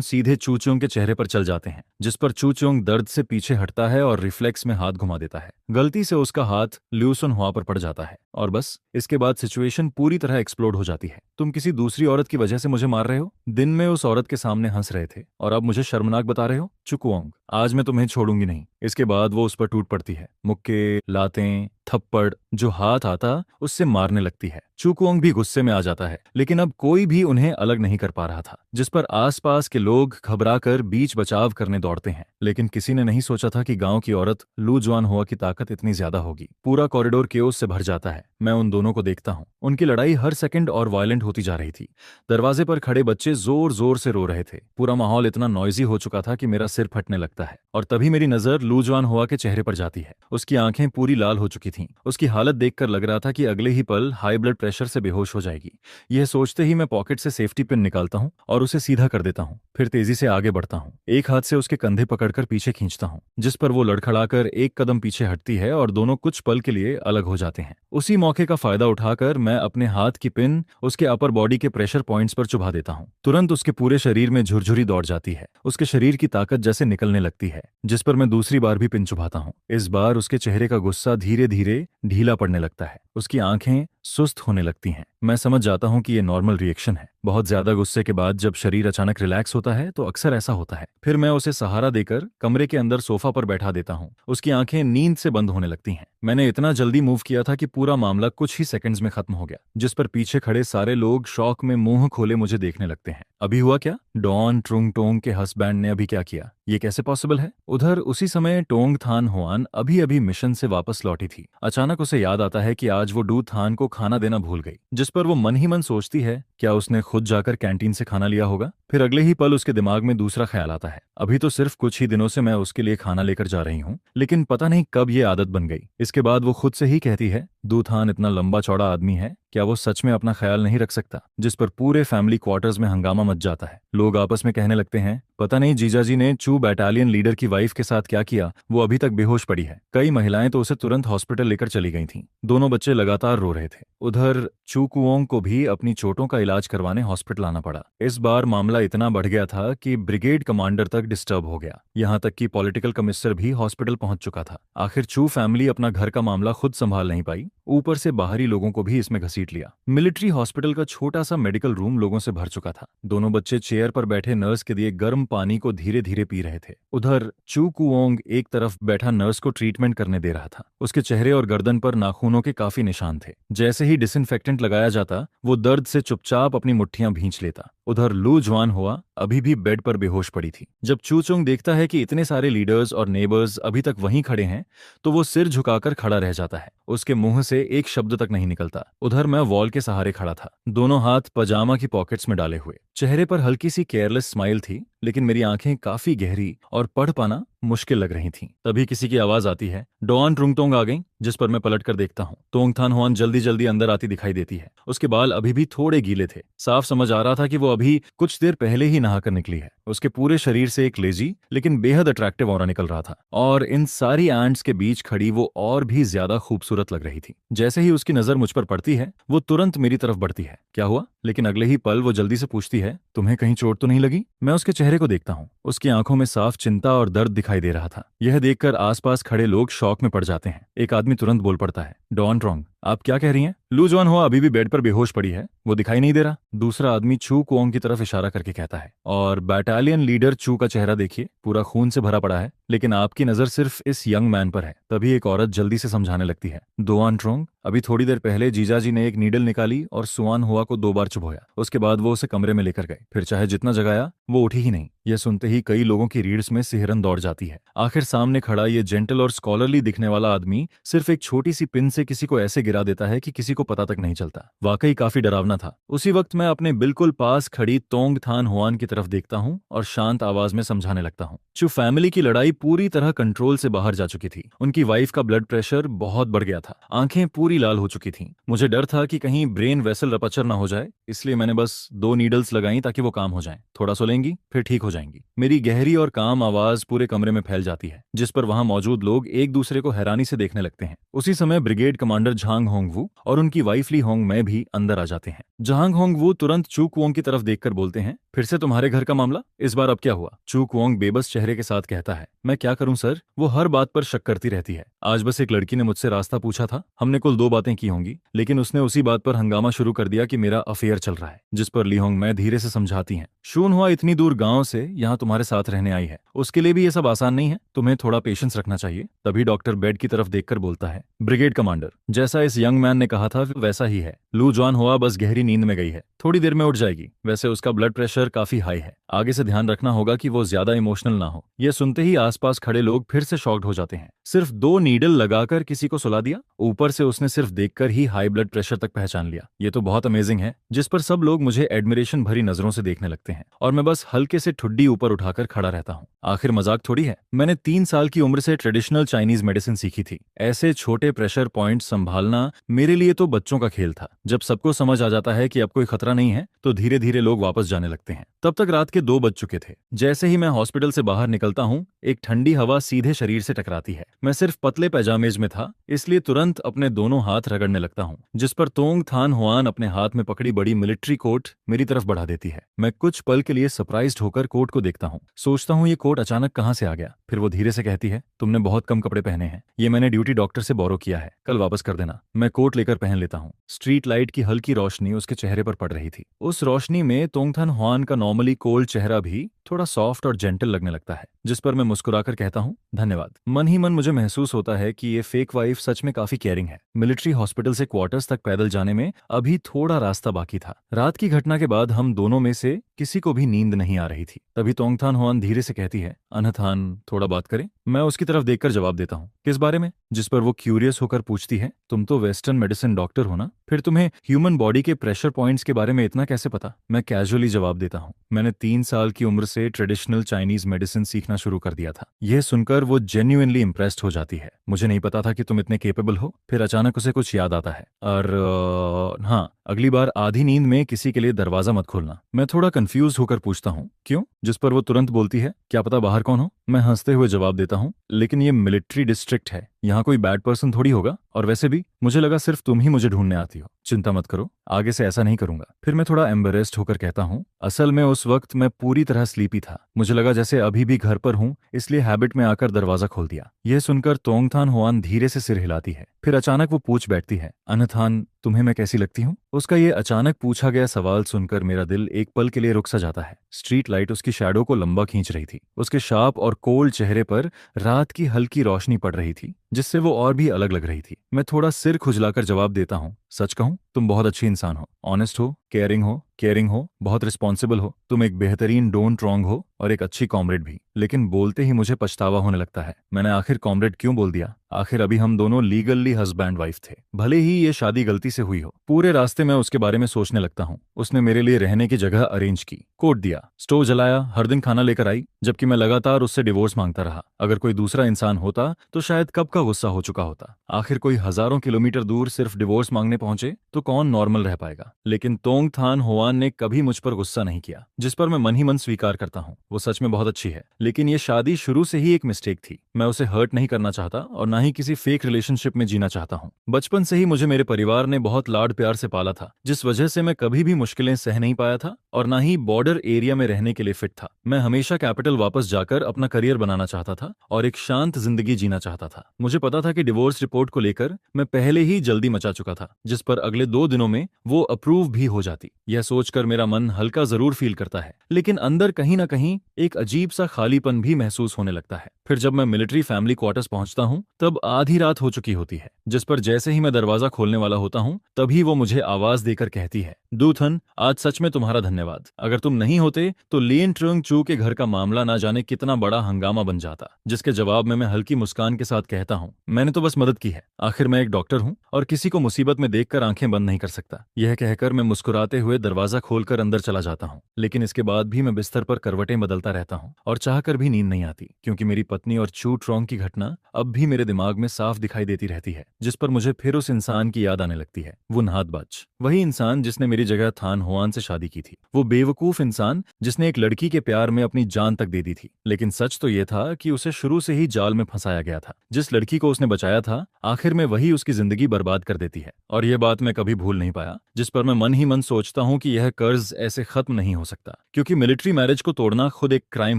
सीधे चूचोंग के चेहरे पर चल जाते हैं, जिस पर चूचोंग दर्द से पीछे हटता है और रिफ्लेक्स में हाथ घुमा देता है। गलती से उसका हाथ ल्यूसन हुआ पर पड़ जाता है और बस इसके बाद सिचुएशन पूरी तरह एक्सप्लोड हो जाती है। तुम किसी दूसरी औरत की वजह से मुझे मार रहे हो? दिन में उस औरत के सामने हंस रहे थे और अब मुझे शर्मनाक बता रहे हो? चुकुओंग, आज मैं तुम्हें छोड़ूंगी नहीं। इसके बाद वो उस पर टूट पड़ती है। मुक्के, लातें, थप्पड़ जो हाथ आता उससे मारने लगती है। चुकुओंग भी गुस्से में आ जाता है, लेकिन अब कोई भी उन्हें अलग नहीं कर पा रहा था, जिस पर आसपास के लोग घबराकर बीच बचाव करने दौड़ते हैं। लेकिन किसी ने नहीं सोचा था कि गांव की औरत लू जवान हुआ की ताकत इतनी ज्यादा होगी। पूरा कॉरिडोर केओस से भर जाता है। मैं उन दोनों को देखता हूँ। उनकी लड़ाई हर सेकंड और वायलेंट होती जा रही थी। दरवाजे पर खड़े बच्चे जोर जोर से रो रहे थे। पूरा माहौल इतना नॉइजी हो चुका था कि मेरा सिर फटने लगता है। और तभी मेरी नजर लू जवान हुआ के चेहरे पर जाती है। उसकी आंखें पूरी लाल हो चुकी थीं। उसकी हालत देखकर लग रहा था कि अगले ही पल हाई ब्लड प्रेशर से बेहोश हो जाएगी। यह सोचते ही मैं पॉकेट से सेफ्टी पिन निकालता हूं और उसे सीधा कर देता हूं। फिर तेजी से आगे बढ़ता हूं। एक हाथ से उसके कंधे पकड़कर पीछे खींचता हूं, जिस पर वो लड़खड़ाकर एक कदम पीछे हटती है और दोनों कुछ पल के लिए अलग हो जाते हैं। उसी मौके का फायदा उठाकर मैं अपने हाथ की पिन उसके अपर बॉडी के प्रेशर पॉइंट्स पर चुभा देता हूं। तुरंत उसके पूरे शरीर में झुरझुरी दौड़ जाती है। उसके शरीर की ताकत जैसे निकलने लगती है, जिस पर मैं दूसरी बार भी पिन चुभाता हूं। इस बार उसके चेहरे का गुस्सा धीरे धीरे ढीला पड़ने लगता है। उसकी आंखें सुस्त होने लगती हैं। मैं समझ जाता हूं कि ये नॉर्मल रिएक्शन है। बहुत ज्यादा गुस्से के बाद जब शरीर अचानक रिलैक्स होता है तो अक्सर ऐसा होता है। फिर मैं उसे सहारा देकर कमरे के अंदर सोफा पर बैठा देता हूं। उसकी आंखें नींद से बंद होने लगती हैं। मैंने इतना जल्दी मूव किया था कि पूरा मामला कुछ ही सेकंड्स में खत्म हो गया, जिस पर पीछे खड़े सारे लोग शौक में मुंह खोले मुझे देखने लगते हैं। अभी हुआ क्या? डॉन ट्रुंग टोंग के हस्बैंड ने अभी क्या किया? ये कैसे पॉसिबल है? उधर उसी समय टोंग थान हुआन अभी अभी मिशन से वापस लौटी थी। अचानक उसे याद आता है कि आज वो डू थान को खाना देना भूल गई, जिस पर वो मन ही मन सोचती है क्या उसने खुद जाकर कैंटीन से खाना लिया होगा। फिर अगले ही पल उसके दिमाग में दूसरा ख्याल आता है, अभी तो सिर्फ कुछ ही दिनों से मैं उसके लिए खाना लेकर जा रही हूँ, लेकिन पता नहीं कब ये आदत बन गई। इसके बाद वो खुद से ही कहती है, दूथान इतना लंबा चौड़ा आदमी है, क्या वो सच में अपना ख्याल नहीं रख सकता? जिस पर पूरे फैमिली क्वार्टर्स में हंगामा मच जाता है। लोग आपस में कहने लगते हैं, पता नहीं जीजाजी ने चू बटालियन लीडर की वाइफ के साथ क्या किया, वो अभी तक बेहोश पड़ी है। कई महिलाएं तो उसे तुरंत हॉस्पिटल लेकर चली गई थीं। दोनों बच्चे लगातार रो रहे थे। उधर चू कुओंग को भी अपनी चोटों का इलाज करवाने हॉस्पिटल आना पड़ा। इस बार मामला इतना बढ़ गया था कि ब्रिगेड कमांडर तक डिस्टर्ब हो गया। यहाँ तक कि पॉलिटिकल कमिश्नर भी हॉस्पिटल पहुंच चुका था। आखिर चू फैमिली अपना घर का मामला खुद संभाल नहीं पाई, ऊपर से बाहरी लोगों को भी इसमें घसीट लिया। मिलिट्री हॉस्पिटल का छोटा सा मेडिकल रूम लोगों से भर चुका था। दोनों बच्चे चेयर पर बैठे नर्स के दिए गर्म पानी को धीरे धीरे पी रहे थे। उधर चू कुओंग एक तरफ बैठा नर्स को ट्रीटमेंट करने दे रहा था। उसके चेहरे और गर्दन पर नाखूनों के काफी निशान थे। जैसे ही डिसइंफेक्टेंट लगाया जाता, वो दर्द से चुपचाप अपनी मुट्ठियां भींच लेता। उधर लू जवान हुआ अभी भी बेड पर बेहोश पड़ी थी। जब चूचोंग देखता है कि इतने सारे लीडर्स और नेबर्स अभी तक वहीं खड़े हैं, तो वो सिर झुकाकर खड़ा रह जाता है। उसके मुंह से एक शब्द तक नहीं निकलता। उधर मैं वॉल के सहारे खड़ा था, दोनों हाथ पजामा की पॉकेट्स में डाले हुए। चेहरे पर हल्की सी केयरलेस स्माइल थी, लेकिन मेरी आंखें काफी गहरी और पढ़ पाना मुश्किल लग रही थीं। तभी किसी की आवाज आती है, डॉन ट्रुंगटोंग आ गई, जिस पर मैं पलट कर देखता हूँ। तोंग थान हुआन जल्दी जल्दी अंदर आती दिखाई देती है। उसके बाल अभी भी थोड़े गीले थे। साफ समझ आ रहा था कि वो अभी कुछ देर पहले ही नहा नहाकर निकली है। उसके पूरे शरीर से एक लेजी लेकिन बेहद अट्रैक्टिव ऑरा निकल रहा था, और इन सारी एंट्स के बीच खड़ी वो और भी ज्यादा खूबसूरत लग रही थी। जैसे ही उसकी नजर मुझ पर पड़ती है, वो तुरंत मेरी तरफ बढ़ती है। क्या हुआ? लेकिन अगले ही पल वो जल्दी से पूछती है, तुम्हें कहीं चोट तो नहीं लगी? मैं उसके चेहरे को देखता हूँ। उसकी आंखों में साफ चिंता और दर्द दिखाई दे रहा था। यह देखकर आसपास खड़े लोग शॉक में पड़ जाते हैं। एक आदमी तुरंत बोल पड़ता है, डॉन ट्रॉन्ग, आप क्या कह रही हैं? लू जॉन हुआ अभी भी बेड पर बेहोश पड़ी है, वो दिखाई नहीं दे रहा। दूसरा आदमी चू कुओंग की तरफ इशारा करके कहता है, और बटालियन लीडर चू का चेहरा देखिए, पूरा खून से भरा पड़ा है, लेकिन आपकी नजर सिर्फ इस यंग मैन पर है। तभी एक औरत जल्दी से समझाने लगती है, दोआन ट्रोंग, अभी थोड़ी देर पहले जीजाजी ने एक नीडल निकाली और सुआन हुआ को 2 बार चुभोया। उसके बाद वो उसे कमरे में लेकर गए, फिर चाहे जितना जगाया वो उठी ही नहीं। यह सुनते ही कई लोगों की रीढ़ में सिहरन दौड़ जाती है। आखिर सामने खड़ा ये जेंटल और स्कॉलरली दिखने वाला आदमी सिर्फ एक छोटी सी पिन से किसी को ऐसे गिरा देता है कि किसी को पता तक नहीं चलता। वाकई काफी डरावना था। उसी वक्त मैं अपने बिल्कुल पास खड़ी तोंग थान हुआन की तरफ देखता हूँ और शांत आवाज में समझाने लगता हूँ। चू फैमिली की लड़ाई पूरी तरह कंट्रोल से बाहर जा चुकी थी। उनकी वाइफ का ब्लड प्रेशर बहुत बढ़ गया था, आंखें पूरी लाल हो चुकी थीं। मुझे डर था कि कहीं ब्रेन वेसल रपचर ना हो जाए, इसलिए मैंने बस 2 नीडल्स लगाई ताकि वो काम हो जाएं। थोड़ा सोलेंगी, फिर ठीक हो जाएंगी। मेरी गहरी और काम आवाज पूरे कमरे में फैल जाती है, जिस पर वहां मौजूद लोग एक दूसरे को हैरानी से देखने लगते हैं। उसी समय ब्रिगेड कमांडर झांग होंगवू और उनकी वाइफ ली होंग मैं भी अंदर आ जाते हैं। झांग होंगवू तुरंत चू कुओंग की तरफ देखकर बोलते हैं, फिर से तुम्हारे घर का मामला? इस बार अब क्या हुआ? चू कुओंग बेबस चेहरे के साथ कहता है, मैं क्या करूं सर, वो हर बात पर शक करती रहती है। आज बस एक लड़की ने मुझसे रास्ता पूछा था, हमने कुल 2 बातें की होंगी, लेकिन उसने उसी बात पर हंगामा शुरू कर दिया कि मेरा अफेयर चल रहा है। जिस पर ली होंग मैं धीरे से समझाती हैं, शून हुआ इतनी दूर गांव से यहाँ तुम्हारे साथ रहने आई है, उसके लिए भी ये सब आसान नहीं है, तुम्हें थोड़ा पेशेंस रखना चाहिए। तभी डॉक्टर बेड की तरफ देखकर बोलता है, ब्रिगेड कमांडर, जैसा इस यंग मैन ने कहा था वैसा ही है। लू जॉन हुआ बस गहरी नींद में गई है, थोड़ी देर में उठ जाएगी। वैसे उसका ब्लड प्रेशर काफी हाई है, आगे से ध्यान रखना होगा कि वो ज्यादा इमोशनल ना हो। यह सुनते ही आसपास खड़े लोग फिर से शॉक्ड हो जाते हैं। सिर्फ 2 नीडल लगाकर किसी को सुला दिया, ऊपर से उसने सिर्फ देखकर ही हाई ब्लड प्रेशर तक पहचान लिया। ये तो बहुत अमेजिंग है। जिस पर सब लोग मुझे एडमिरेशन भरी नजरों से देखने लगते हैं और मैं बस हल्के से ठुड्डी ऊपर उठाकर खड़ा रहता हूँ। आखिर मजाक थोड़ी है। मैंने 3 साल की उम्र से ट्रेडिशनल चाइनीज मेडिसिन सीखी थी। ऐसे छोटे प्रेशर पॉइंट संभालना मेरे लिए तो बच्चों का खेल था। जब सबको समझ आ जाता है कि अब कोई खतरा नहीं है, तो धीरे धीरे लोग वापस जाने लगते हैं। तब तक रात के 2 बज चुके थे। जैसे ही मैं हॉस्पिटल से बाहर निकलता हूँ, एक ठंडी हवा सीधे शरीर से टकराती है। मैं सिर्फ पतले पैजामेज में था, इसलिए तुरंत अपने दोनों हाथ रगड़ने लगता हूँ, जिस पर तोंग थान हुआन अपने हाथ में पकड़ी बड़ी मिलिट्री कोट मेरी तरफ बढ़ा देती है। मैं कुछ पल के लिए सरप्राइज्ड होकर कोट को देखता हूँ। सोचता हूँ ये कोट अचानक कहाँ से आ गया। फिर वो धीरे से कहती है, तुमने बहुत कम कपड़े पहने हैं, ये मैंने ड्यूटी डॉक्टर से बोरो किया है, कल वापस कर देना। मैं कोट लेकर पहन लेता हूँ। स्ट्रीट लाइट की हल्की रोशनी उसके चेहरे पर पड़ रही थी। उस रोशनी में तोंग थान हुआन का नॉर्मली कोल्ड चेहरा भी थोड़ा सॉफ्ट और जेंटल लगने लगता है, जिस पर मैं मुस्कुराकर कहता हूँ, धन्यवाद। मन ही मन मुझे महसूस होता है कि ये फेक वाइफ सच में काफी केयरिंग है। मिलिट्री हॉस्पिटल से क्वार्टर्स तक पैदल जाने में अभी थोड़ा रास्ता बाकी था। रात की घटना के बाद हम दोनों में से किसी को भी नींद नहीं आ रही थी। तभी तोंग थान हुआन धीरे से कहती है, अनथान, थोड़ा बात करें? मैं उसकी तरफ देखकर जवाब देता हूँ, किस बारे में? जिस पर वो क्यूरियस होकर पूछती है, तुम तो वेस्टर्न मेडिसिन डॉक्टर हो ना, फिर तुम्हें ह्यूमन बॉडी के प्रेशर पॉइंट्स के बारे में इतना कैसे पता? मैं कैजुअली जवाब देता हूँ, मैंने 3 साल की उम्र से ट्रेडिशनल चाइनीज मेडिसिन सीखना शुरू कर दिया था। यह सुनकर वो जेन्युइनली इंप्रेस्ड हो जाती है। मुझे नहीं पता था कि तुम इतने केपेबल हो। फिर अचानक उसे कुछ याद आता है, और हाँ, अगली बार आधी नींद में किसी के लिए दरवाजा मत खोलना। मैं थोड़ा कंफ्यूज होकर पूछता हूँ, क्यों? जिस पर वो तुरंत बोलती है, क्या पता बाहर कौन हो? मैं हंसते हुए जवाब देता हूँ, लेकिन ये मिलिट्री डिस्ट्रिक्ट है, यहाँ कोई बैड पर्सन थोड़ी होगा, और वैसे भी मुझे लगा सिर्फ तुम ही मुझे ढूंढने आती हो। चिंता मत करो, आगे से ऐसा नहीं करूंगा। फिर मैं थोड़ा एम्बेरेस्ड होकर कहता हूँ, असल में उस वक्त मैं पूरी तरह स्लीपी था, मुझे लगा जैसे अभी भी घर पर हूँ, इसलिए हैबिट में आकर दरवाजा खोल दिया। यह सुनकर तोंग थान हुआन धीरे से सिर हिलाती है। फिर अचानक वो पूछ बैठती है, अनथान, तुम्हें मैं कैसी लगती हूँ? उसका ये अचानक पूछा गया सवाल सुनकर मेरा दिल एक पल के लिए रुक सा जाता है। स्ट्रीट लाइट उसकी शैडो को लंबा खींच रही थी। उसके शार्प और कोल्ड चेहरे पर रात की हल्की रोशनी पड़ रही थी, जिससे वो और भी अलग लग रही थी। मैं थोड़ा सिर खुजलाकर जवाब देता हूँ, सच कहूँ, तुम बहुत अच्छी इंसान हो, ऑनेस्ट हो, केयरिंग हो, बहुत रिस्पॉन्सिबल हो। तुम एक बेहतरीन डोंट ट्रॉन्ग हो और एक अच्छी कॉमरेड भी। लेकिन बोलते ही मुझे पछतावा होने लगता है, मैंने आखिर कॉमरेड क्यों बोल दिया? आखिर अभी हम दोनों लीगली हस्बैंड वाइफ थे, भले ही ये शादी गलती से हुई हो। पूरे रास्ते में उसके बारे में सोचने लगता हूँ। उसने मेरे लिए रहने की जगह अरेंज की, कोर्ट दिया, स्टोव जलाया, हर दिन खाना लेकर आई, जबकि मैं लगातार उससे डिवोर्स मांगता रहा। अगर कोई दूसरा इंसान होता तो शायद कब का गुस्सा हो चुका होता। आखिर कोई हजारों किलोमीटर दूर सिर्फ डिवोर्स मांगने पहुंचे तो कौन नॉर्मल रह पाएगा। लेकिन तोंग थान होआन ने कभी मुझ पर गुस्सा नहीं किया, जिस पर मैं मन ही मन स्वीकार करता हूँ। वो सच में बहुत अच्छी है, लेकिन ये शादी शुरू से ही एक मिस्टेक थी। मैं उसे हर्ट नहीं करना चाहता और ना ही किसी फेक रिलेशनशिप में जीना चाहता हूँ। बचपन से ही मुझे मेरे परिवार ने बहुत लाड प्यार से पाला था, जिस वजह से मैं कभी भी मुश्किलें सह नहीं पाया था और ना ही बॉर्डर एरिया में रहने के लिए फिट था। मैं हमेशा कैपिटल वापस जाकर अपना करियर बनाना चाहता था और एक शांत जिंदगी जीना चाहता था। मुझे पता था कि डिवोर्स रिपोर्ट को लेकर मैं पहले ही जल्दी मचा चुका था, जिस पर अगले 2 दिनों में वो अप्रूव भी हो जाती। यह सोचकर मेरा मन हल्का जरूर फील करता है, लेकिन अंदर कहीं ना कहीं एक अजीब सा खालीपन भी महसूस होने लगता है। फिर जब मैं मिलिट्री फैमिली क्वार्टर्स पहुंचता हूं तब आधी रात हो चुकी होती है, जिस पर जैसे ही मैं दरवाजा खोलने वाला होता हूं तभी वो मुझे आवाज देकर कहती है, दूथन, आज सच में तुम्हारा धन्यवाद। अगर तुम नहीं होते तो लिन ट्रुंग चू के घर का मामला ना जाने कितना बड़ा हंगामा बन जाता। जिसके जवाब में मैं हल्की मुस्कान के साथ कहता हूँ, मैंने तो बस मदद की है। आखिर मैं एक डॉक्टर हूँ और किसी को मुसीबत में देखकर आंखें बंद नहीं कर सकता। यह कहकर मैं मुस्कुराते हुए दरवाजा खोलकर अंदर चला जाता हूँ, लेकिन इसके बाद भी मैं बिस्तर पर करवटें बदलता रहता हूँ और चाहकर भी नींद नहीं आती, क्योंकि मेरी पत्नी और चू ट्रोंग की घटना अब भी मेरे दिमाग में साफ दिखाई देती रहती है, जिस पर मुझे फिर उस इंसान की याद आने लगती है। वो नहातबाज, वही इंसान जिसने मेरी जगह थान होआन से शादी की थी। वो बेवकूफ इंसान जिसने एक लड़की के प्यार में अपनी जान तक दे दी थी। लेकिन सच तो ये था कि उसे शुरू से ही जाल में फंसाया गया था। जिस लड़की को उसने बचाया था, आखिर में वही उसकी जिंदगी बर्बाद कर देती है। और यह बात मैं कभी भूल नहीं पाया, जिस पर मैं मन ही मन सोचता हूँ कि यह कर्ज ऐसे खत्म नहीं हो सकता, क्योंकि मिलिट्री मैरिज को तोड़ना खुद एक क्राइम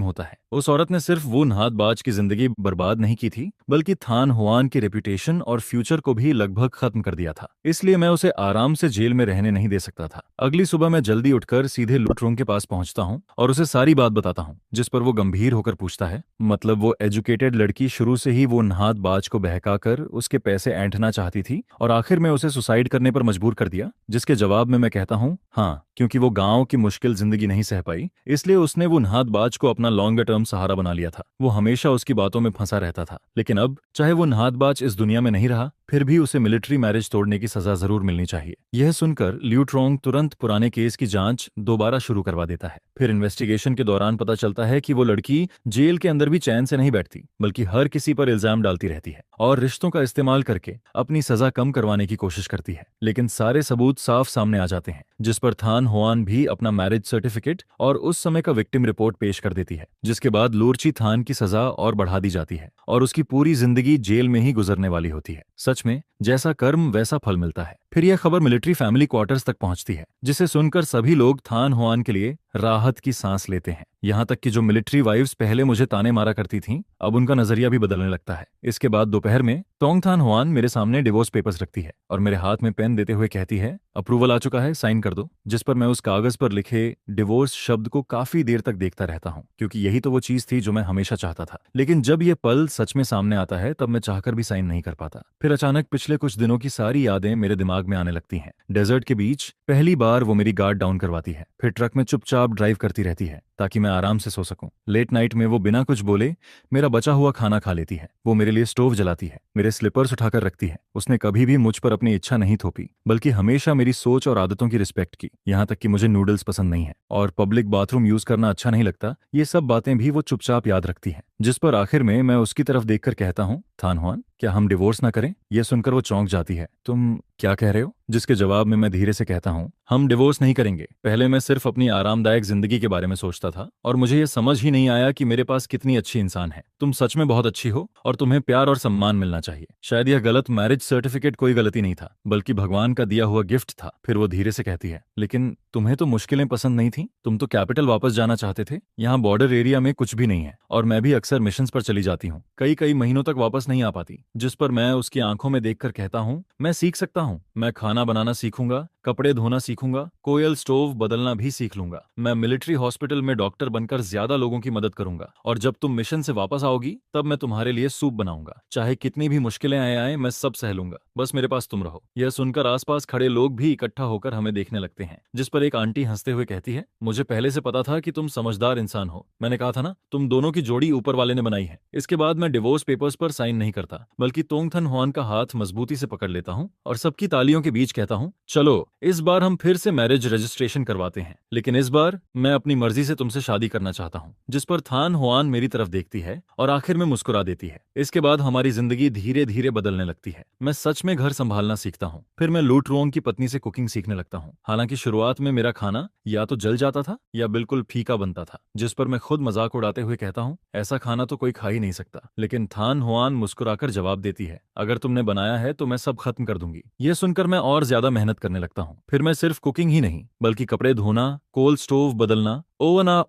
होता है। उस औरत ने सिर्फ वो नहातबाज की जिंदगी बर्बाद नहीं की थी, बल्कि थान होआन की रेपुटेशन और फ्यूचर को भी लगभग खत्म कर दिया था। इसलिए मैं उसे आराम से जेल में रहने नहीं दे सकता था। अगली सुबह मैं जल्दी उठकर सीधे लुट्रोंग के पास पहुंचता हूं और उसे सारी बात बताता हूं, जिस पर वो गंभीर होकर पूछता है, मतलब वो एजुकेटेड लड़की शुरू से ही वो नहातबाज को बहकाकर उसके पैसे ऐंठना चाहती थी और आखिर में उसे सुसाइड करने पर मजबूर कर दिया। जिसके जवाब में मैं कहता हूं, हाँ, क्योंकि वो गांव की मुश्किल जिंदगी नहीं सह पाई, इसलिए उसने वो नहातबाज को अपना लॉन्गर टर्म सहारा बना लिया था। वो हमेशा उसकी बातों में फंसा रहता था, लेकिन अब चाहे वो नहातबाज इस दुनिया में नहीं रहा, फिर भी उसे मिलिट्री मैरिज तोड़ने की सजा जरूर मिलनी चाहिए। यह सुनकर लिu ट्रोंग तुरंत पुराने केस की जांच दोबारा शुरू करवा देता है। फिर इन्वेस्टिगेशन के दौरान पता चलता है कि वो लड़की जेल के अंदर भी चैन से नहीं बैठती, बल्कि हर किसी पर इल्जाम डालती रहती है और रिश्तों का इस्तेमाल करके अपनी सजा कम करवाने की कोशिश करती है। लेकिन सारे सबूत साफ सामने आ जाते हैं, जिस पर थान होआन भी अपना मैरिज सर्टिफिकेट और उस समय का विक्टिम रिपोर्ट पेश कर देती है, जिसके बाद लूरची थान की सजा और बढ़ा दी जाती है और उसकी पूरी जिंदगी जेल में ही गुजरने वाली होती है। सच में जैसा कर्म वैसा फल मिलता है। फिर यह खबर मिलिट्री फैमिली क्वार्टर्स तक पहुंचती है, जिसे सुनकर सभी लोग थान होआन के लिए राहत की सांस लेते हैं। यहाँ तक कि जो मिलिट्री वाइफ्स पहले मुझे ताने मारा करती थीं, अब उनका नजरिया भी बदलने लगता है। इसके बाद दोपहर में तोंग थान होआन मेरे सामने डिवोर्स पेपर्स रखती है और मेरे हाथ में पेन देते हुए कहती है, अप्रूवल आ चुका है, साइन कर दो। जिस पर मैं उस कागज पर लिखे डिवोर्स शब्द को काफी देर तक देखता रहता हूँ, क्योंकि यही तो वो चीज थी जो मैं हमेशा चाहता था। लेकिन जब ये पल सच में सामने आता है तब मैं चाहकर भी साइन नहीं कर पाता। फिर अचानक पिछले कुछ दिनों की सारी यादें मेरे दिमाग में आने लगती हैं। डेजर्ट के बीच पहली बार वो मेरी गार्ड डाउन करवाती है, फिर ट्रक में चुपचाप ड्राइव करती रहती है ताकि मैं आराम से सो सकूं। लेट नाइट में वो बिना कुछ बोले मेरा बचा हुआ खाना खा लेती है। वो मेरे लिए स्टोव जलाती है, मेरे स्लीपर्स उठाकर रखती है। उसने कभी भी मुझ पर अपनी इच्छा नहीं थोपी, बल्कि हमेशा मेरी सोच और आदतों की रिस्पेक्ट की। यहाँ तक कि मुझे नूडल्स पसंद नहीं है और पब्लिक बाथरूम यूज करना अच्छा नहीं लगता, ये सब बातें भी वो चुपचाप याद रखती है। जिस पर आखिर में मैं उसकी तरफ देखकर कहता हूँ, थान होआन, क्या हम डिवोर्स ना करें? यह सुनकर वो चौंक जाती है। तुम क्या कह रहे हो? जिसके जवाब में मैं धीरे से कहता हूँ, हम डिवोर्स नहीं करेंगे। पहले मैं सिर्फ अपनी आरामदायक जिंदगी के बारे में सोचता था और मुझे ये समझ ही नहीं आया कि मेरे पास कितनी अच्छी इंसान है। तुम सच में बहुत अच्छी हो और तुम्हें प्यार और सम्मान मिलना चाहिए। शायद यह गलत मैरिज सर्टिफिकेट कोई गलती नहीं था, बल्कि भगवान का दिया हुआ गिफ्ट था। फिर वो धीरे से कहती है, लेकिन तुम्हें तो मुश्किलें पसंद नहीं थी, तुम तो कैपिटल वापस जाना चाहते थे। यहाँ बॉर्डर एरिया में कुछ भी नहीं है और मैं भी अक्सर मिशंस पर चली जाती हूँ, कई महीनों तक वापस नहीं आ पाती। जिस पर मैं उसकी आंखों में देखकर कहता हूँ, मैं सीख सकता हूँ। मैं खाना बनाना सीखूंगा, कपड़े धोना सीखूंगा, कोयल स्टोव बदलना भी सीख लूंगा। मैं मिलिट्री हॉस्पिटल में डॉक्टर बनकर ज्यादा लोगों की मदद करूंगा और जब तुम मिशन से वापस आओगी तब मैं तुम्हारे लिए सूप बनाऊंगा। चाहे कितनी भी मुश्किलें आए मैं सब सह लूंगा, बस मेरे पास तुम रहो। यह सुनकर आसपास खड़े लोग भी इकट्ठा होकर हमें देखने लगते हैं। जिस पर एक आंटी हंसते हुए कहती है, मुझे पहले से पता था कि तुम समझदार इंसान हो। मैंने कहा था ना, तुम दोनों की जोड़ी ऊपर वाले ने बनाई है। इसके बाद मैं डिवोर्स पेपर्स पर साइन नहीं करता, बल्कि तोंग थन होआन का हाथ मजबूती से पकड़ लेता हूँ और सबकी तालियों के बीच बीच कहता हूँ, चलो इस बार हम फिर से मैरिज रजिस्ट्रेशन करवाते हैं, लेकिन इस बार मैं अपनी मर्जी से तुमसे शादी करना चाहता हूँ। जिस पर थान हुआन मेरी तरफ देखती है और आखिर में मुस्कुरा देती है। इसके बाद हमारी जिंदगी धीरे धीरे बदलने लगती है। मैं सच में घर संभालना सीखता हूँ। फिर मैं लू ट्रोंग की पत्नी से कुकिंग सीखने लगता हूँ। हालांकि शुरुआत में मेरा खाना या तो जल जाता था या बिल्कुल फीका बनता था, जिस पर मैं खुद मजाक उड़ाते हुए कहता हूँ, ऐसा खाना तो कोई खा ही नहीं सकता। लेकिन थान हुआन मुस्कुराकर जवाब देती है, अगर तुमने बनाया है तो मैं सब खत्म कर दूंगी। यह सुनकर मैं और ज्यादा मेहनत करने लगता हूँ। फिर मैं सिर्फ कुकिंग ही नहीं बल्कि कपड़े धोना, कोल्ड स्टोव बदलना, ओवना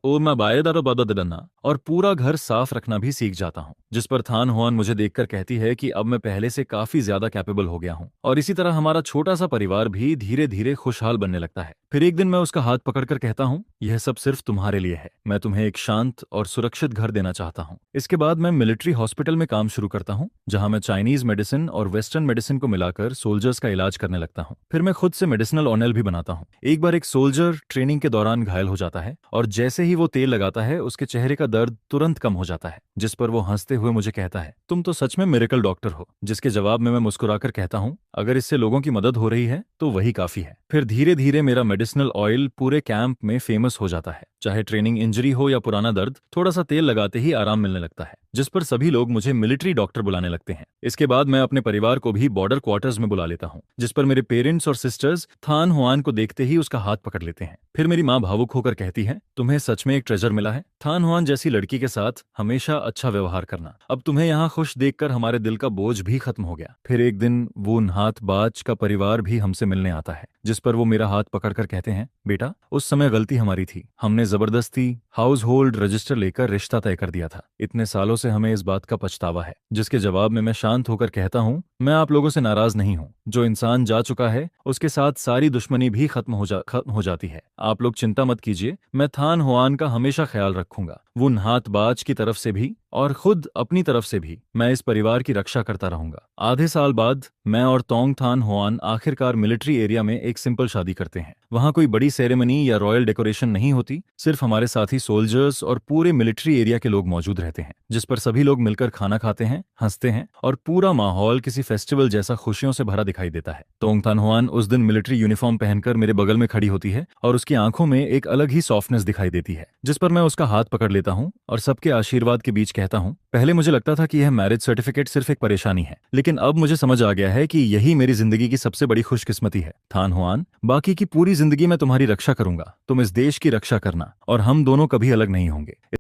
और पूरा घर साफ रखना भी सीख जाता हूँ। जिस पर थान हुआन मुझे देखकर कहती है कि अब मैं पहले से काफी ज्यादा कैपेबल हो गया हूँ। और इसी तरह हमारा छोटा सा परिवार भी धीरे धीरे खुशहाल बनने लगता है। फिर एक दिन मैं उसका हाथ पकड़कर कहता हूँ, यह सब सिर्फ तुम्हारे लिए है। मैं तुम्हें एक शांत और सुरक्षित घर देना चाहता हूँ। इसके बाद मैं मिलिट्री हॉस्पिटल में काम शुरू करता हूँ, जहाँ मैं चाइनीज मेडिसिन और वेस्टर्न मेडिसिन को मिलाकर सोल्जर्स का इलाज करने लगता हूँ। फिर मैं खुद से मेडिसिनल ऑयल भी बनाता हूँ। एक बार एक सोल्जर ट्रेनिंग के दौरान घायल हो जाता है और जैसे ही वो तेल लगाता है उसके चेहरे का दर्द तुरंत कम हो जाता है। जिस पर वो हंसते हुए मुझे कहता है, तुम तो सच में मिरेकल डॉक्टर हो। जिसके जवाब में मैं मुस्कुराकर कहता हूँ, अगर इससे लोगों की मदद हो रही है तो वही काफी है। फिर धीरे धीरे मेरा मेडिसिनल ऑयल पूरे कैंप में फेमस हो जाता है। चाहे ट्रेनिंग इंजरी हो या पुराना दर्द, थोड़ा सा तेल लगाते ही आराम मिलने लगता है। जिस पर सभी लोग मुझे मिलिट्री डॉक्टर बुलाने लगते हैं। इसके बाद मैं अपने परिवार को भी बॉर्डर क्वार्टर्स में बुला लेता हूँ, जिस पर मेरे पेरेंट्स और सिस्टर्स थान हुआन को देखते ही उसका हाथ पकड़ लेते हैं। फिर मेरी माँ भावुक होकर कहती है, तुम्हें सच में एक ट्रेजर मिला है। थान हुआन जैसी लड़की के साथ हमेशा अच्छा व्यवहार करना। अब तुम्हें यहाँ खुश देखकर हमारे दिल का बोझ भी खत्म हो गया। फिर एक दिन वो नाथ बाज का परिवार भी हमसे मिलने आता है, जिस पर वो मेरा हाथ पकड़कर कहते हैं, बेटा उस समय गलती हमारी थी। हमने जबरदस्ती हाउस होल्ड रजिस्टर लेकर रिश्ता तय कर दिया था। इतने सालों से हमें इस बात का पछतावा है। जिसके जवाब में मैं शांत होकर कहता हूँ, मैं आप लोगों से नाराज नहीं हूँ। जो इंसान जा चुका है उसके साथ सारी दुश्मनी भी खत्म हो जाती है। आप लोग चिंता मत कीजिए, मैं थान हुआन का हमेशा ख्याल रखूंगा। वो नाथ बाज की तरफ से भी और खुद अपनी तरफ से भी मैं इस परिवार की रक्षा करता रहूंगा। आधे साल बाद मैं और तोंग थान हुआन आखिरकार मिलिट्री एरिया में एक सिंपल शादी करते हैं। वहां कोई बड़ी सेरेमनी या रॉयल डेकोरेशन नहीं होती, सिर्फ हमारे साथी सोल्जर्स और पूरे मिलिट्री एरिया के लोग मौजूद रहते हैं, जिस पर सभी लोग मिलकर खाना खाते हैं, हंसते हैं और पूरा माहौल किसी फेस्टिवल जैसा खुशियों से भरा दिखाई देता है। तोंग थान हुआन उस दिन मिलिट्री यूनिफॉर्म पहनकर मेरे बगल में खड़ी होती है और उसकी आंखों में एक अलग ही सॉफ्टनेस दिखाई देती है। जिस पर मैं उसका हाथ पकड़ लेता हूँ और सबके आशीर्वाद के बीच कहता हूँ, पहले मुझे लगता था कि यह मैरिज सर्टिफिकेट सिर्फ एक परेशानी है, लेकिन अब मुझे समझ आ गया है कि यही मेरी जिंदगी की सबसे बड़ी खुशकिस्मती है। थान हुआन, बाकी की पूरी जिंदगी मैं तुम्हारी रक्षा करूंगा। तुम इस देश की रक्षा करना और हम दोनों कभी अलग नहीं होंगे।